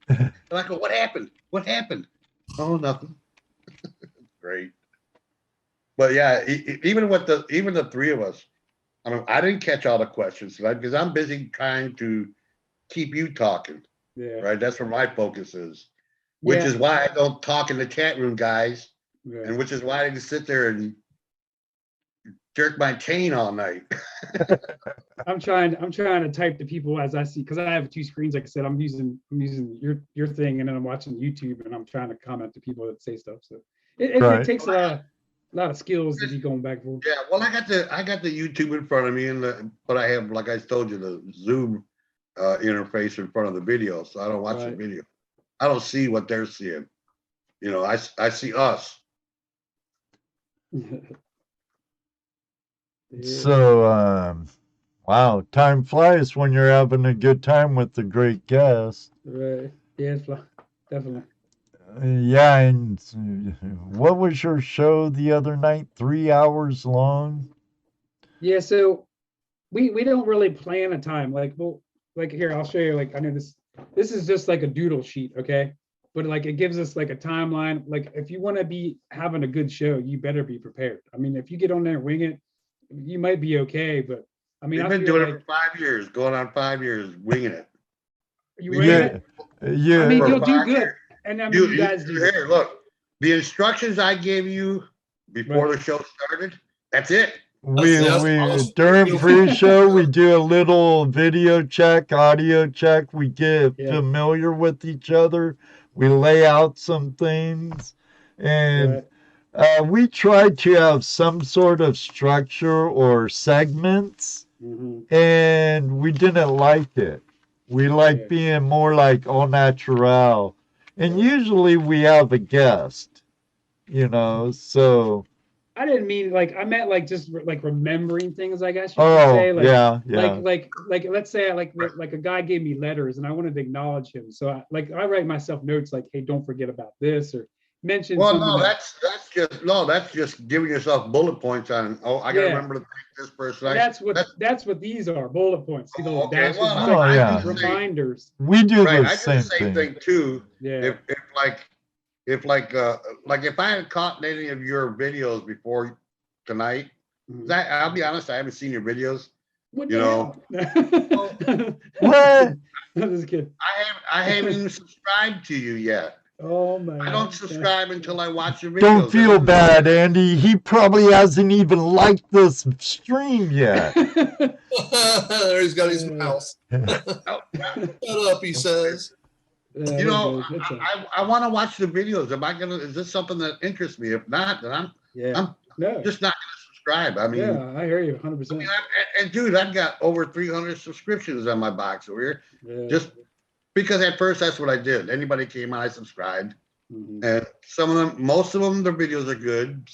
And I go, what happened? What happened? Oh, nothing. Great. But yeah, even the three of us, I mean, I didn't catch all the questions tonight because I'm busy trying to keep you talking. Yeah. Right. That's where my focus is, which is why I don't talk in the chat room, guys. Yeah. And which is why I can sit there and jerk my chain all night. I'm trying to type to people as I see, because I have two screens. Like I said, I'm using your thing, and then I'm watching YouTube, and I'm trying to comment to people that say stuff. So it takes a lot of skills to be going back and forth. Yeah, well, I got the YouTube in front of me, but I have, like I told you, the Zoom interface in front of the video, so I don't watch the video. I don't see what they're seeing. I see us. So, wow, time flies when you're having a good time with the great guest. Right. Yeah, definitely. Yeah, and what was your show the other night? 3 hours long? Yeah, so we don't really plan a time. Like here, I'll show you. Like, I know this is just like a doodle sheet, okay? But like it gives us like a timeline. Like if you want to be having a good show, you better be prepared. I mean, if you get on there and wing it, you might be okay. But I mean, I've been doing it for 5 years, going on 5 years, winging it. You winging it? Yeah. I mean, you'll do good. And I mean, you guys do. Here, look, the instructions I gave you before the show started, that's it. We during pre-show we do a little video check, audio check. We get familiar with each other. We lay out some things, and we try to have some sort of structure or segments. And we didn't like it. We like being more like all natural, and usually we have a guest, so. I didn't mean I meant just remembering things, I guess you could say. Yeah. Like let's say like a guy gave me letters and I wanted to acknowledge him. So I write myself notes like, hey, don't forget about this, or mention. Well, no, that's just giving yourself bullet points on. Oh, I gotta remember to thank this person. That's what these are, bullet points. See the little dashes, reminders. We do the same thing too. Yeah. If I had caught any of your videos before tonight, I'll be honest, I haven't seen your videos. What? What? I haven't even subscribed to you yet. Oh my! I don't subscribe until I watch your videos. Don't feel bad, Andy. He probably hasn't even liked this stream yet. There he's got his mouse. Shut up, he says. You know, I want to watch the videos. Is this something that interests me? If not, then I'm just not going to subscribe. I mean, I hear you 100%. And dude, I've got over 300 subscriptions on my box over here. Just because at first that's what I did. Anybody came on, I subscribed. And most of them, their videos are good.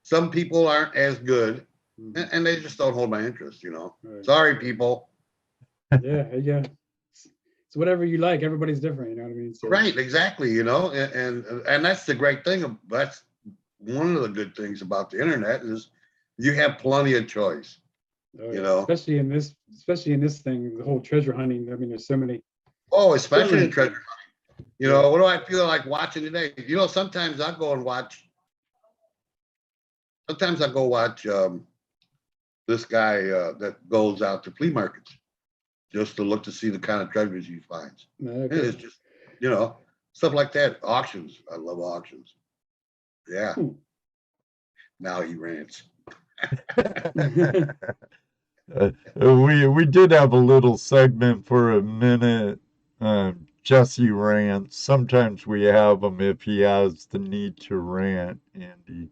Some people aren't as good, and they just don't hold my interest, you know. Right. Sorry, people. Yeah. It's whatever you like. Everybody's different, you know what I mean? So. Right, exactly, you know, and that's the great thing. That's one of the good things about the internet is you have plenty of choice. You know, especially in this thing, the whole treasure hunting. I mean, there's so many. Oh, especially in treasure hunting. You know, what do I feel like watching today? You know, sometimes I go watch this guy that goes out to flea markets just to look to see the kind of treasures he finds. Okay. It's just, you know, stuff like that. Auctions. I love auctions. Yeah. Now he rants. We did have a little segment for a minute. Jesse rants. Sometimes we have him if he has the need to rant, Andy.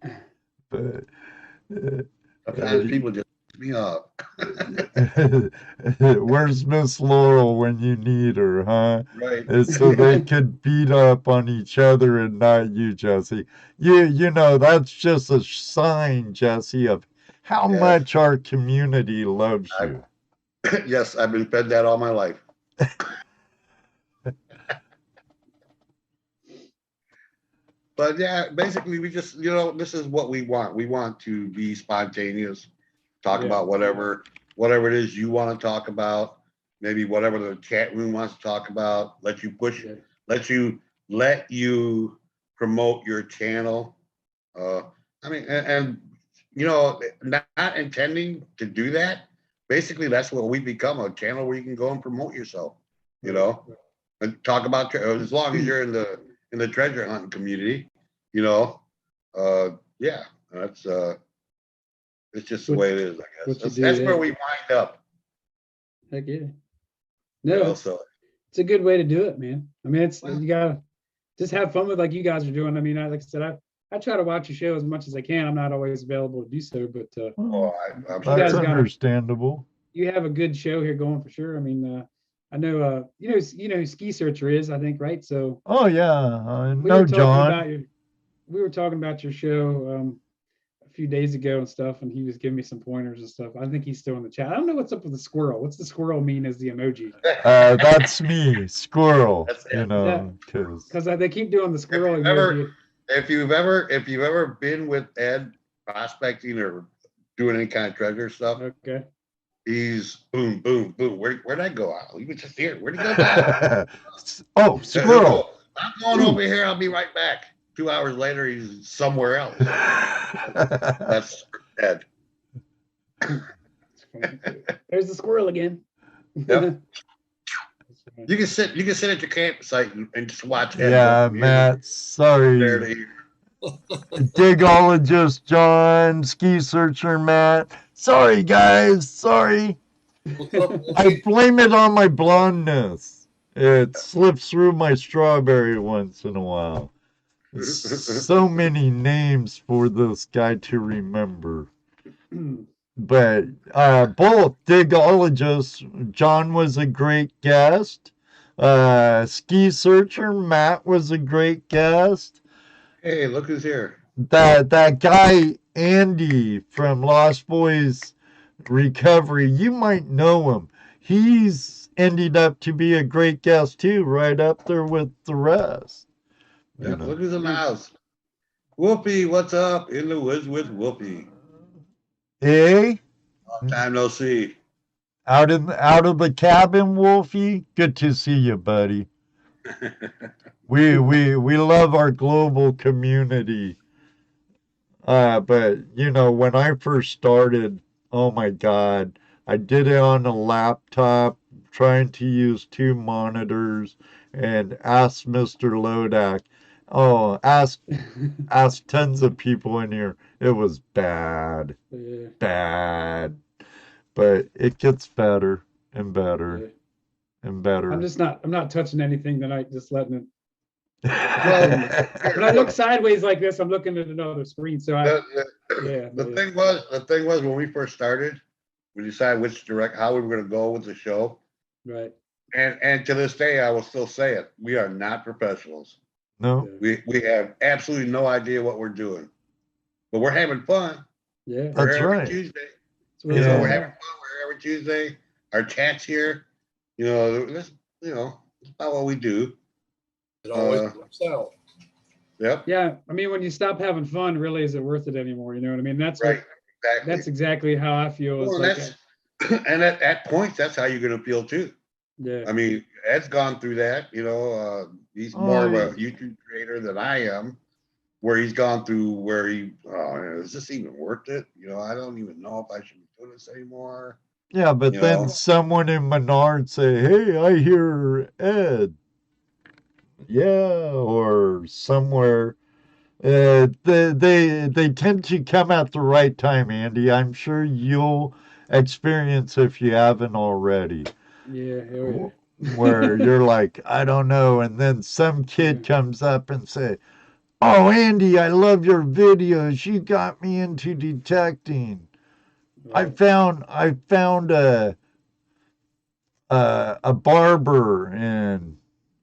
But sometimes people just piss me off. Where's Miss Laurel when you need her, huh? Right. So they could beat up on each other and not you, Jesse. You know, that's just a sign, Jesse, of how much our community loves you. Yes, I've been fed that all my life. But yeah, basically we just, you know, this is what we want. We want to be spontaneous, talk about whatever it is you want to talk about, maybe whatever the chat room wants to talk about, let you promote your channel. I mean, and you know, not intending to do that. Basically, that's what we become, a channel where you can go and promote yourself, you know, and talk about, as long as you're in the treasure hunting community, you know. Yeah, that's it's just the way it is, I guess. That's where we wind up. Heck yeah. No, you know, it's a good way to do it, man. I mean, you gotta just have fun with, like you guys are doing. I mean, like I said, I try to watch your show as much as I can. I'm not always available to do so, but that's understandable. You have a good show here going for sure. I mean, I know, you know who Ski Searcher is, I think, right? So. Oh yeah, no, John. We were talking about your show a few days ago and stuff, and he was giving me some pointers and stuff. I think he's still in the chat. I don't know what's up with the squirrel. What's the squirrel mean as the emoji? That's me, squirrel. You know, because they keep doing the squirrel. If you've ever been with Ed prospecting or doing any kind of treasure stuff, okay, he's boom, boom, boom. Where'd I go out? He was just here. Where'd he go down? Oh, squirrel. I'm going over here. I'll be right back. 2 hours later, he's somewhere else. That's Ed. There's the squirrel again. Yep. You can sit at your campsite and just watch Ed. Yeah, Matt. Sorry. Digologist John, Ski Searcher Matt. Sorry, guys. Sorry. I blame it on my blondness. It slips through my strawberry once in a while. So many names for this guy to remember. But both Digologists, John was a great guest. Ski Searcher Matt was a great guest. Hey, look who's here. That guy Andy from Lost Boys Recovery, you might know him. He's ended up to be a great guest too, right up there with the rest. Yeah, look who's in the house. Whoopi, what's up? In the woods with Whoopi. Hey. Long time no see. Out of the cabin, Wolfie. Good to see you, buddy. We love our global community. But you know, when I first started, oh my God, I did it on a laptop, trying to use 2 monitors, and asked Mr. Lodak. Oh, ask tons of people in here. It was bad. Bad. But it gets better and better. and better. I'm not touching anything tonight, just letting it. Well, When I look sideways like this, I'm looking at another screen. So the thing was when we first started, we decided how we were going to go with the show. right. And to this day, I will still say it. We are not professionals. No. We have absolutely no idea what we're doing, but we're having fun. Yeah. We're That's here every right. Tuesday. That's Yeah. We're having fun. We're here every Tuesday. Our chat's here. That's about what we do. It always works out. Yep. Yeah. I mean, when you stop having fun, really, is it worth it anymore? You know what I mean? That's Right. Exactly. That's exactly how I feel. Well, and at points, that's how you're going to feel too. yeah. I mean, Ed's gone through that. He's more of a YouTube creator than I am, where he's gone through where is this even worth it? I don't even know if I should be doing this anymore. Yeah, but then someone in Menard say, "Hey, I hear Ed." Yeah, or somewhere. They tend to come at the right time, Andy. I'm sure you'll experience if you haven't already. Yeah. Hell yeah. Where you're like, I don't know, and then some kid comes up and say, "Oh, Andy, I love your videos. You got me into detecting. Right. I found a barber, and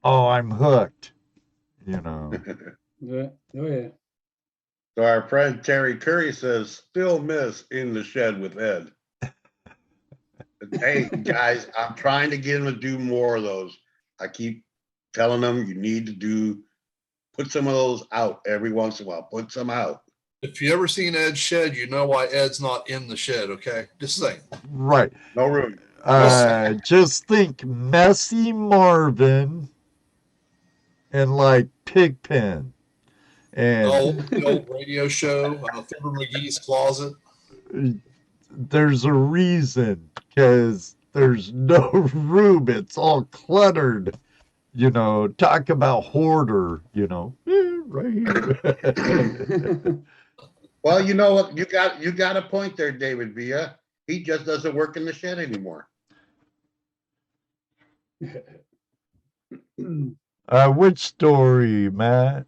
I'm hooked." Yeah. Oh yeah. So our friend Terry Curry says, "Still miss In the Shed with Ed." Hey guys, I'm trying to get him to do more of those. I keep telling them you need to put some of those out every once in a while. Put some out. If you ever seen Ed's shed, you know why Ed's not in the shed. Okay, just saying. Right. No room. Just think messy Marvin and like Pigpen. And the old radio show, Fibber McGee's Closet. There's a reason, because there's no room. It's all cluttered. Talk about hoarder, right here. Well, you know what? You got a point there, David Villa. He just doesn't work in the shed anymore. Which story, Matt?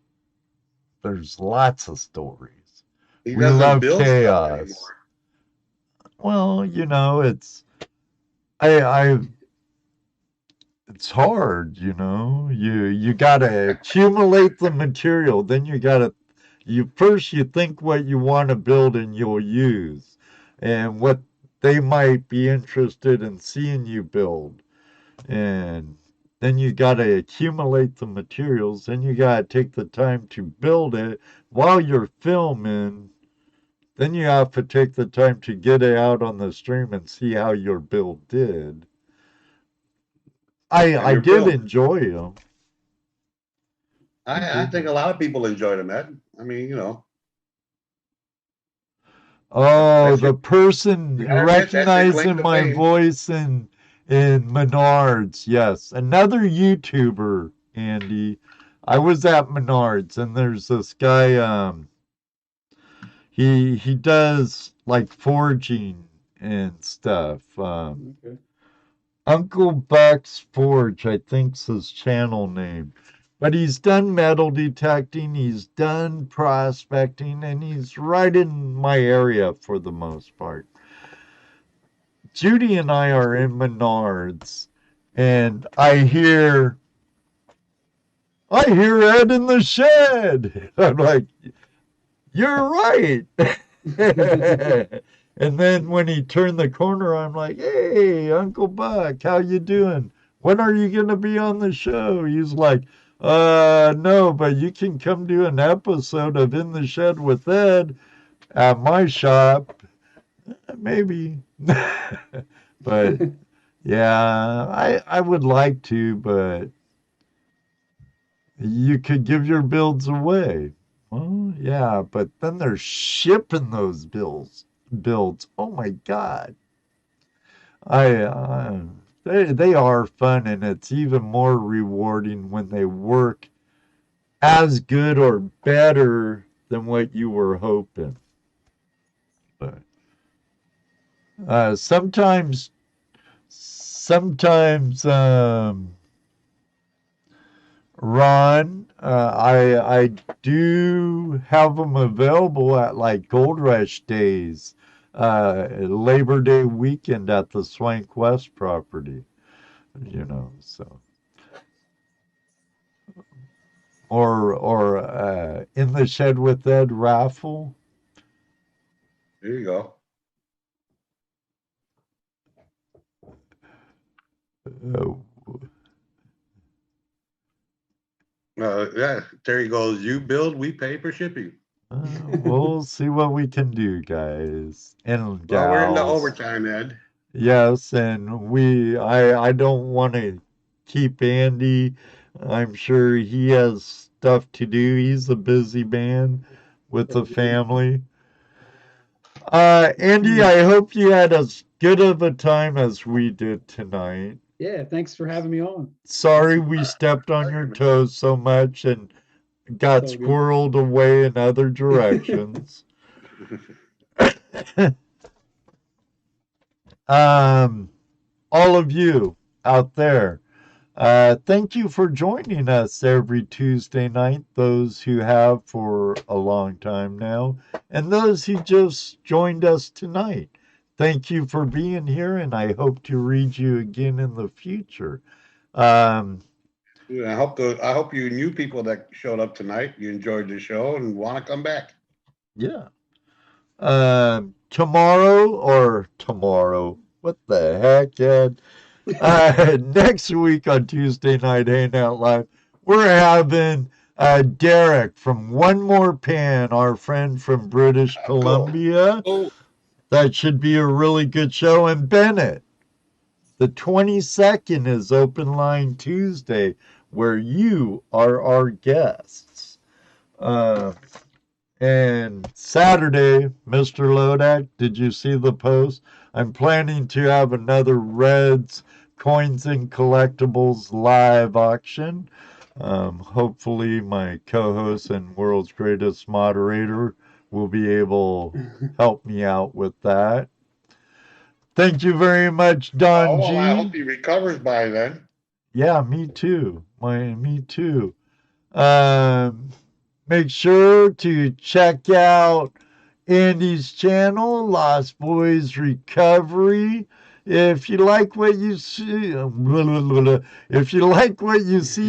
There's lots of stories. He We doesn't love build stuff chaos. anymore. Well, it's it's hard, You gotta accumulate the material, then you think what you want to build and you'll use, and what they might be interested in seeing you build, and then you gotta accumulate the materials, then you gotta take the time to build it while you're filming. Then you have to take the time to get it out on the stream and see how your build did. I did enjoy them. I think a lot of people enjoyed them, Ed. I mean, the person recognizing my fame. voice in Menards, yes. Another YouTuber, Andy. I was at Menards, and there's this guy, he does like forging and stuff. Okay. Uncle Buck's Forge, I think's his channel name. But he's done metal detecting, he's done prospecting, and he's right in my area for the most part. Judy and I are in Menards, and I hear Ed in the shed. I'm like, you're right. And then when he turned the corner, I'm like, "Hey, Uncle Buck, how you doing? When are you going to be on the show?" He's like, no, but you can come do an episode of In the Shed with Ed at my shop. Maybe. But, yeah, I would like to, but you could give your builds away. Well, yeah, but then they're shipping those builds. Oh my God. They are fun, and it's even more rewarding when they work as good or better than what you were hoping. But sometimes sometimes Ron, I do have them available at like Gold Rush days, Labor Day weekend at the Swank West property, so or in the shed with Ed raffle. There you go. Yeah, Terry goes, you build, we pay for shipping. We'll see what we can do, guys and gals. Well, we're in the overtime, Ed. Yes, and I don't want to keep Andy. I'm sure he has stuff to do. He's a busy man with a family. Andy, I hope you had as good of a time as we did tonight. Yeah, thanks for having me on. Sorry we stepped on your toes so much and got It's all good. squirreled away in other directions. All of you out there, thank you for joining us every Tuesday night, those who have for a long time now, and those who just joined us tonight. Thank you for being here, and I hope to read you again in the future. I hope you new people that showed up tonight, you enjoyed the show and want to come back. Yeah. Tomorrow, what the heck, Ed? Next week on Tuesday Night Hangout Live, we're having Derek from One More Pan, our friend from British Columbia. Oh, That should be a really good show. And Bennett, the 22nd is Open Line Tuesday, where you are our guests. And Saturday, Mr. Lodak, did you see the post? I'm planning to have another Reds Coins and Collectibles live auction. Hopefully my co-host and world's greatest moderator will be able to help me out with that. Thank you very much, Don G. I hope he recovers by then. Yeah, me too. Me too. Make sure to check out Andy's channel, Lost Boys Recovery. If you like what you see,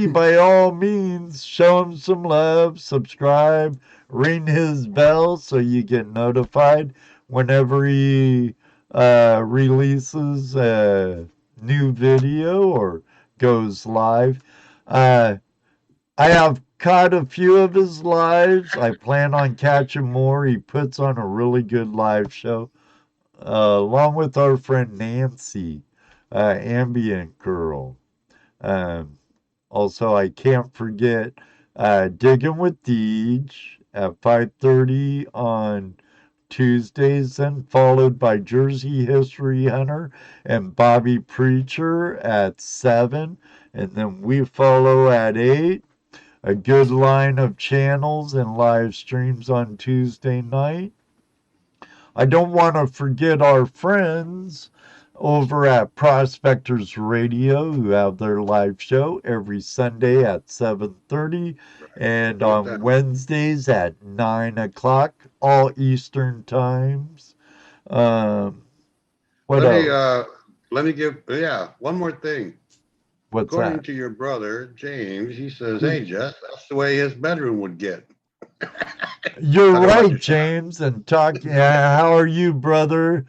by all means, show him some love, subscribe, ring his bell so you get notified whenever he releases a new video or goes live. I have caught a few of his lives. I plan on catching more. He puts on a really good live show, along with our friend Nancy, Ambient Girl. Also, I can't forget Digging with Deej at 5:30 on Tuesdays, and followed by Jersey History Hunter and Bobby Preacher at 7. And then we follow at 8. A good line of channels and live streams on Tuesday night. I don't want to forget our friends over at Prospectors Radio, who have their live show every Sunday at 7:30 and on Wednesdays at 9 o'clock, all Eastern times. What else? Let me give one more thing. What's According that? to your brother, James, he says, hey, Jess, that's the way his bedroom would get. You're Talk about right, your James. And how are you, brother?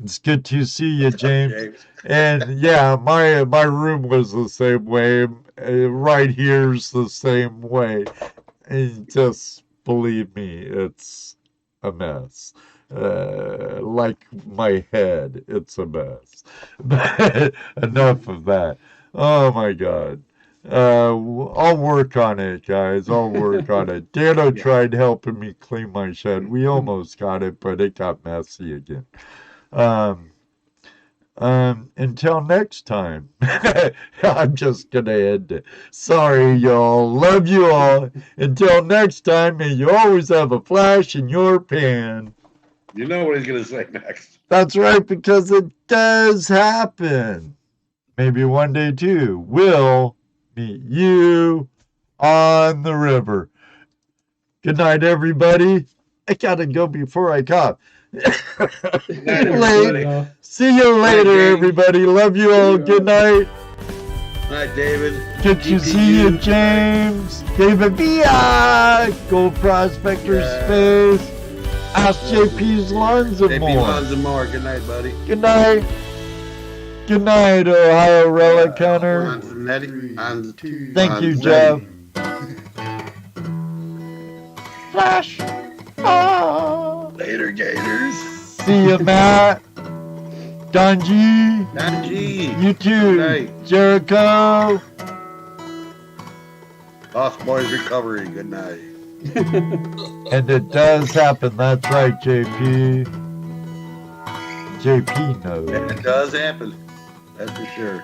It's good to see you, James. And yeah, my room was the same way. Right here's the same way. And just believe me, it's a mess. Like my head, it's a mess. But enough of that. Oh my God. I'll work on it, guys. I'll work on it. Dano tried helping me clean my shed. We almost got it, but it got messy again. Until next time. I'm just gonna end it. Sorry, y'all. Love you all. Until next time, may you always have a flash in your pan. You know what he's gonna say next. That's right, because it does happen. maybe one day too, we'll meet you on the river. Good night, everybody. I gotta go before I cough. Good night, Late. everybody. See you later, James. everybody. Love you all. Good night. Good night, David. Good to see you, James. David Villa. Gold Prospectors Space. Ask JP's Lawns and JP more. Lawns and more. Good night, buddy. Good night. Good night, Ohio Relic Hunter. Thank you, Jeff. Flash. Ah. Later, Gators. See you, Matt. Donji. Donji. You too. Night. Jericho. Lost Boys Recovery. Good night. And it does happen. That's right, JP. JP knows. It does happen. That's for sure.